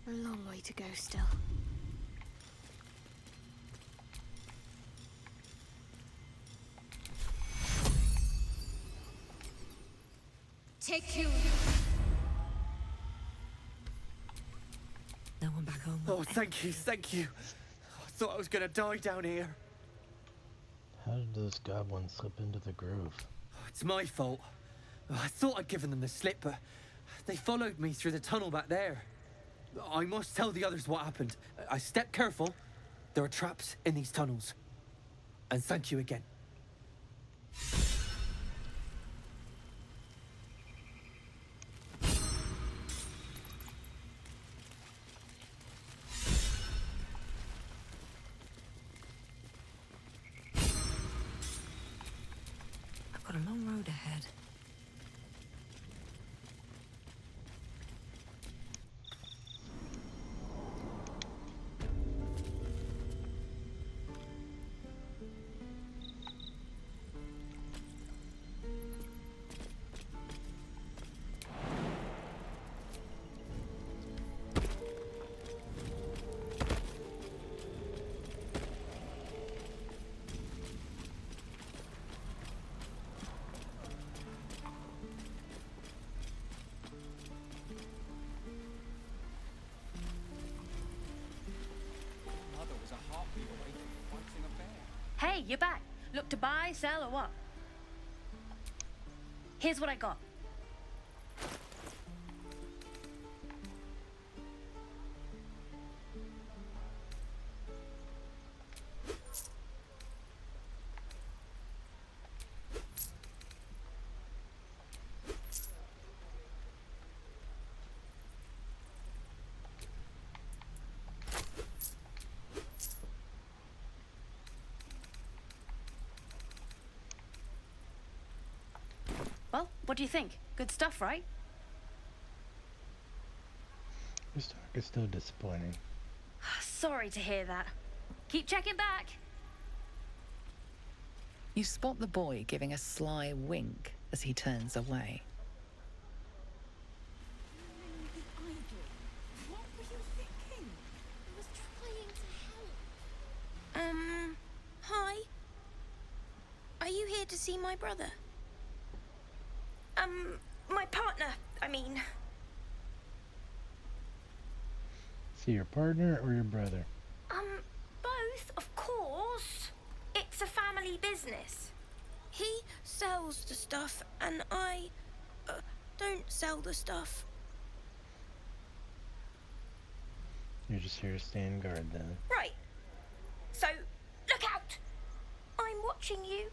A long way to go still. Take you. No one back home. Oh, thank you, thank you. I thought I was gonna die down here. How did those goblins slip into the grove? It's my fault. I thought I'd given them the slip, but they followed me through the tunnel back there. I must tell the others what happened. I stepped careful. There are traps in these tunnels. And thank you again. I've got a long road ahead. Hey, you're back. Look to buy, sell, or what? Here's what I got. Well, what do you think? Good stuff, right? This talk is still disappointing. Sorry to hear that. Keep checking back. You spot the boy giving a sly wink as he turns away. What were you thinking? I was trying to help. Hi. Are you here to see my brother? My partner, I mean. See your partner or your brother? Both, of course. It's a family business. He sells the stuff, and I don't sell the stuff. You're just here to stand guard then. Right. So, look out! I'm watching you.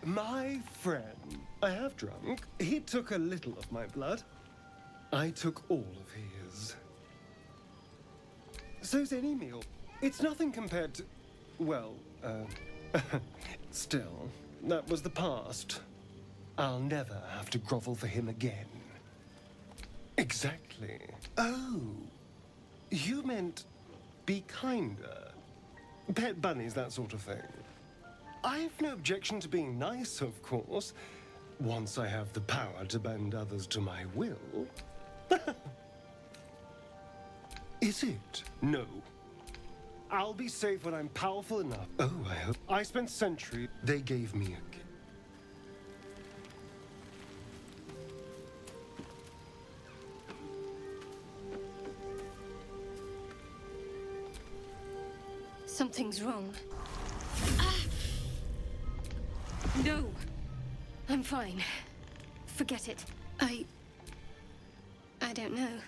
My friend, I have drunk. He took a little of my blood. I took all of his. So's any meal. It's nothing compared to... Well, still, that was the past. I'll never have to grovel for him again. Exactly. Oh, you meant be kinder. Pet bunnies, that sort of thing. I've no objection to being nice, of course, once I have the power to bend others to my will. Is it? No. I'll be safe when I'm powerful enough. Oh, I hope. I spent centuries. They gave me a gift. Something's wrong. No. I'm fine. Forget it. I don't know.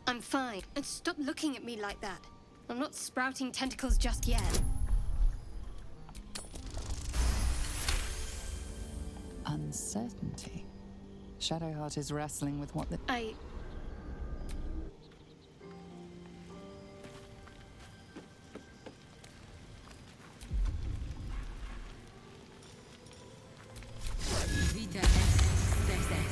I'm fine. And stop looking at me like that. I'm not sprouting tentacles just yet. Uncertainty. Shadowheart is wrestling with what the... Vita est des.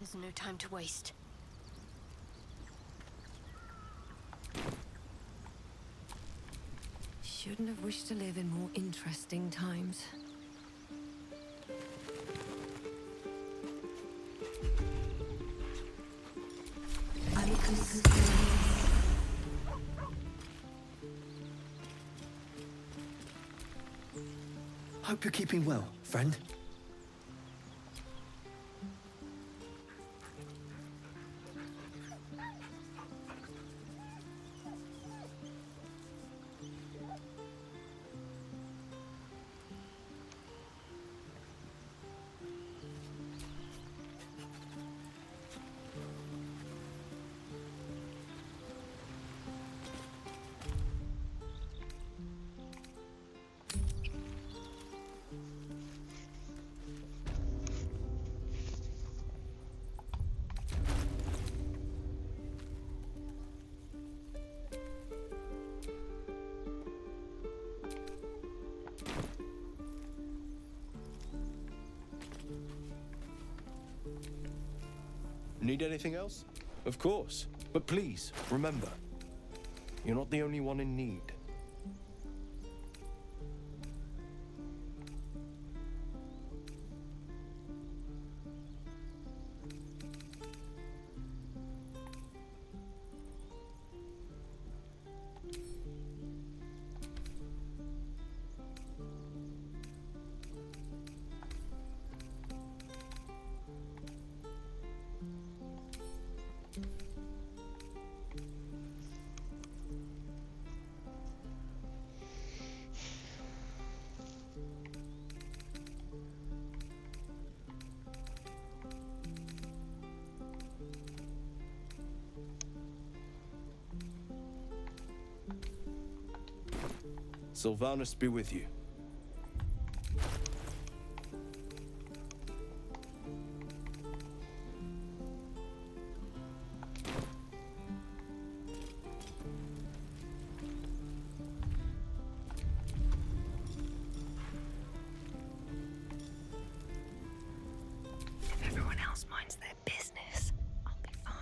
There's no time to waste. Shouldn't have wished to live in more interesting times. Hope you're keeping well, friend. Need anything else? Of course. But please, remember, you're not the only one in need. Sylvanus be with you. If everyone else minds their business, I'll be fine.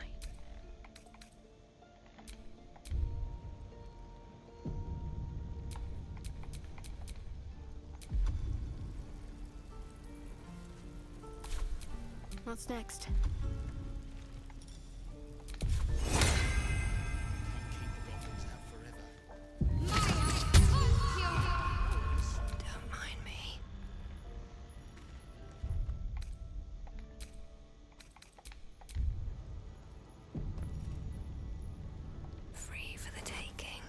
What's next? Don't mind me. Free for the taking.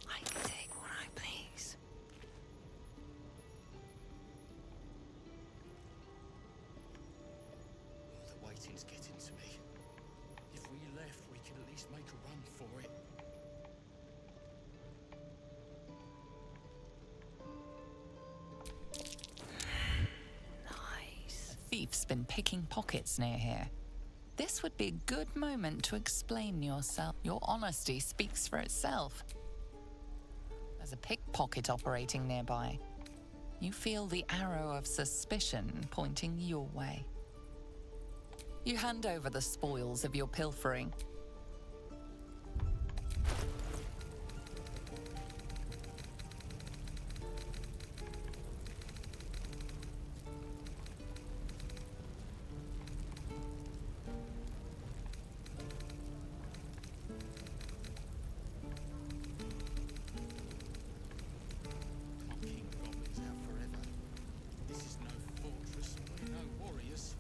I can take what I please. The waiting's getting to me. If we left, we could at least make a run for it. Nice. A thief's been picking pockets near here. This would be a good moment to explain yourself. Your honesty speaks for itself. There's a pickpocket operating nearby. You feel the arrow of suspicion pointing your way. You hand over the spoils of your pilfering. King goblins out forever. This is no fortress, we're no warriors.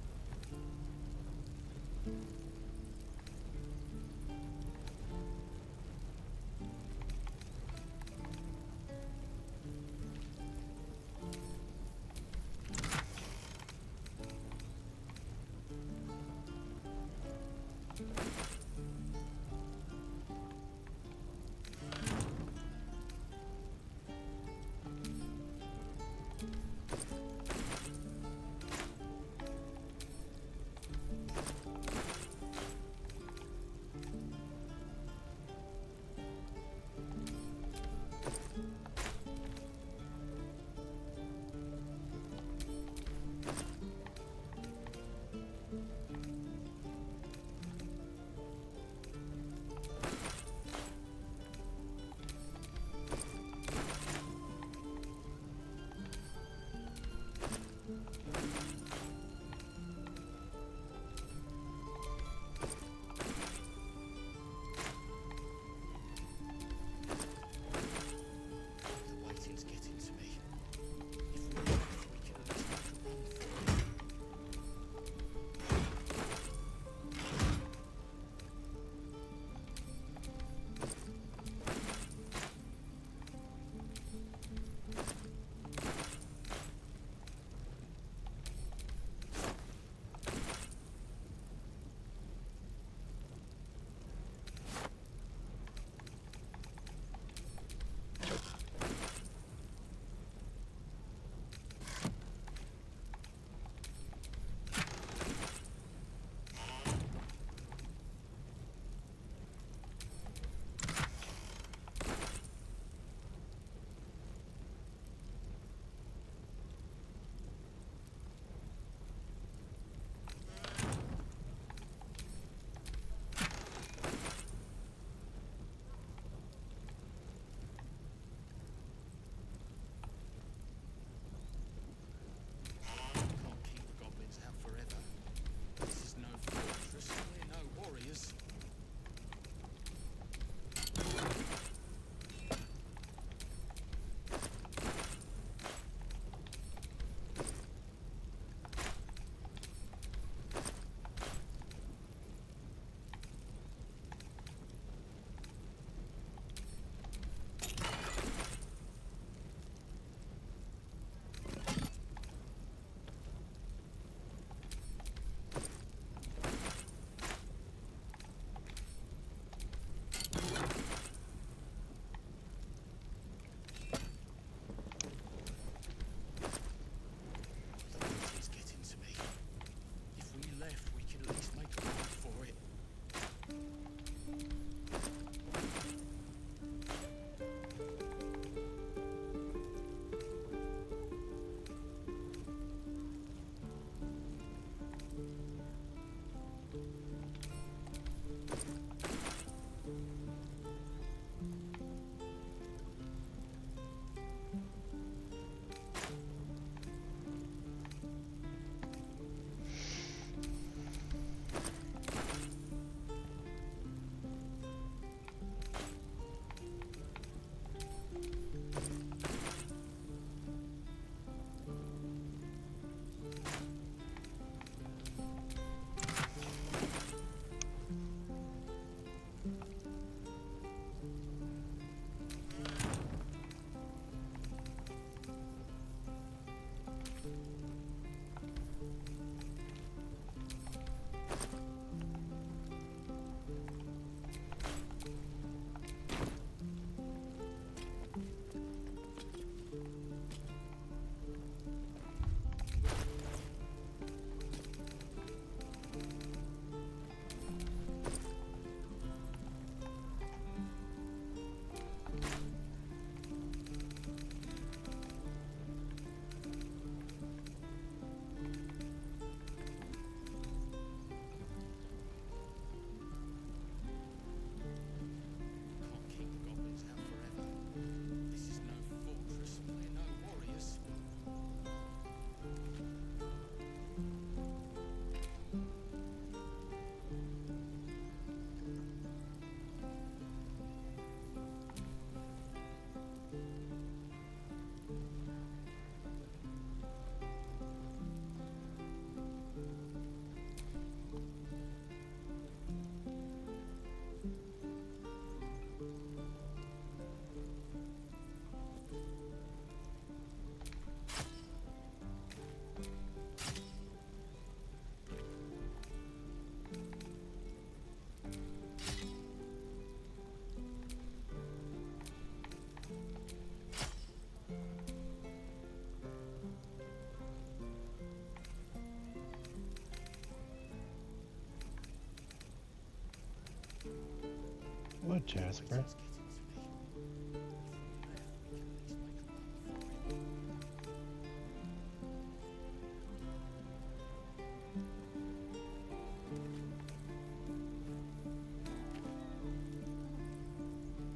What, Jasper?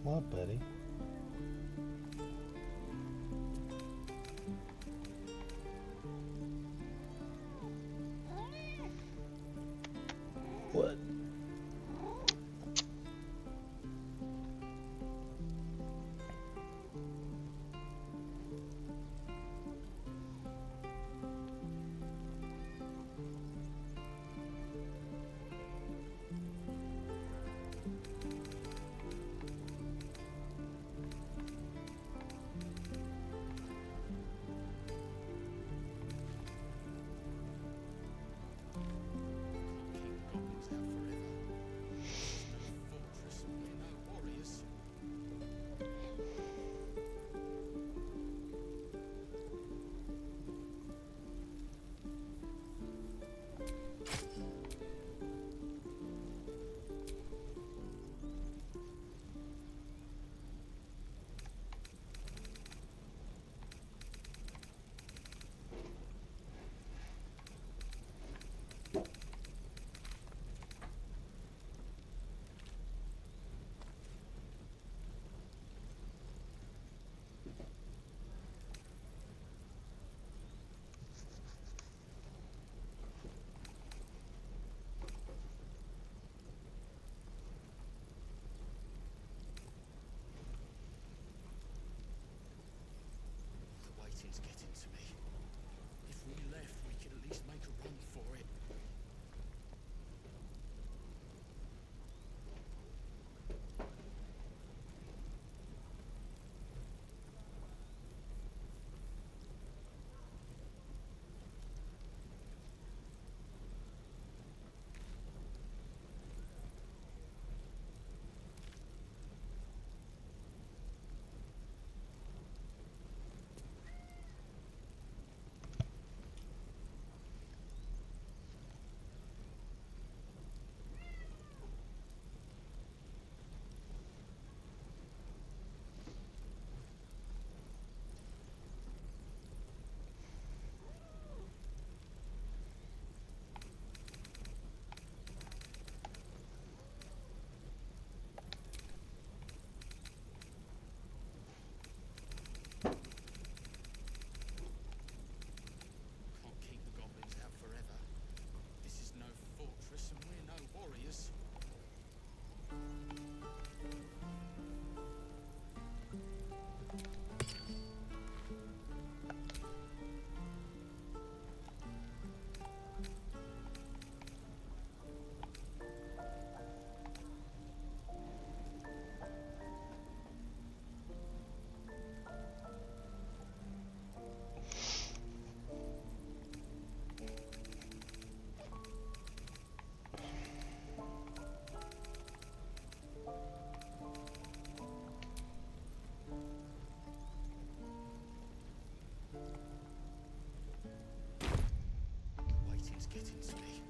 What, buddy? What? The waiting's getting to me. If we left, we could at least make a run for it. Can't keep the goblins out forever. This is no fortress and we're no warriors. The waiting's getting to me.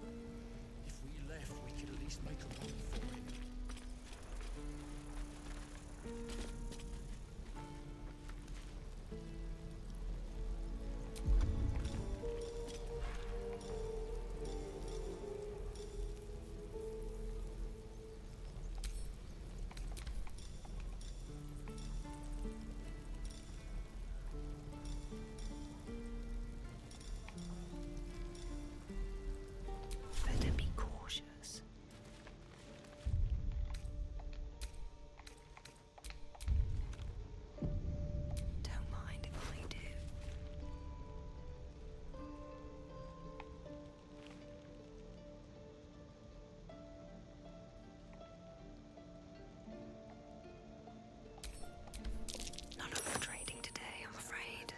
If we left, we could at least make a run for it. Better be cautious. Don't mind if I do. None of the trading today, I'm afraid.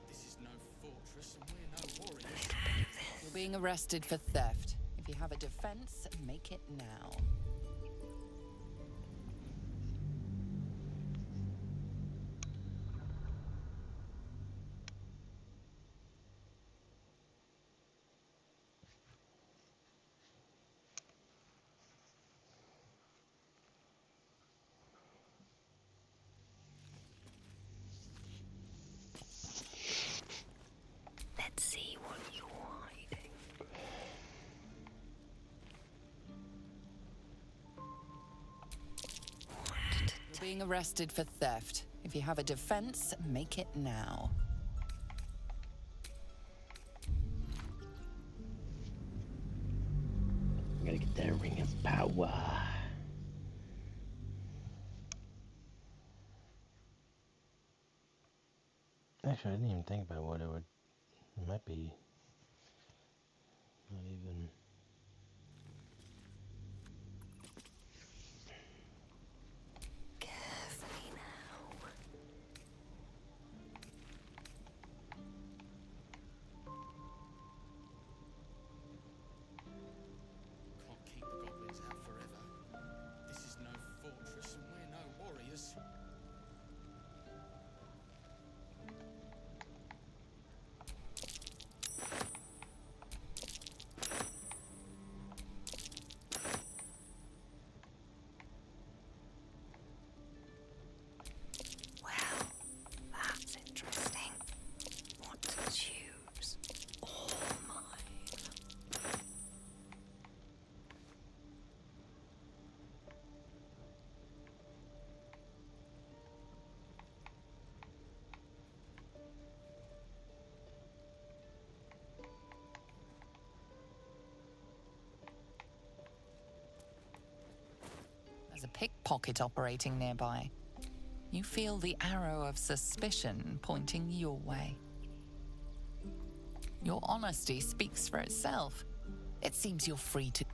This is no fortress and we're no warriors. A little bit of this. You're being arrested for theft. If you have a defense, make it now. being arrested for theft. If you have a defense, make it now. Gotta get that ring of power. Actually, I didn't even think about what it would. It might be. Not even. Carefully now. Can't keep the goblins out forever. This is no fortress and we're no warriors. Well, that's interesting. What to choose? All mine. There's a pickpocket operating nearby. You feel the arrow of suspicion pointing your way. Your honesty speaks for itself. It seems you're free to...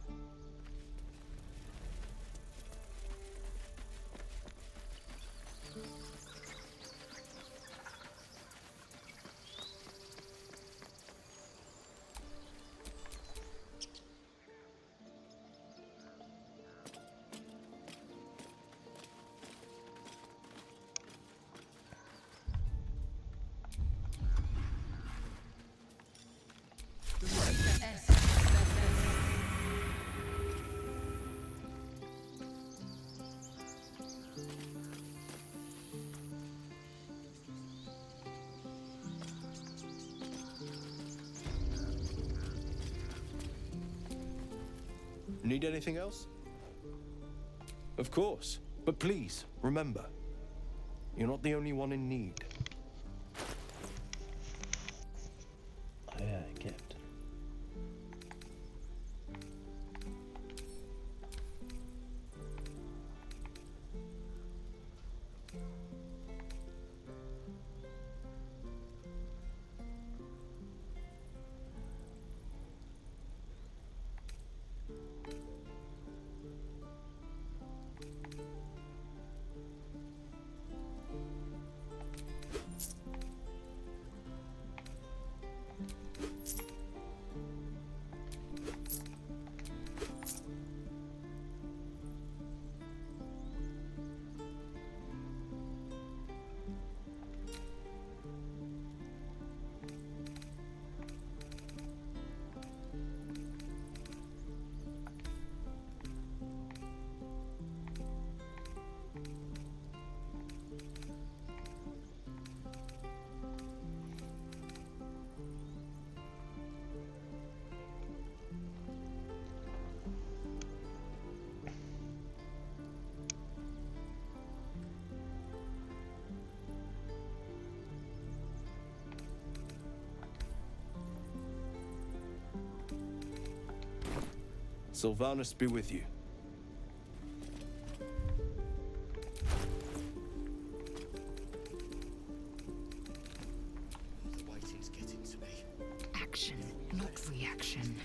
Need anything else? Of course. But please, remember, you're not the only one in need. Oh yeah, Captain. Sylvanus be with you. The waiting's getting to me. Action, not reaction.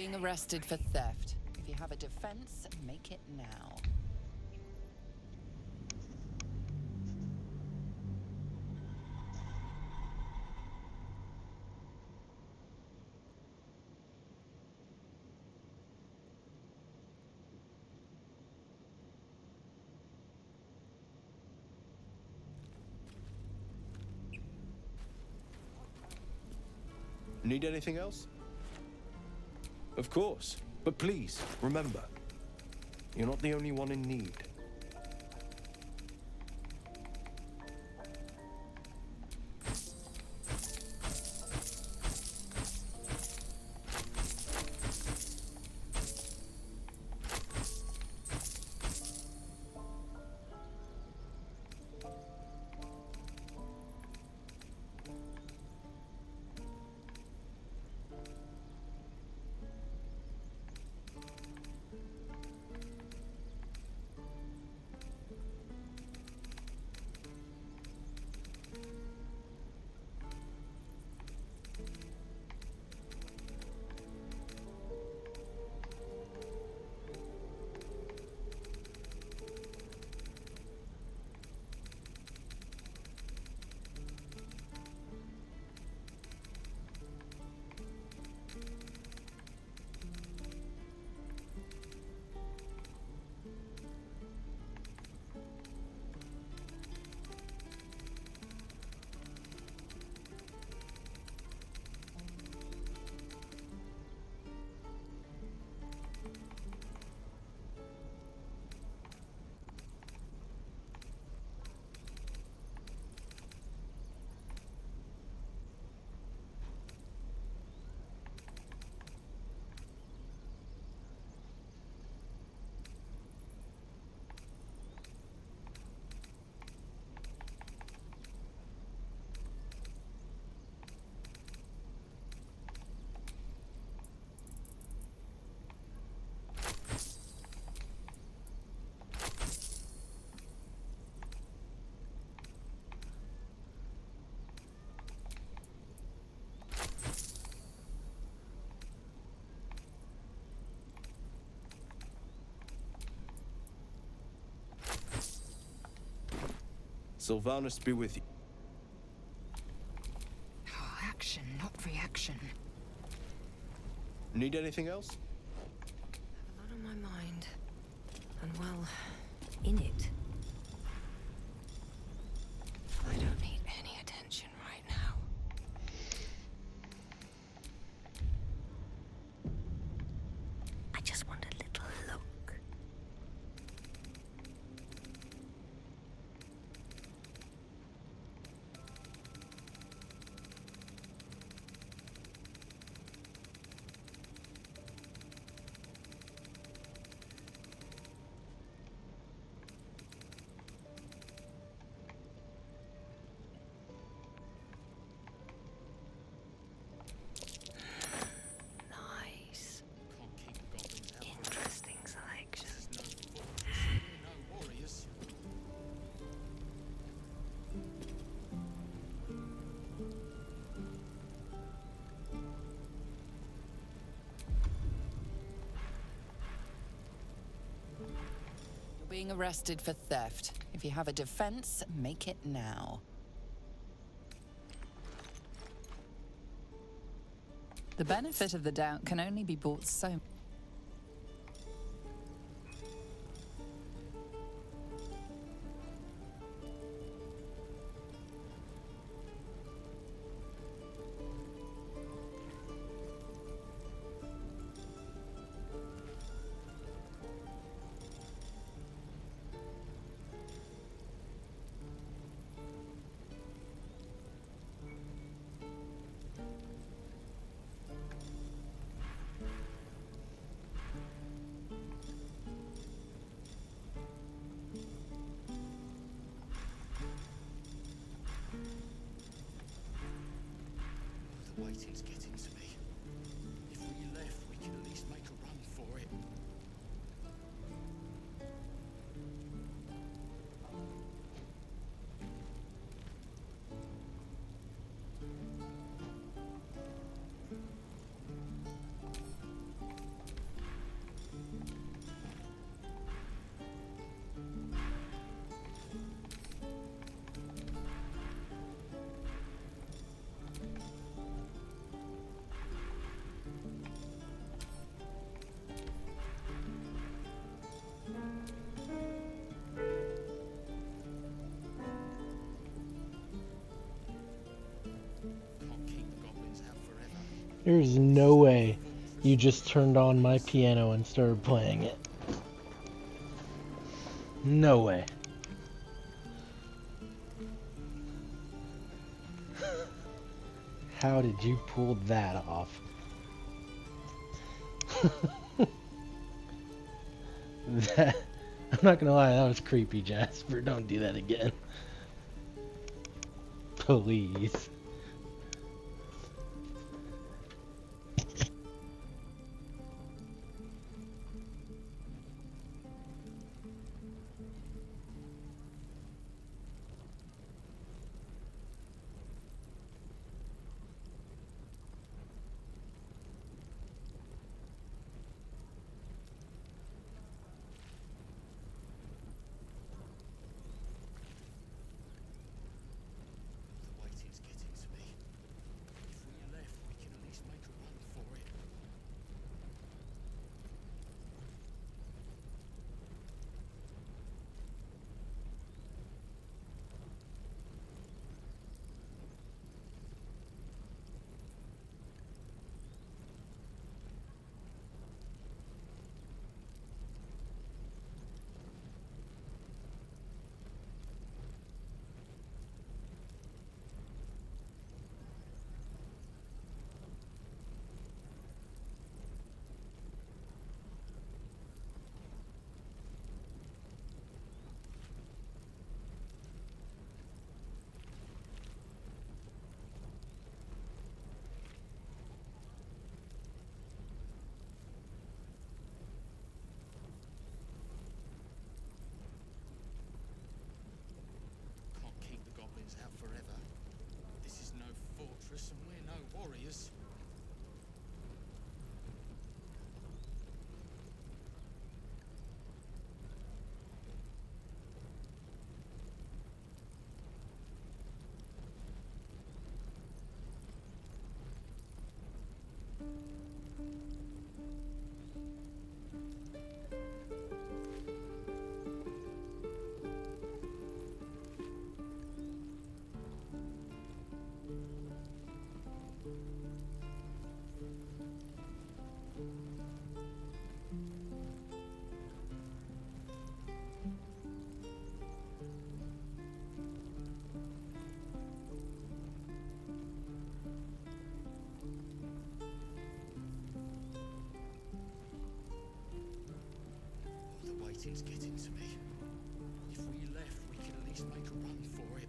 being arrested for theft. If you have a defense, make it now. Need anything else? Of course. But please, remember, you're not the only one in need. Sylvanus be with you. Oh, action, not reaction. Need anything else? A lot on my mind. And well, in it. I don't need any attention right now. I just want a little look. Nice. Interesting selection. No warriors. You're being arrested for theft. If you have a defense, make it now. The benefit of the doubt can only be bought so. The waiting's getting to me. If we left, we could at least make a run for it. There's no way you just turned on my piano and started playing it. No way. How did you pull that off? That, I'm not gonna lie, that was creepy, Jasper. Don't do that again. Please. The waiting's getting to me. If we left, we can at least make a run for it. Can't keep the goblins out forever. This is no fortress and we're no warriors. The waiting's getting to me. If we left, we could at least make a run for it.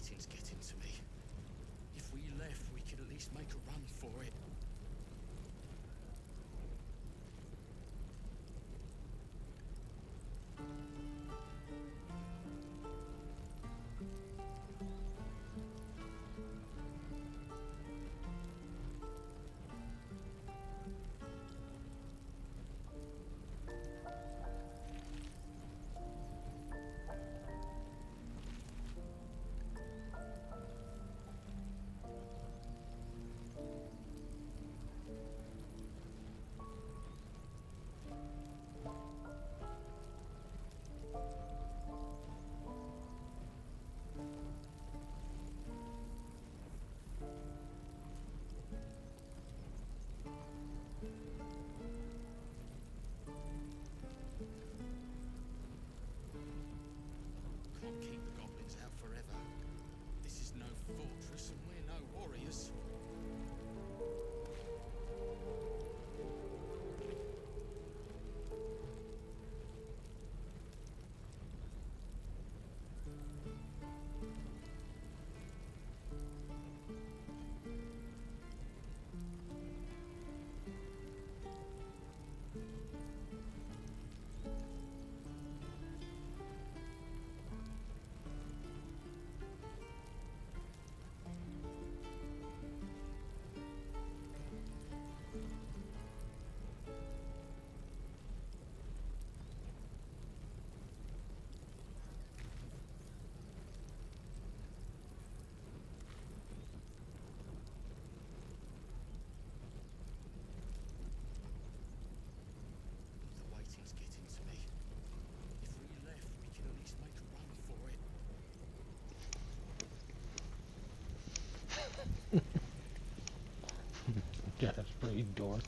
waiting's getting to me. If we left, we could at least make a run for it. Can't keep the goblins out forever. This is no fortress and we're no warriors. The waiting's getting to me. If we left, we could at least make a run for it. Yeah, that's pretty dork.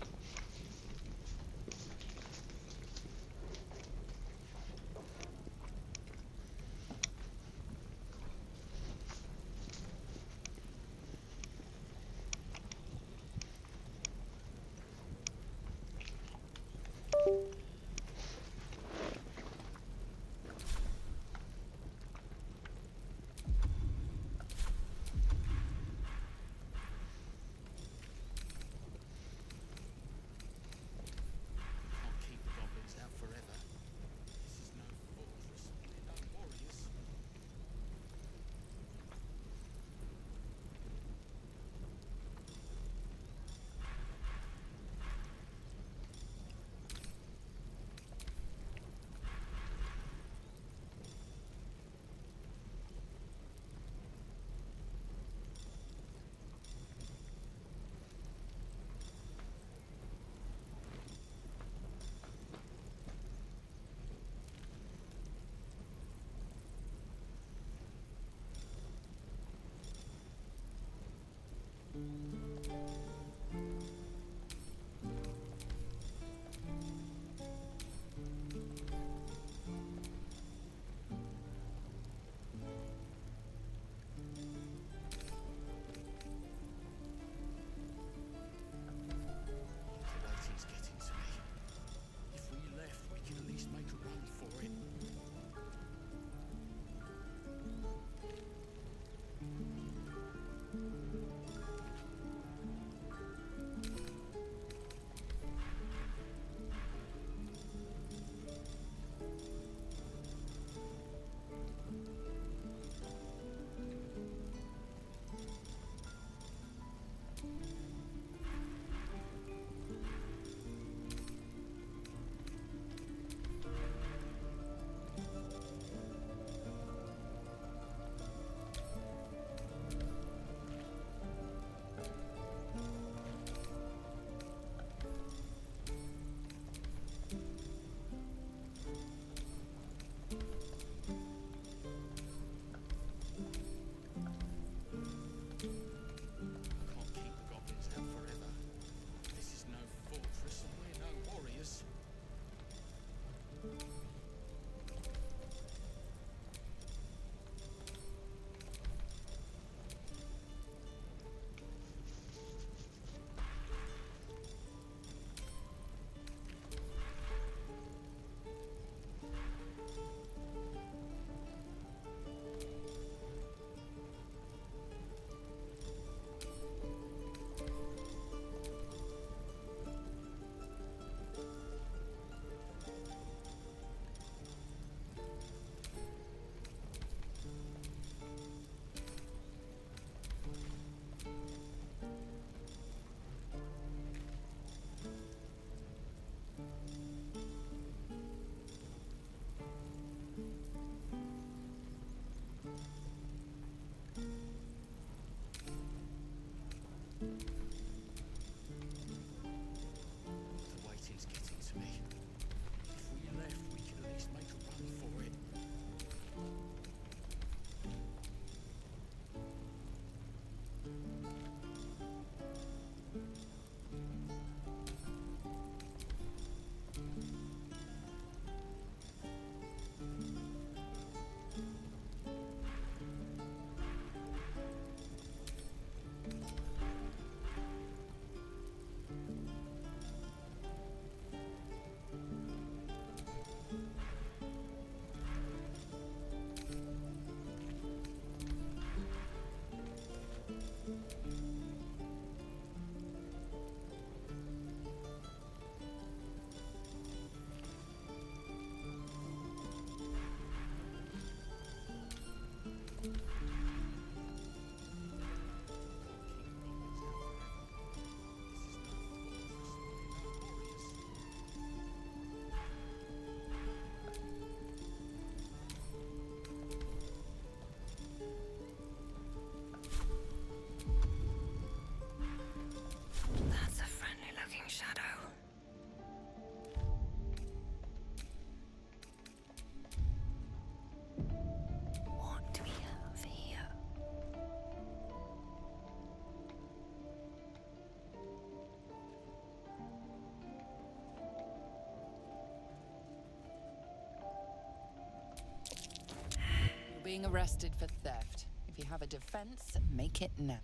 being arrested for theft. If you have a defense, make it now.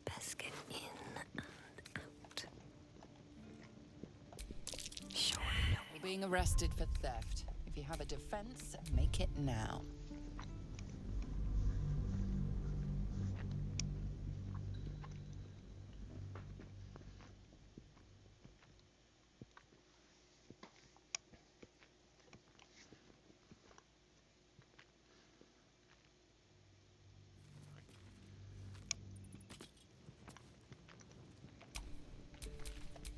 Best get in and out. Surely no You're being arrested for theft. If you have a defense, make it now.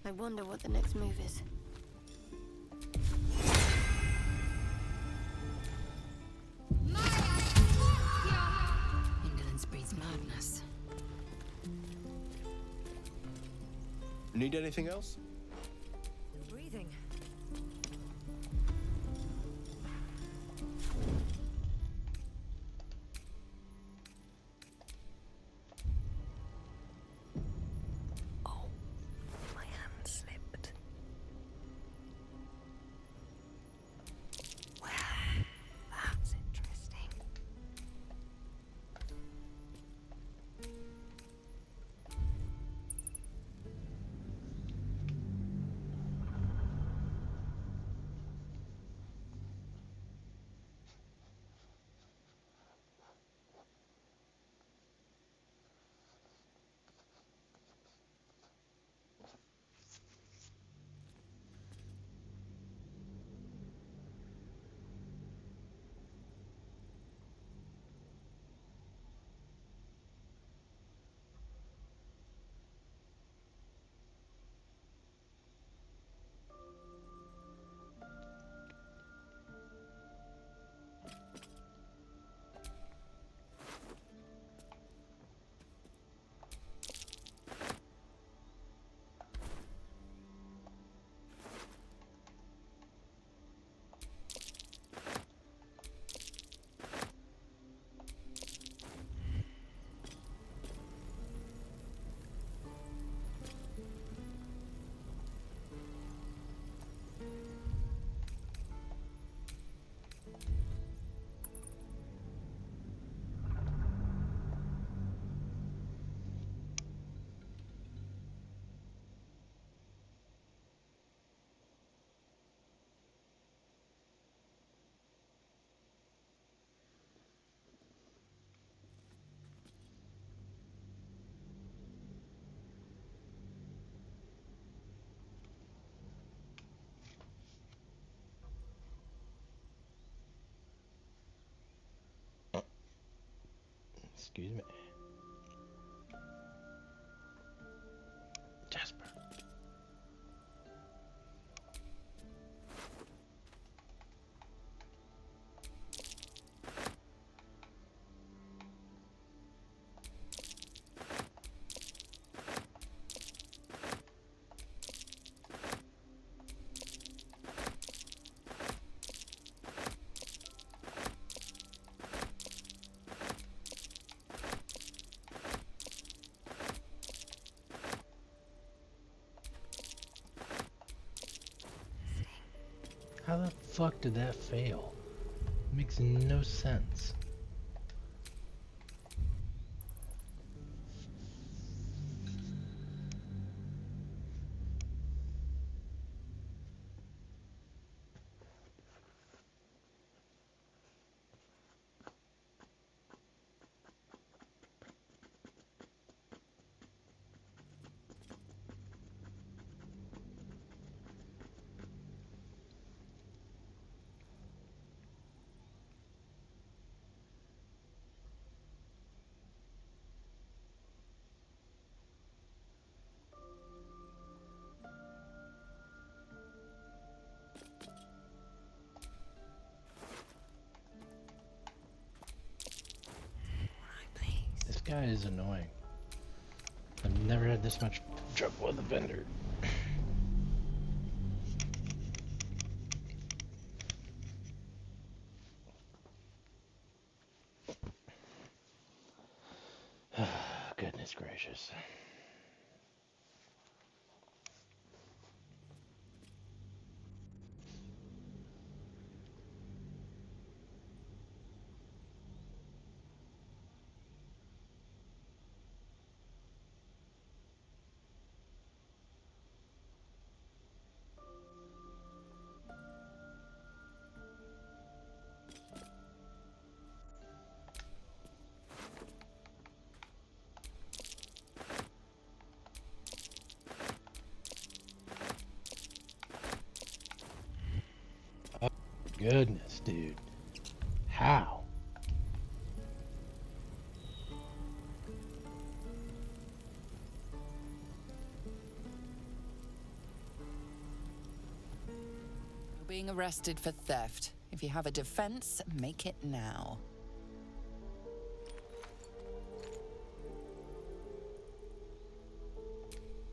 I wonder what the next move is. Indolence breeds madness. Need anything else? breathing. Oh, my hand slipped. Well, that's interesting. Excuse me. Jasper. How the fuck did that fail? Makes no sense. This guy is annoying. I've never had this much trouble with a vendor. Goodness gracious. Oh, goodness, dude. How? You're being arrested for theft. If you have a defense, make it now.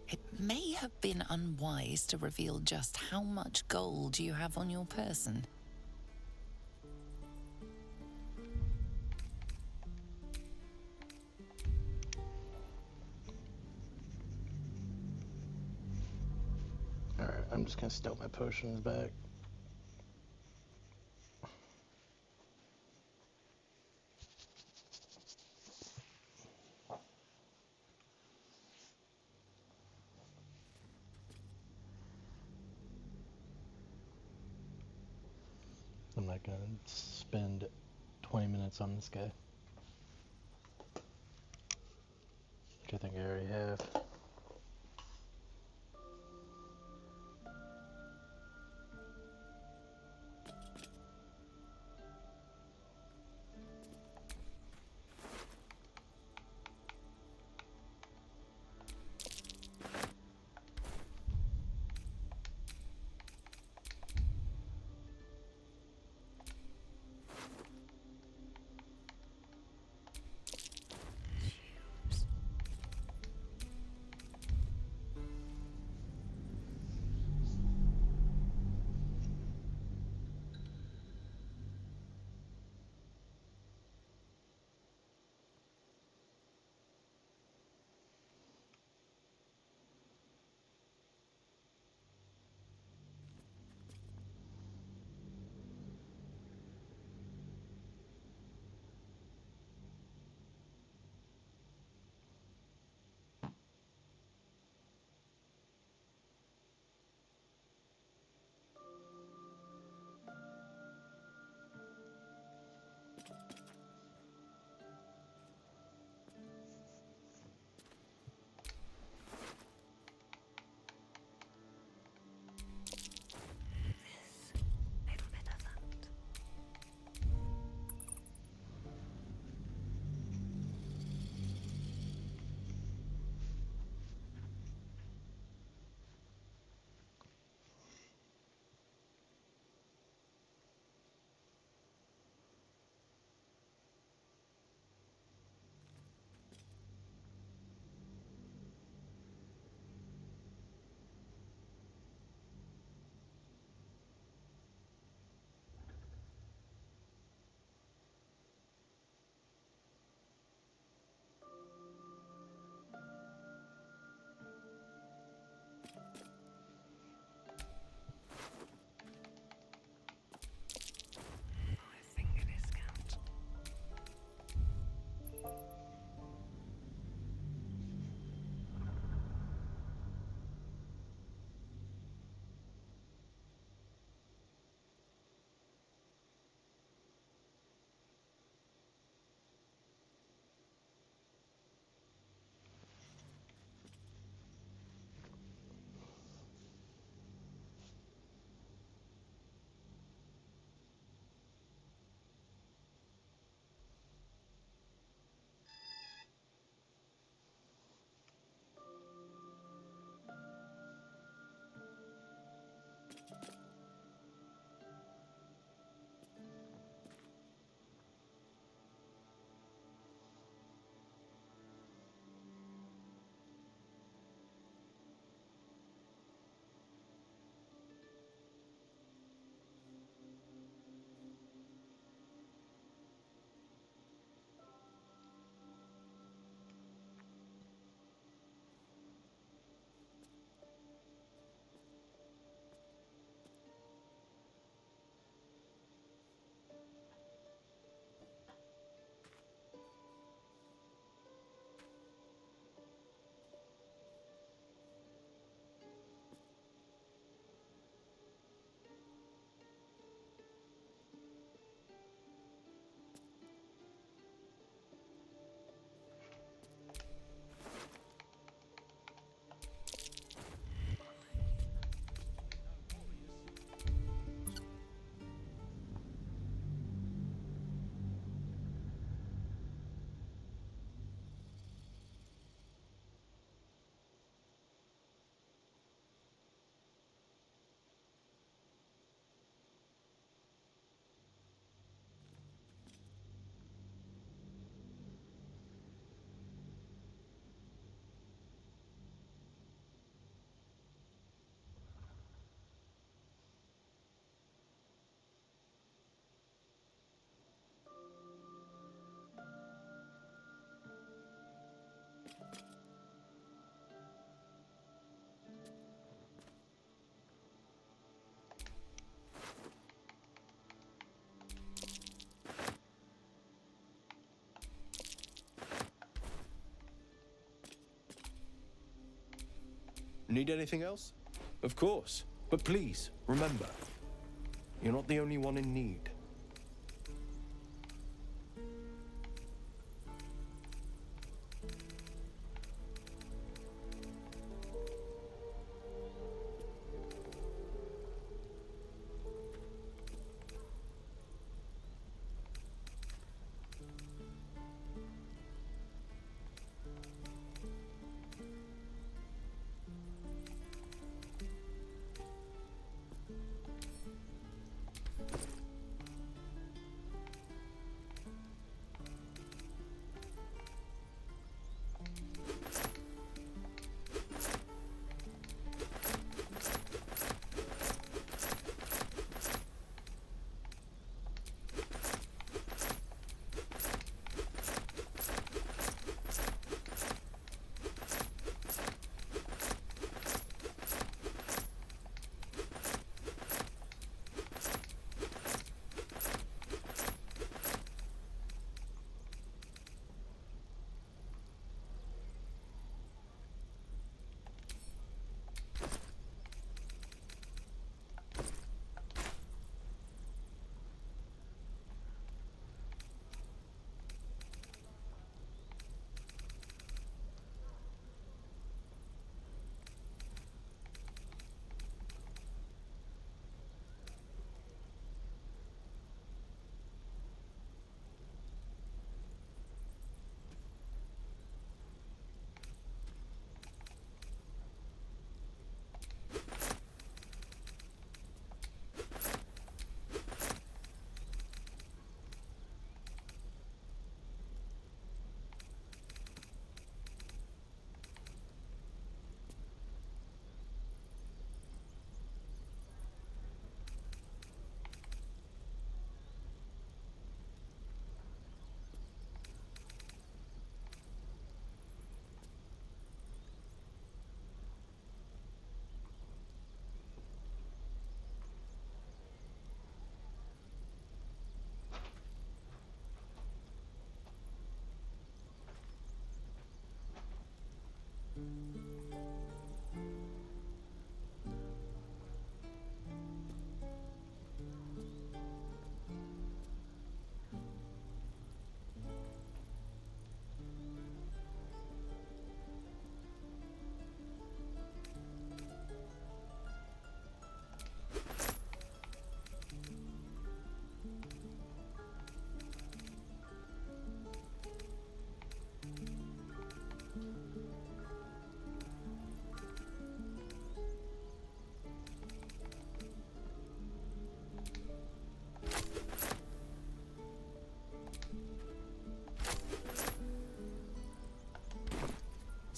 It may have been unwise to reveal just how much gold you have on your person. Alright, I'm just gonna stow my potions back. I'm not gonna spend 20 minutes on this guy. Which I think I already have. Need anything else? Of course. But please, remember, you're not the only one in need.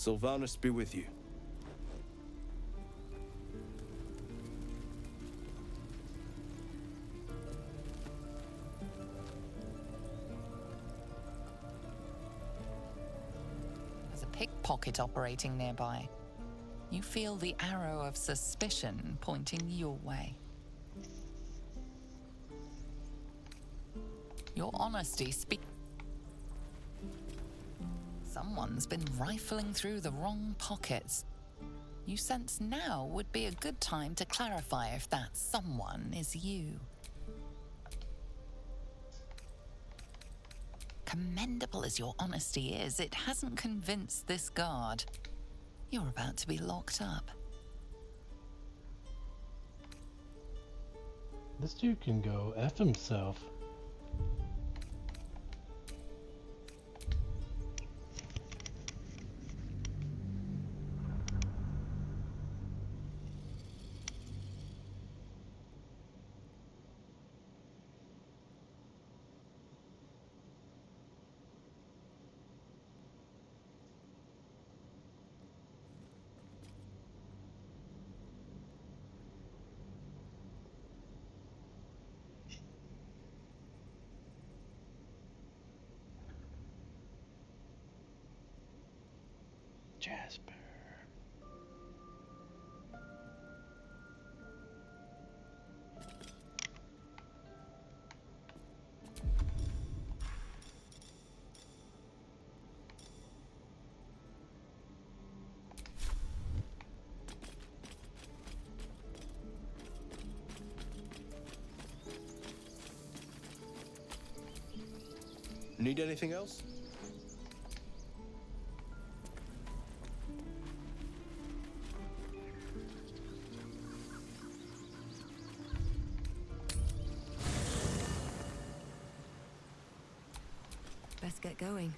Sylvanus be with you. There's a pickpocket operating nearby. You feel the arrow of suspicion pointing your way. Your honesty speaks. Someone's been rifling through the wrong pockets. You sense now would be a good time to clarify if that someone is you. Commendable as your honesty is, it hasn't convinced this guard. You're about to be locked up. This dude can go F himself. Jasper. Need anything else? Best get going.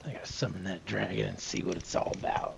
I gotta summon that dragon and see what it's all about.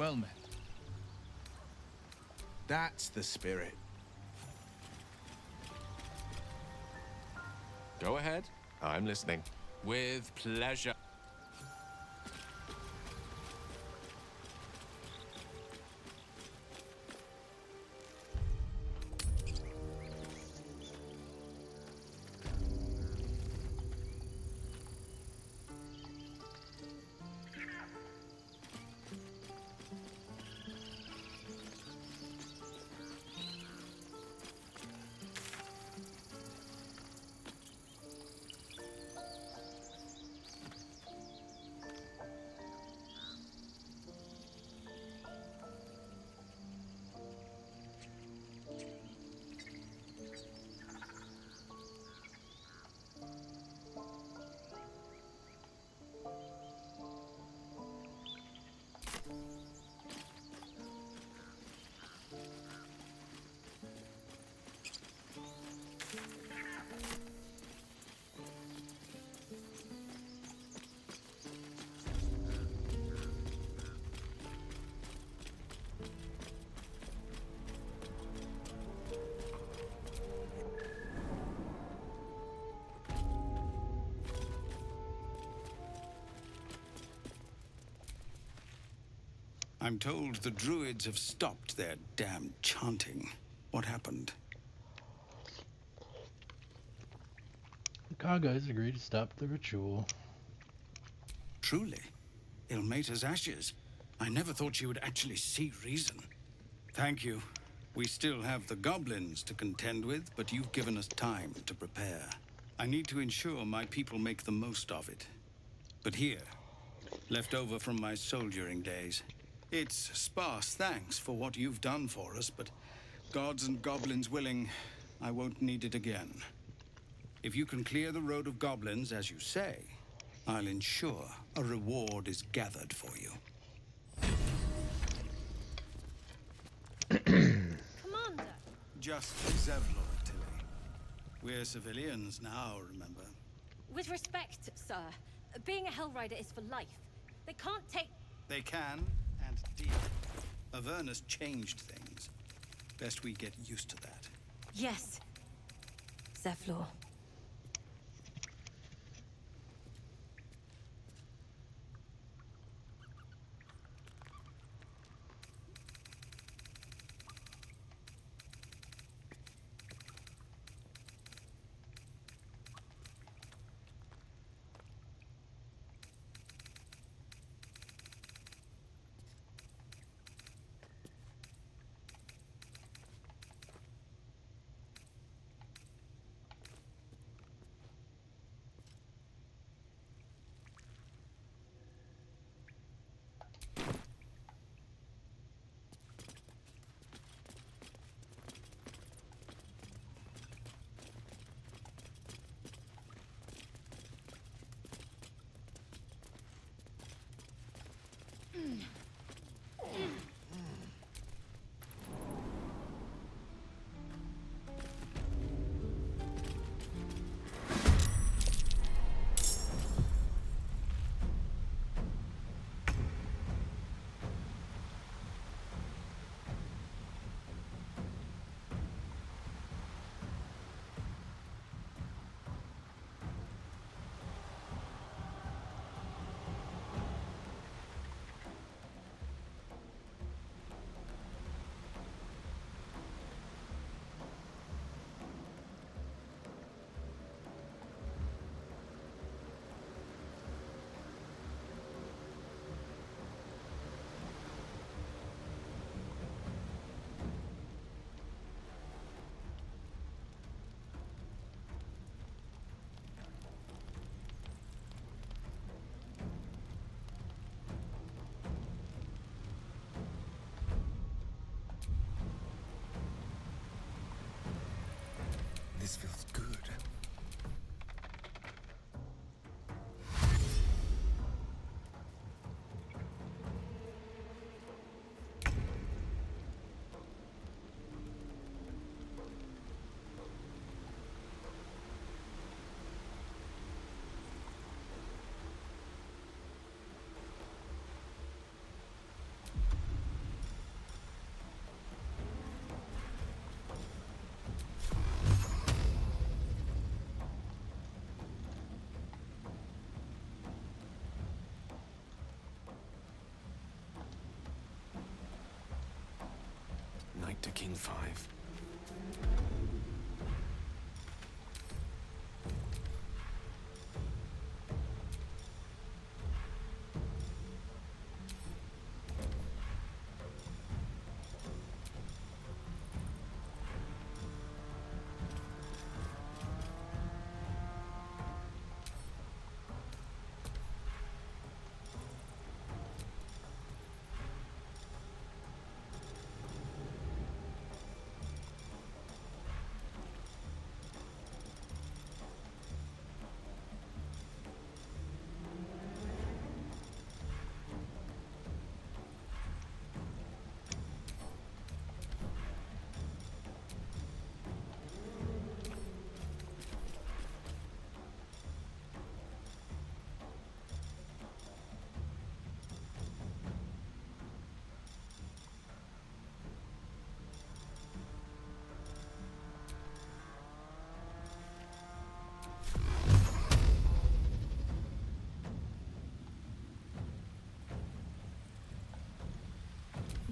Well met. That's the spirit. Go ahead. I'm listening. With pleasure. I'm told the druids have stopped their damn chanting. What happened? The Kagas agreed to stop the ritual. Truly? Ilmater's ashes. I never thought she would actually see reason. Thank you. We still have the goblins to contend with, but you've given us time to prepare. I need to ensure my people make the most of it. But here, left over from my soldiering days. It's sparse thanks for what you've done for us, but gods and goblins willing, I won't need it again. If you can clear the road of goblins, as you say, I'll ensure a reward is gathered for you. Commander! Just Zevlor, Tilly. We're civilians now, remember? With respect, sir, being a Hellrider is for life. They can't take... They can, and did. Avernus changed things. Best we get used to that. Yes. Zevlor. This feels good. Knight to King 5.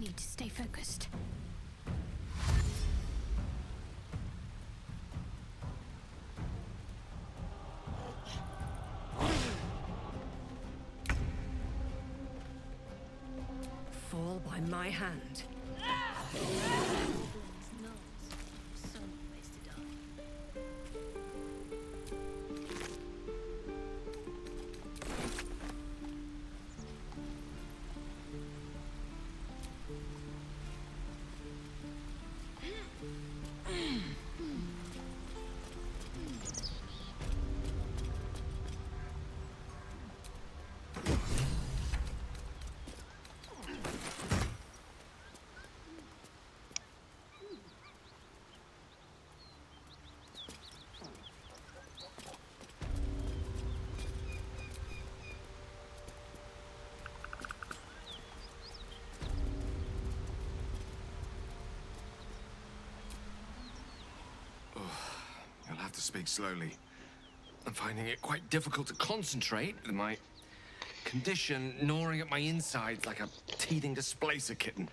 need to stay focused. Fall by my hand. You'll have to speak slowly. I'm finding it quite difficult to concentrate with my condition gnawing at my insides like a teething displacer kitten.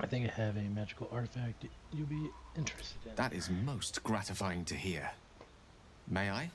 I think I have a magical artifact you'll be interested in. That is most gratifying to hear. May I?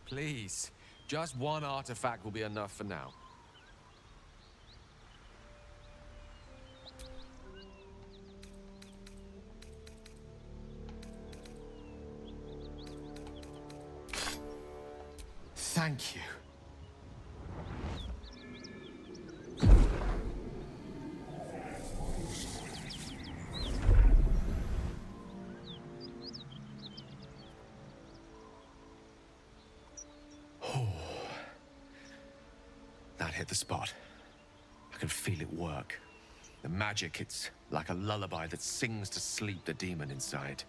Please, just one artifact will be enough for now. Thank you. That hit the spot. I can feel it work. The magic, it's like a lullaby that sings to sleep the demon inside.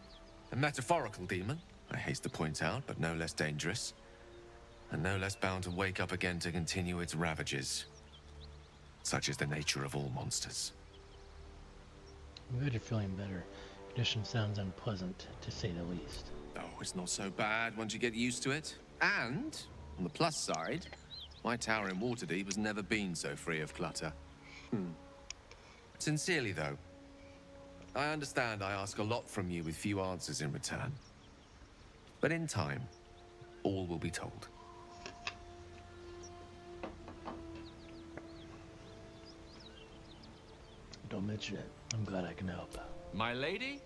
A metaphorical demon, I haste to point out, but no less dangerous. And no less bound to wake up again to continue its ravages. Such is the nature of all monsters. I'm glad you're feeling better. Condition sounds unpleasant, to say the least. Oh, it's not so bad once you get used to it. And, on the plus side, my tower in Waterdeep has never been so free of clutter. Sincerely, though, I understand I ask a lot from you with few answers in return. But in time, all will be told. Don't mention it. I'm glad I can help. My lady,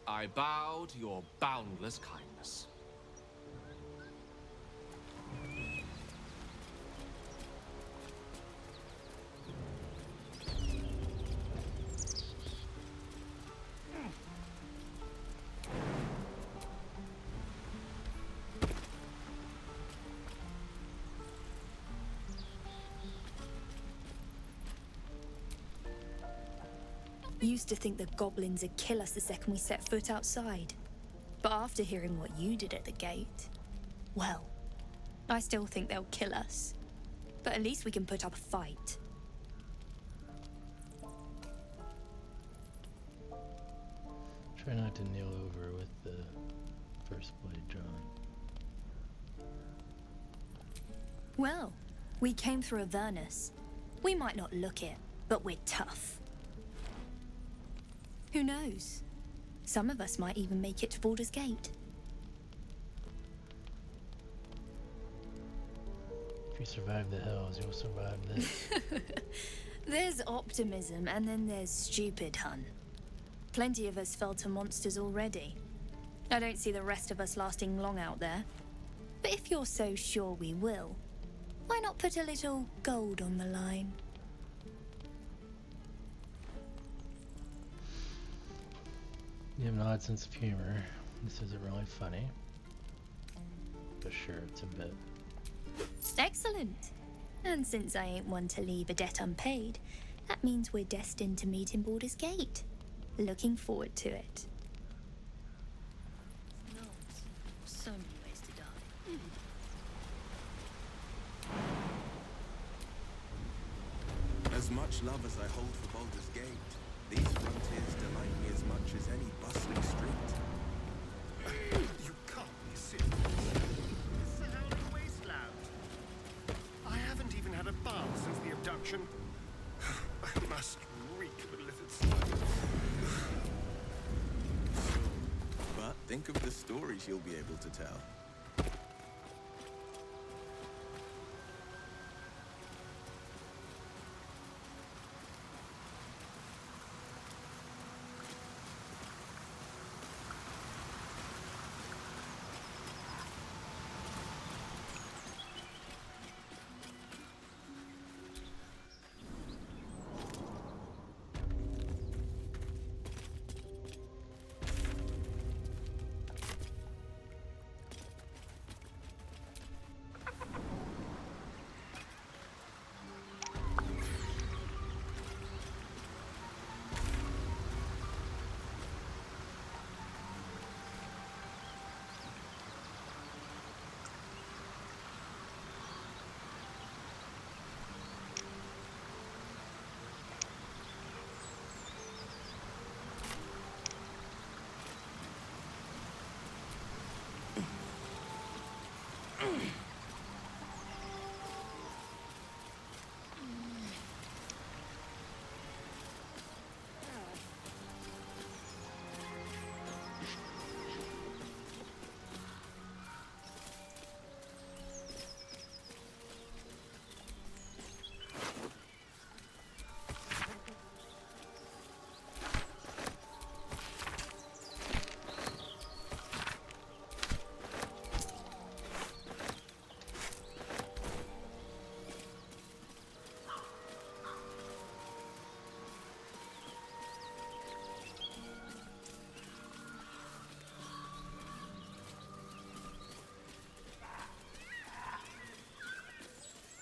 I bow to your boundless kindness. Used to think the goblins would kill us the second we set foot outside. But after hearing what you did at the gate, well, I still think they'll kill us. But at least we can put up a fight. Try not to kneel over with the first blade drawn. Well, we came through Avernus. We might not look it, but we're tough. Who knows? Some of us might even make it to Baldur's Gate. If you survive the hells, you'll survive this. There's optimism, and then there's stupid, hun. Plenty of us fell to monsters already. I don't see the rest of us lasting long out there. But if you're so sure we will, why not put a little gold on the line? You have an odd sense of humor. This isn't really funny. But sure, it's a bit. Excellent. And since I ain't one to leave a debt unpaid, that means we're destined to meet in Baldur's Gate. Looking forward to it. No, so many ways to die. As much love as I hold for Baldur's Gate, these frontiers delight me as much as any bustling street. You can't be serious. It's the hell of a wasteland. I haven't even had a bath since the abduction. I must reek with lizard slime. But think of the stories you'll be able to tell.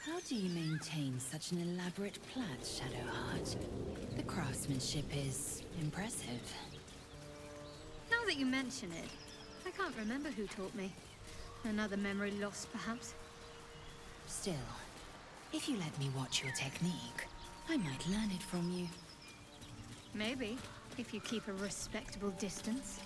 How do you maintain such an elaborate plait, Shadowheart? The craftsmanship is impressive. Now that you mention it, I can't remember who taught me. Another memory loss, perhaps. Still, if you let me watch your technique, I might learn it from you. Maybe, if you keep a respectable distance.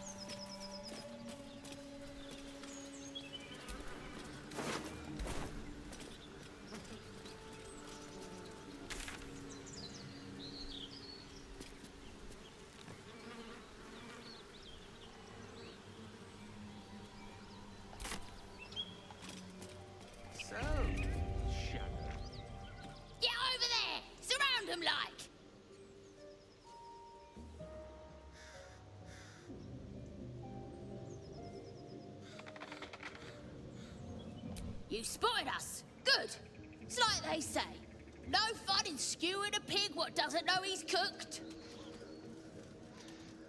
Get over there! Surround him like! You spotted us. Good. It's like they say. No fun in skewing a pig what doesn't know he's cooked.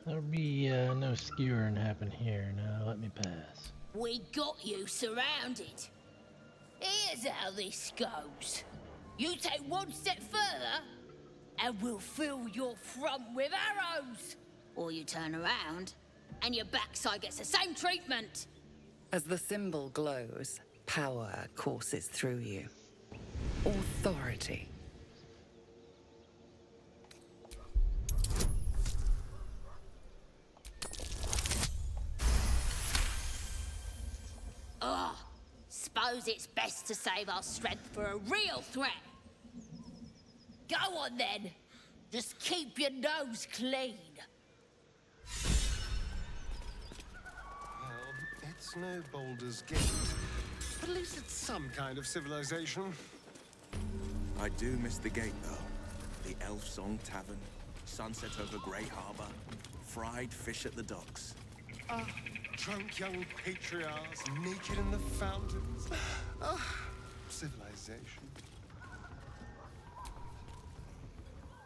There'll be no skewering happen here. Now let me pass. We got you surrounded. Here's how this goes. You take one step further, and we'll fill your front with arrows. Or you turn around, and your backside gets the same treatment. As the symbol glows, power courses through you. Authority. Ugh. Suppose it's best to save our strength for a real threat. Go on then. Just keep your nose clean. Well, it's no Baldur's Gate. But at least it's some kind of civilization. I do miss the gate, though. The Elf Song Tavern, sunset over Grey Harbor, fried fish at the docks. Ah, drunk young patriarchs, naked in the fountains. Ah, civilization.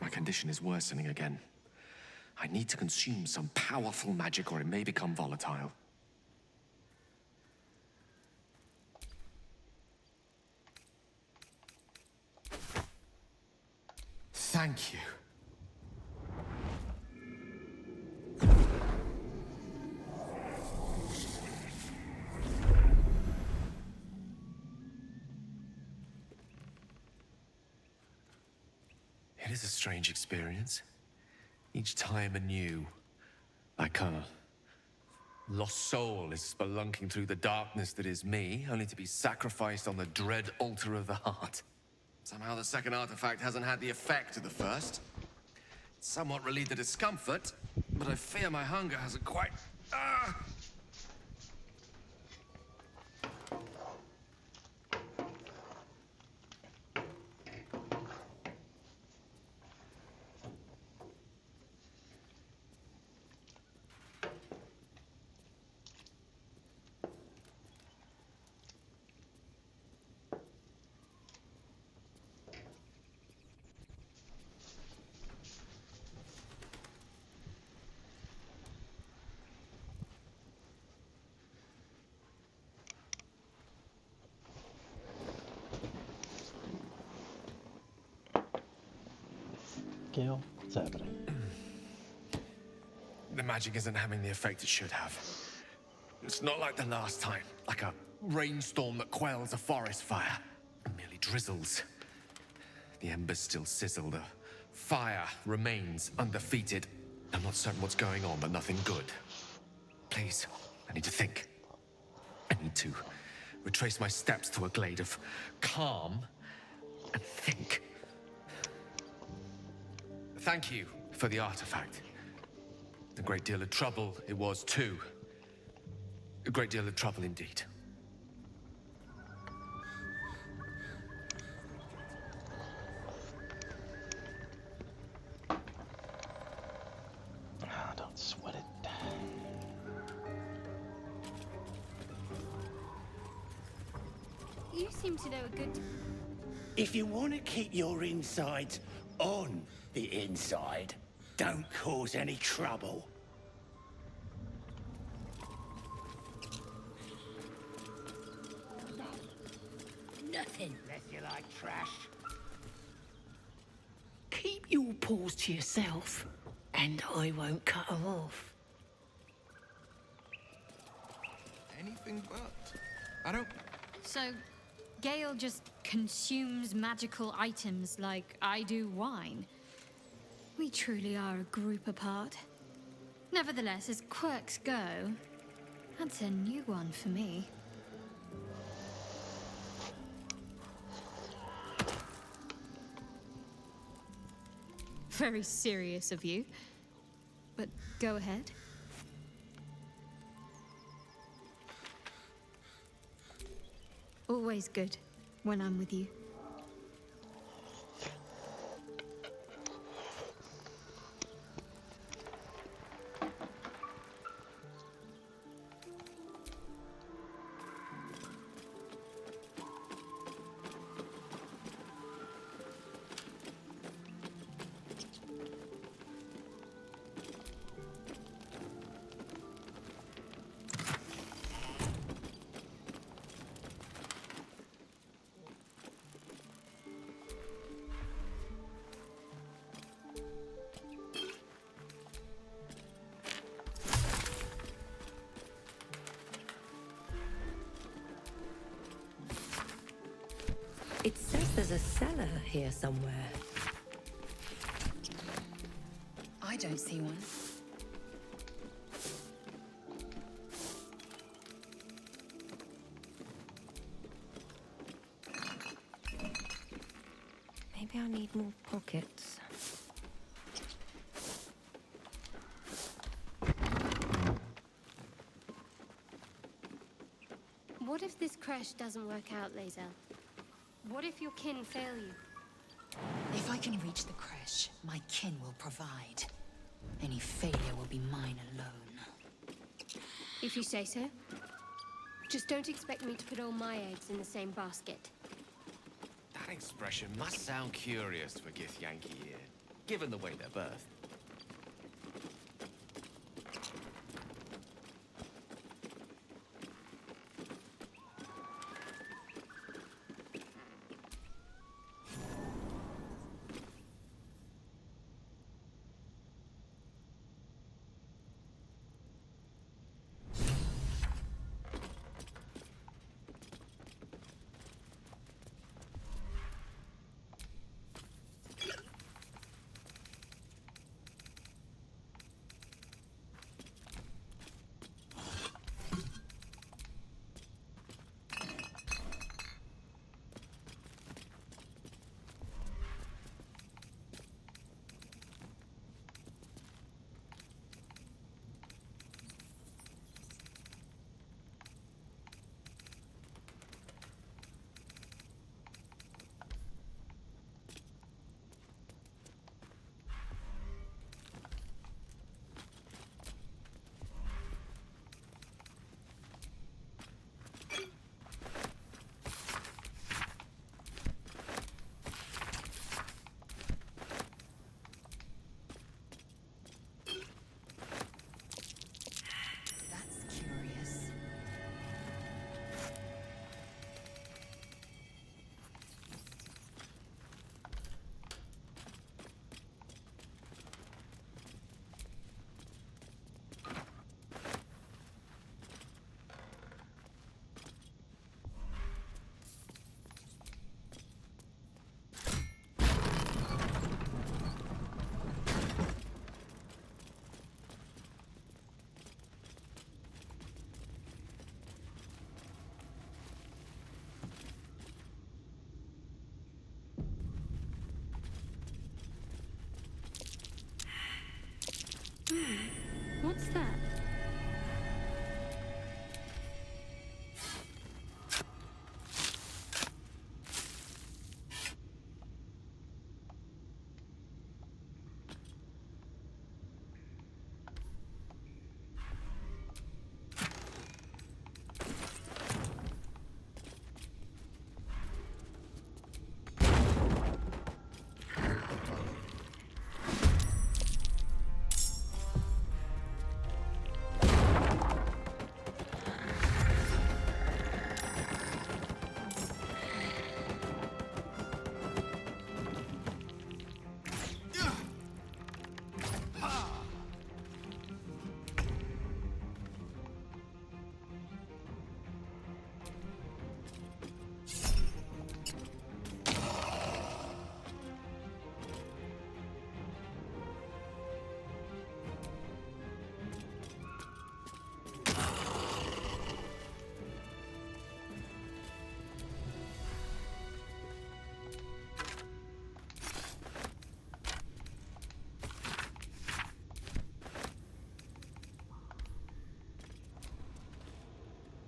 My condition is worsening again. I need to consume some powerful magic or it may become volatile. Thank you. It is a strange experience. Each time anew, like a lost soul is spelunking through the darkness that is me, only to be sacrificed on the dread altar of the heart. Somehow the second artifact hasn't had the effect of the first. It's somewhat relieved the discomfort, but I fear my hunger hasn't quite... Gale, what's happening? The magic isn't having the effect it should have. It's not like the last time, like a rainstorm that quells a forest fire. It merely drizzles. The embers still sizzle, the fire remains undefeated. I'm not certain what's going on, but nothing good. Please, I need to think. I need to retrace my steps to a glade of calm and think. Thank you for the artifact. A great deal of trouble it was too. A great deal of trouble indeed. Don't sweat it. You seem to know a good... If you want to keep your insides on the inside, don't cause any trouble. Nothing. Unless you like trash. Keep your paws to yourself, and I won't cut them off. Anything but. I don't... So, Gale just consumes magical items like I do wine. We truly are a group apart. Nevertheless, as quirks go, that's a new one for me. Very serious of you. But go ahead. Always good when I'm with you. It says there's a cellar here somewhere. I don't see one. Maybe I need more pockets. What if this crash doesn't work out, Lae'zel? What if your kin fail you? If If I can reach the creche, my kin will provide. Any failure will be mine alone. If you say so. Just don't expect me to put all my eggs in the same basket. That expression must sound curious to a Githyanki ear, given the way they're birthed. What's that?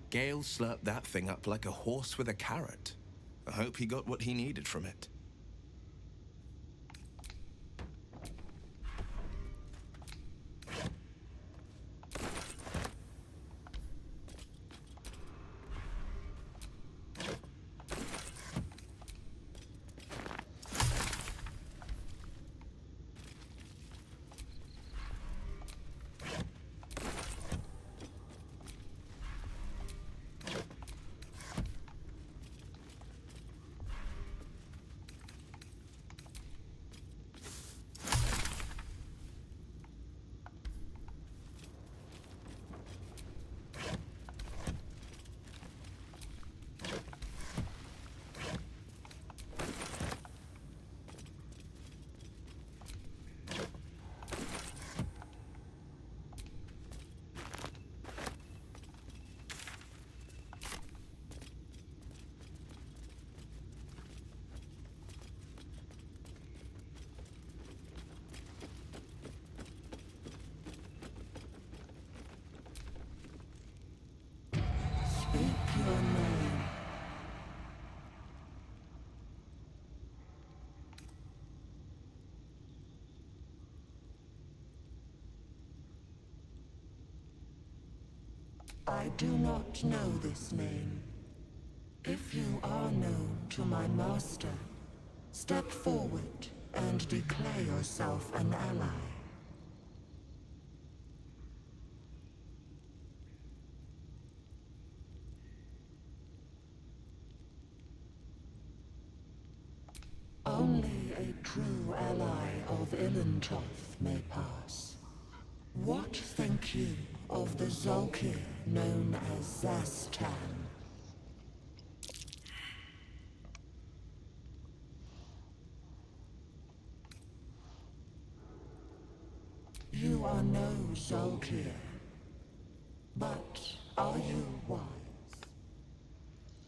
Gale slurped that thing up like a horse with a carrot. I hope he got what he needed from it. I do not know this name. If you are known to my master, step forward and declare yourself an ally. Only a true ally of Ilintoth may pass. What think you of the Zolkir known as Zastan? You are no Zolkir, but are you wise?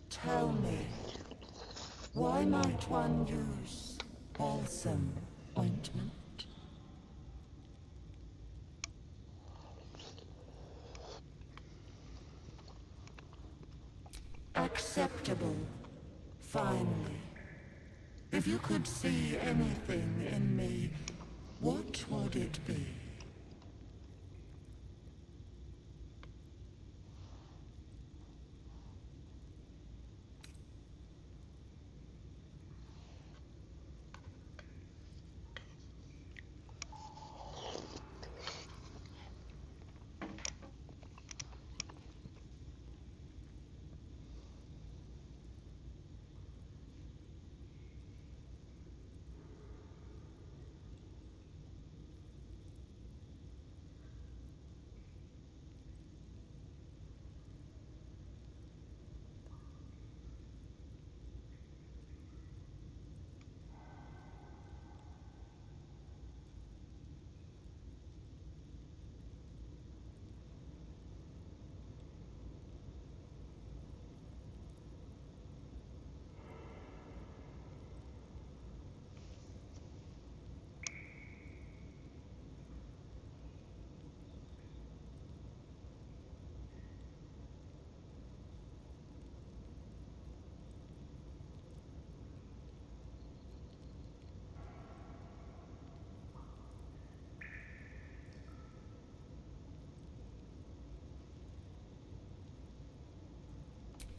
Tell me, why might one use balsam ointment? Acceptable, finally. If you could see anything in me, what would it be?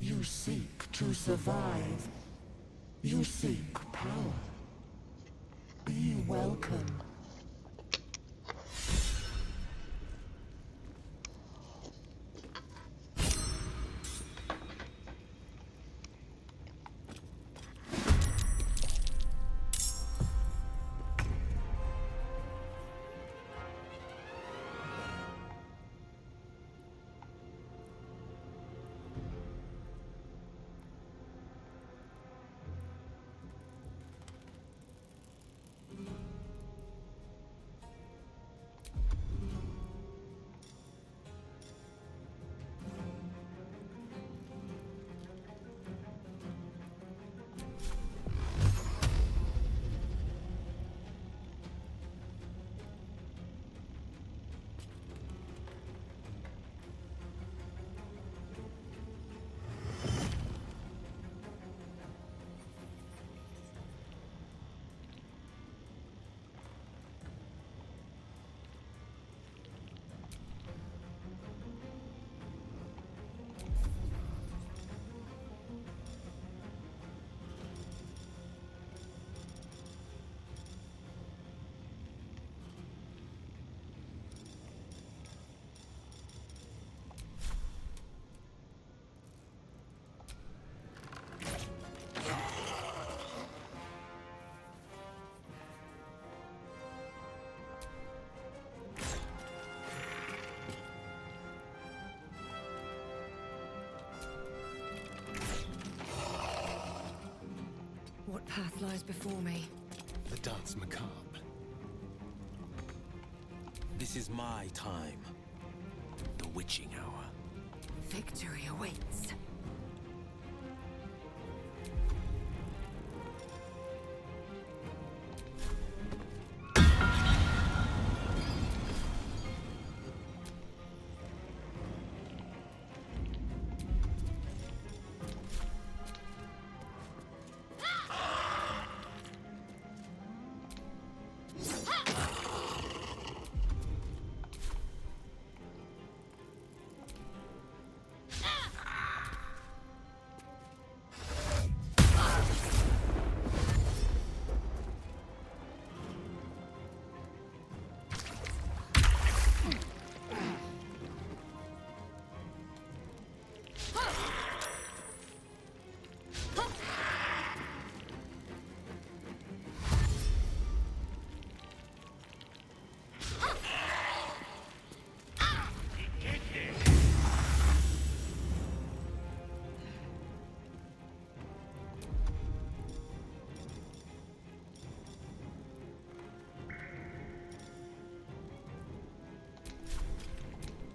You seek to survive. You seek power. Be welcome. What path lies before me? The dance macabre. This is my time. The witching hour. Victory awaits.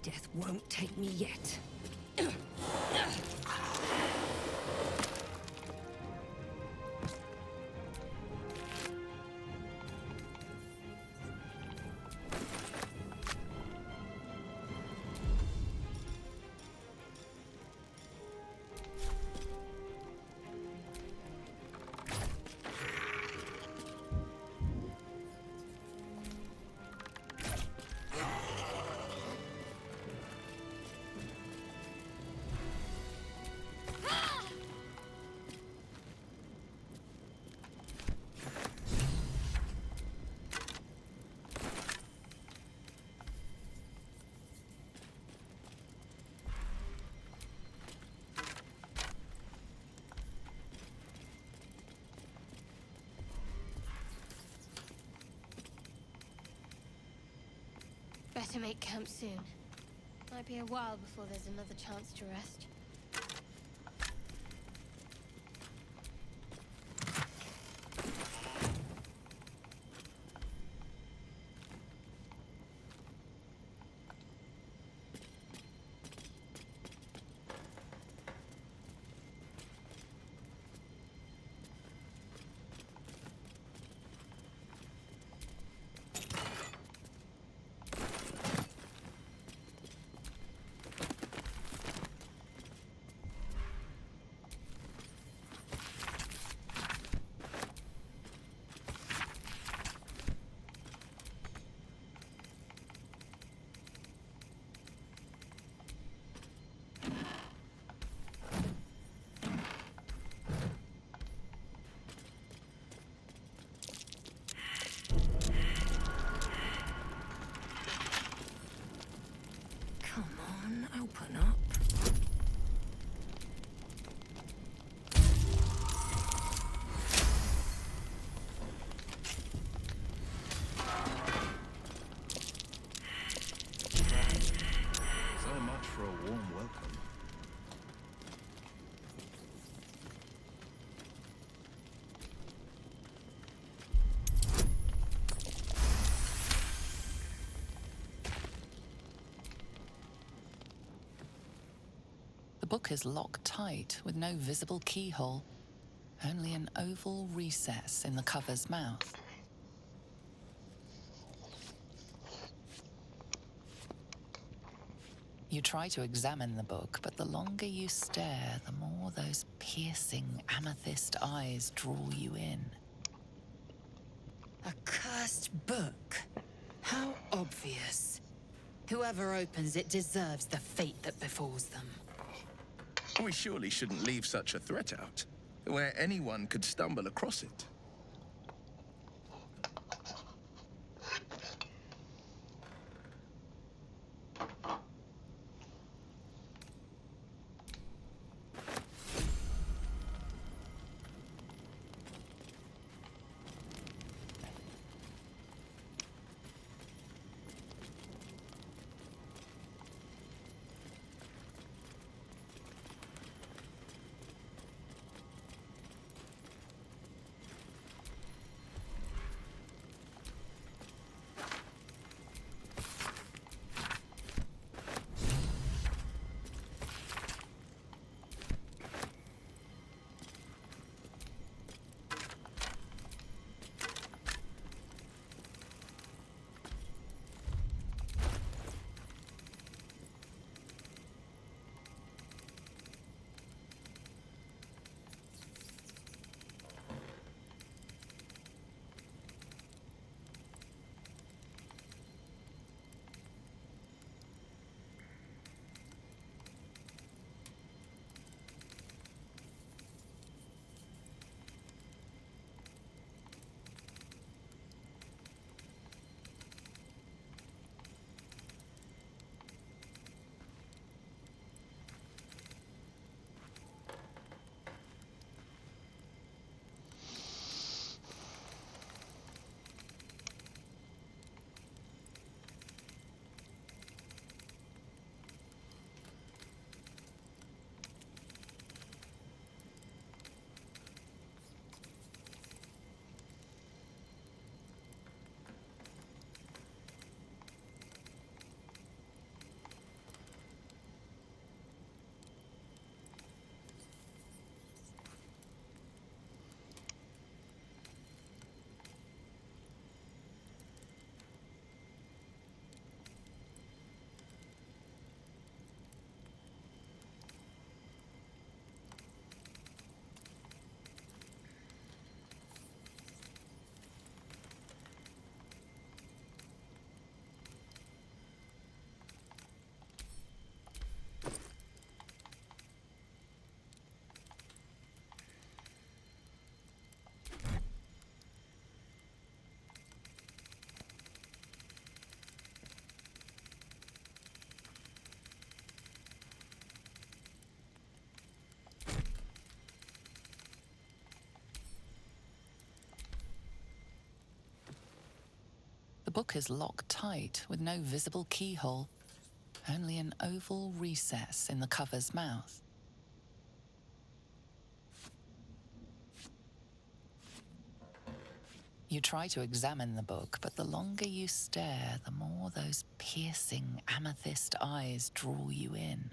death won't take me yet. Better make camp soon. Might be a while before there's another chance to rest. Open up. So much for a warm welcome. The book is locked tight with no visible keyhole, only an oval recess in the cover's mouth. You try to examine the book, but the longer you stare, the more those piercing amethyst eyes draw you in. A cursed book. How obvious. Whoever opens it deserves the fate that befalls them. We surely shouldn't leave such a threat out, where anyone could stumble across it. book is locked tight with no visible keyhole, only an oval recess in the cover's mouth. You try to examine the book, but the longer you stare, the more those piercing amethyst eyes draw you in.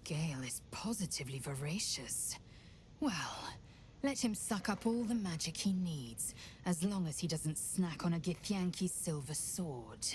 Gale is positively voracious. Well, let him suck up all the magic he needs, as long as he doesn't snack on a Githyanki's silver sword.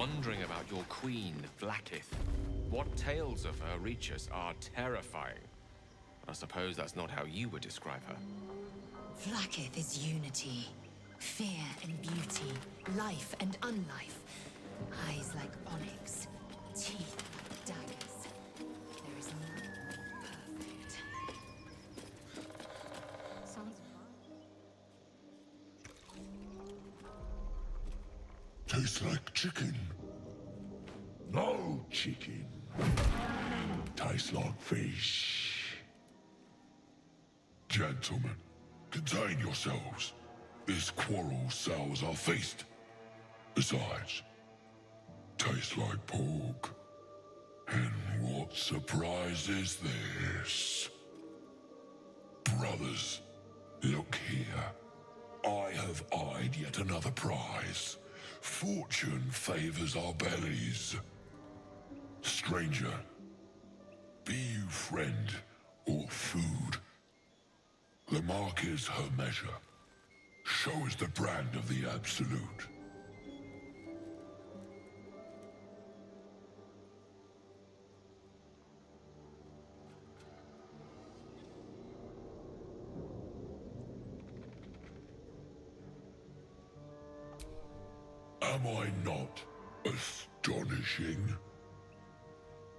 wondering about your queen, Vlaakith. What tales of her reach us are terrifying. I suppose that's not how you would describe her. Vlaakith is unity. Fear and beauty. Life and unlife. Eyes like onyx. Teeth like daggers. There is none more perfect. Sounds Tastes like chicken. No chicken. Tastes like fish. Gentlemen, contain yourselves. This quarrel sours our feast. Besides, tastes like pork. And what surprise is this? Brothers, look here. I have eyed yet another prize. Fortune favors our bellies. Stranger, be you friend or food. The mark is her measure. Show us the brand of the absolute. Am I not astonishing?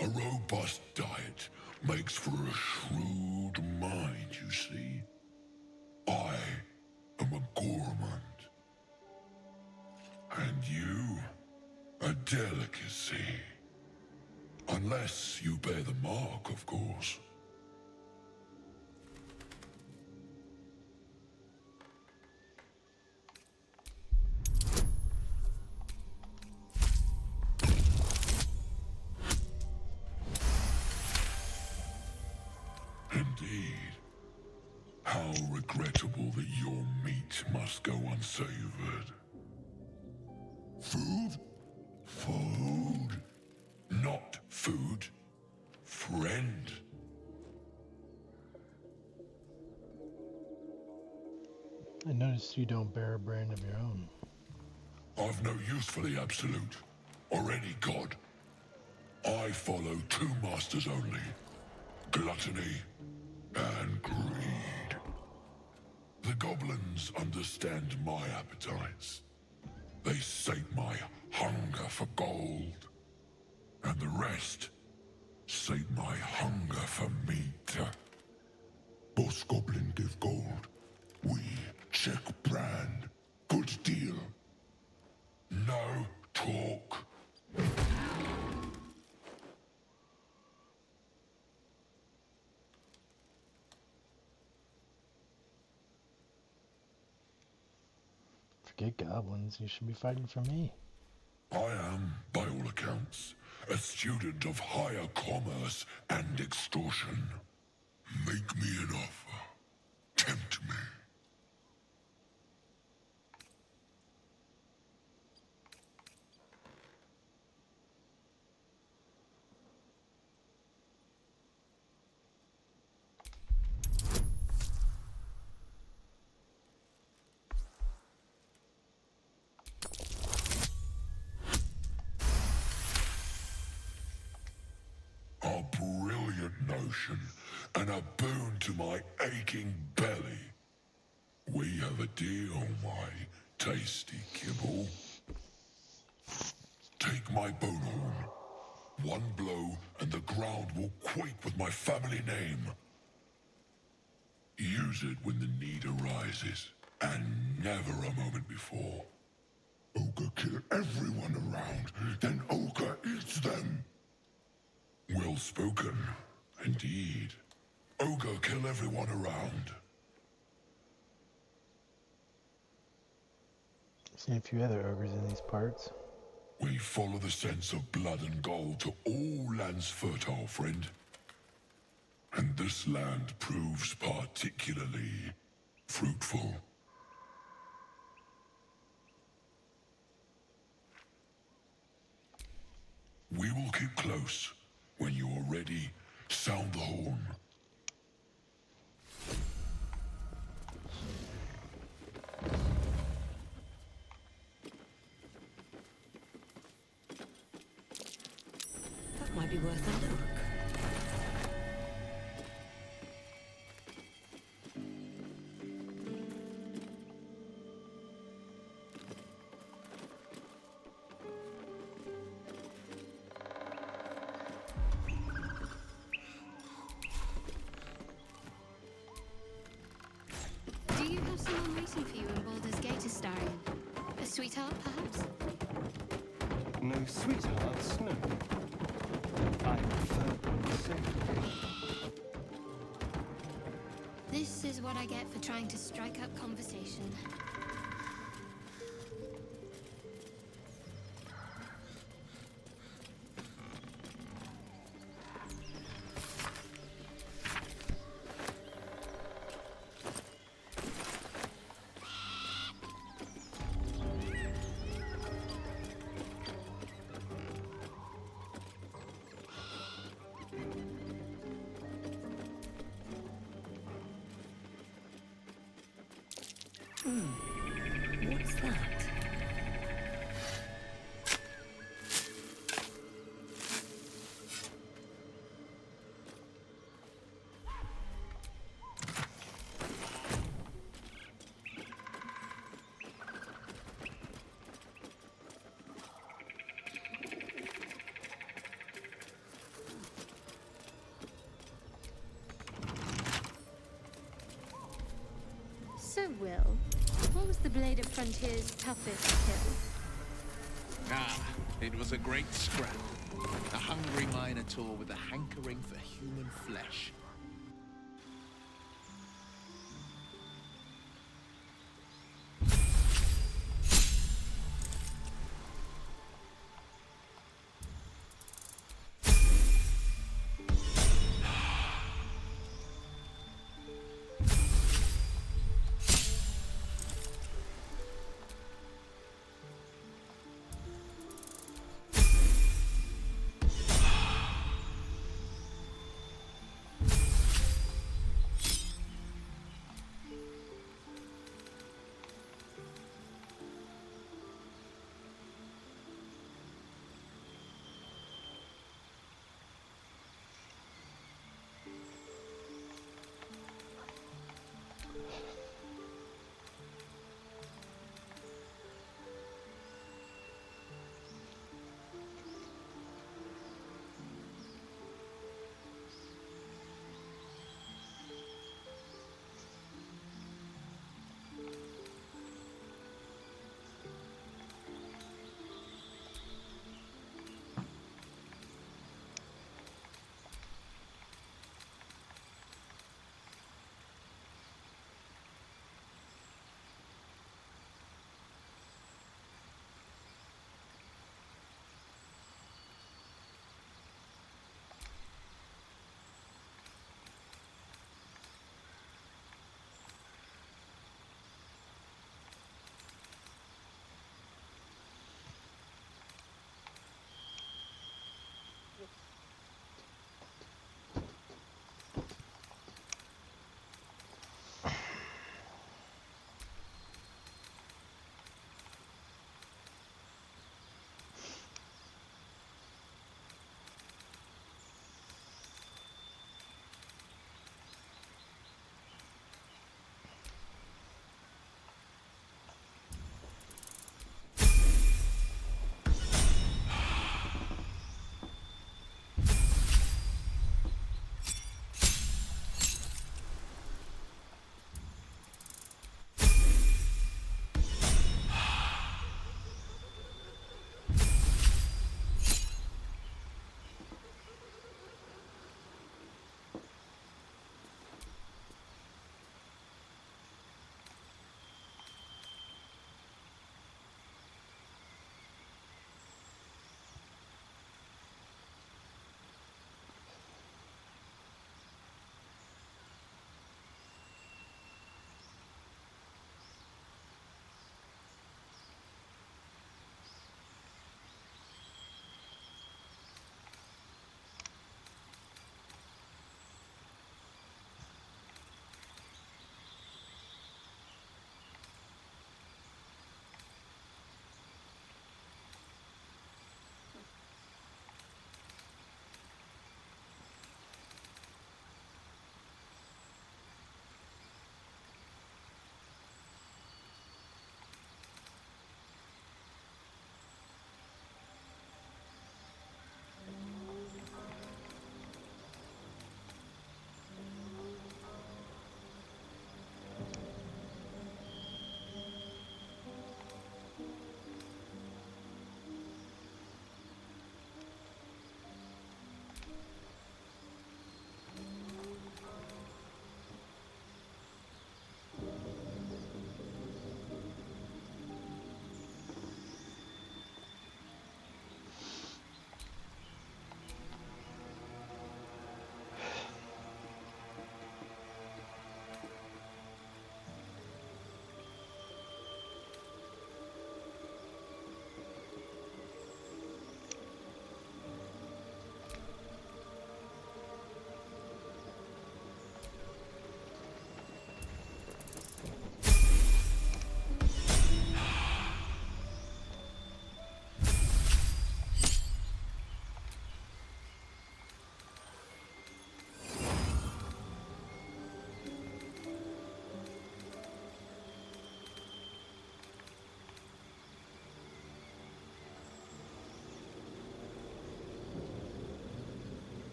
A robust diet makes for a shrewd mind, you see. I am a gourmand. And you, a delicacy. Unless you bear the mark, of course. Indeed. How regrettable that your meat must go unsavored. Food? Food. Not food. Friend. I noticed you don't bear a brand of your own. I've no use for the absolute, or any god. I follow two masters only. Gluttony and greed. The goblins understand my appetites. They sate my hunger for gold. And the rest sate my hunger for meat. Boss Goblin give gold. We check brand. Good deal. No talk. Forget goblins, you should be fighting for me. I am, by all accounts, a student of higher commerce and extortion. Make me an offer. Tempt me. A brilliant notion, and a boon to my aching belly. We have a deal, my tasty kibble. Take my bone horn. One blow, and the ground will quake with my family name. Use it when the need arises, and never a moment before. Ogre kill everyone around, then Ogre eats them. Well spoken, indeed. Ogre kill everyone around. Seen a few other ogres in these parts. We follow the sense of blood and gold to all lands fertile, friend. And this land proves particularly fruitful. We will keep close. When you are ready, sound the horn. might be worth a look. Do you have someone waiting for you in Baldur's Gate, Astarion? A sweetheart, perhaps? No sweethearts, no. I prefer safety. This is what I get for trying to strike up conversation. What's that? So, Will, what was the Blade of Frontier's toughest kill? Ah, it was a great scrap. A hungry minotaur with a hankering for human flesh.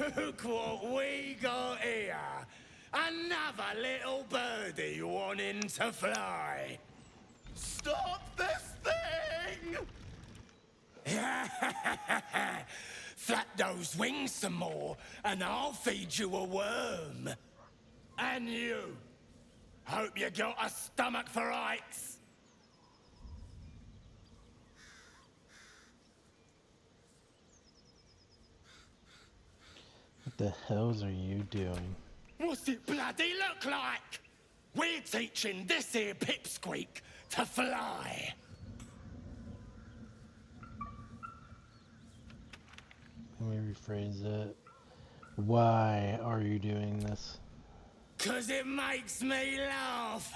Look what we got here. Another little birdie wanting to fly. Stop this thing! Flap those wings some more, and I'll feed you a worm. And you. Hope you got a stomach for heights. What the hells are you doing? What's it bloody look like? We're teaching this here pipsqueak to fly. Let me rephrase that. Why are you doing this? 'Cause it makes me laugh.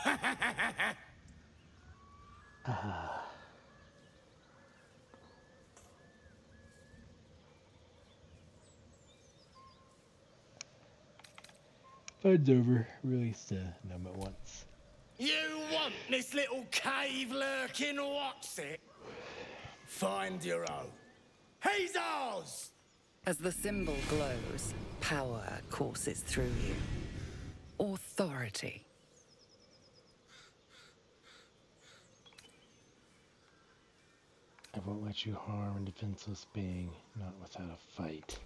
Fun's over. Release the number once. You want this little cave lurking what's it? Find your own. He's ours! As the symbol glows, power courses through you. Authority. I won't let you harm a defenseless being, not without a fight.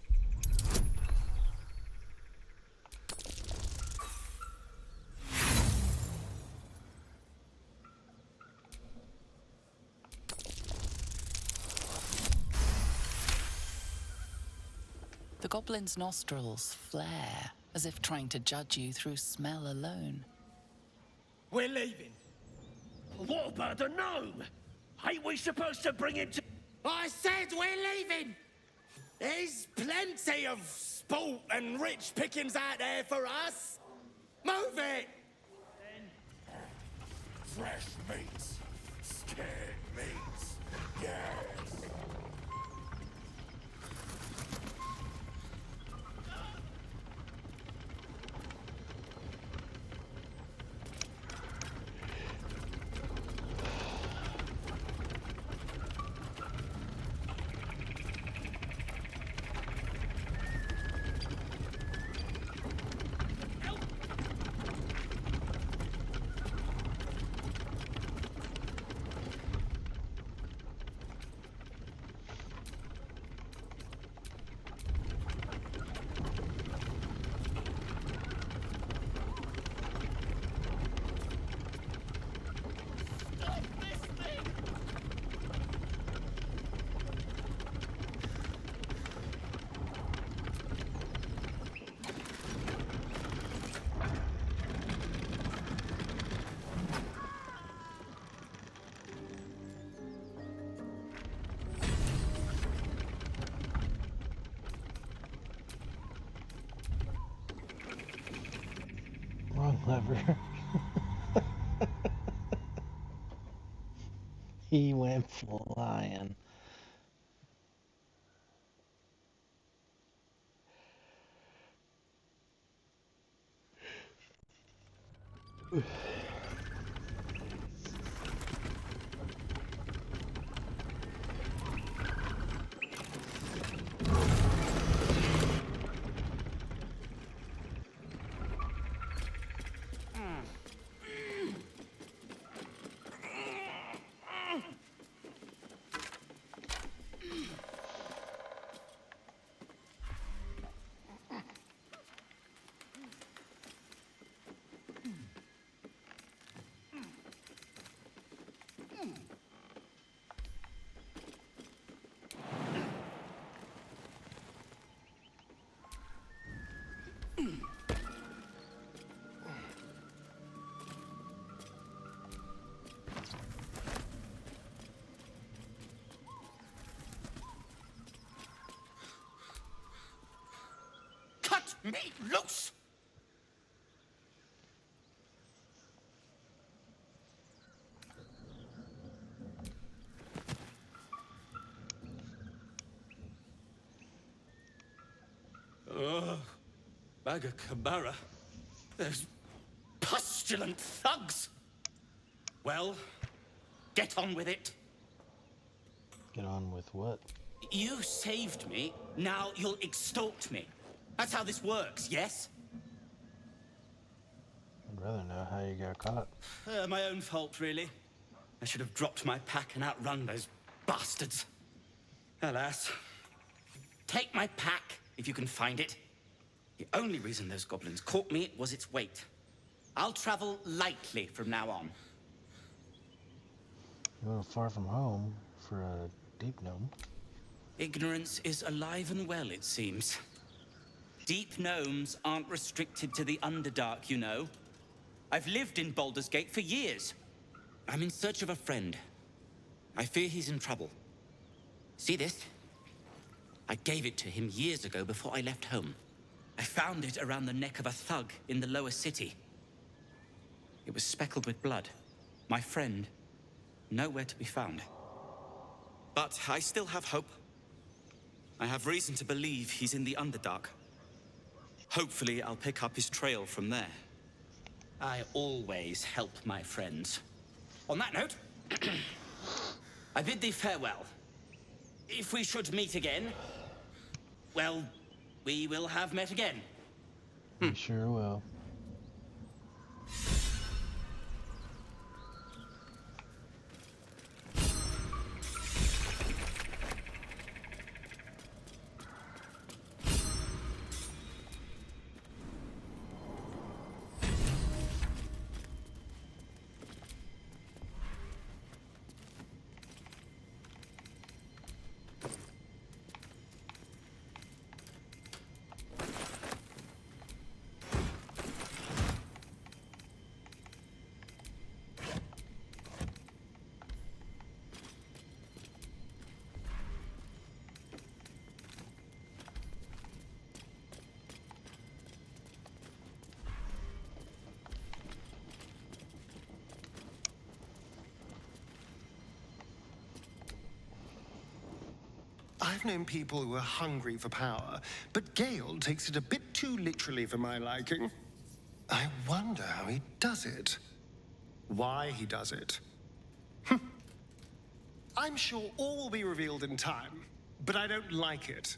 The goblin's nostrils flare, as if trying to judge you through smell alone. We're leaving. What about a gnome? Ain't we supposed to bring him to... I said we're leaving! There's plenty of sport and rich pickings out there for us. Move it! Fresh meats. Scared meats. Yes. Wrong lever. He went flying. Cut me loose! Baga Kabara. Those pustulant thugs. Well, get on with it. Get on with what? You saved me, now you'll extort me. That's how this works, yes? I'd rather know how you got caught. My own fault, really. I should have dropped my pack and outrun those bastards. Alas. Take my pack, if you can find it. The only reason those goblins caught me was its weight. I'll travel lightly from now on. You're a little far from home for a deep gnome. Ignorance is alive and well, it seems. Deep gnomes aren't restricted to the Underdark, you know. I've lived in Baldur's Gate for years. I'm in search of a friend. I fear he's in trouble. See this? I gave it to him years ago before I left home. I found it around the neck of a thug in the lower city. It was speckled with blood. My friend, nowhere to be found. But I still have hope. I have reason to believe he's in the Underdark. Hopefully, I'll pick up his trail from there. I always help my friends. On that note, I bid thee farewell. If we should meet again, well, we will have met again. We sure will. I've known people who are hungry for power, but Gale takes it a bit too literally for my liking. I wonder how he does it. Why he does it. I'm sure all will be revealed in time, but I don't like it.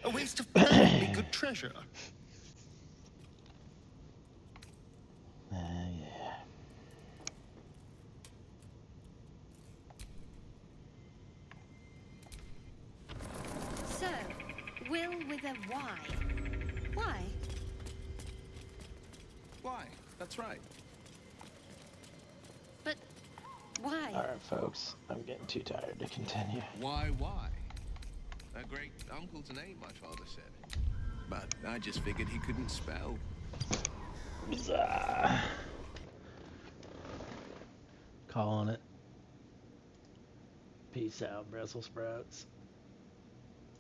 A waste of perfectly good treasure. Yeah. So, Will with a Y. Why? Why? That's right. But why? Alright, folks. I'm getting too tired to continue. Why? A great uncle's name, my father said. But I just figured he couldn't spell. Calling it. Peace out, Brussels sprouts.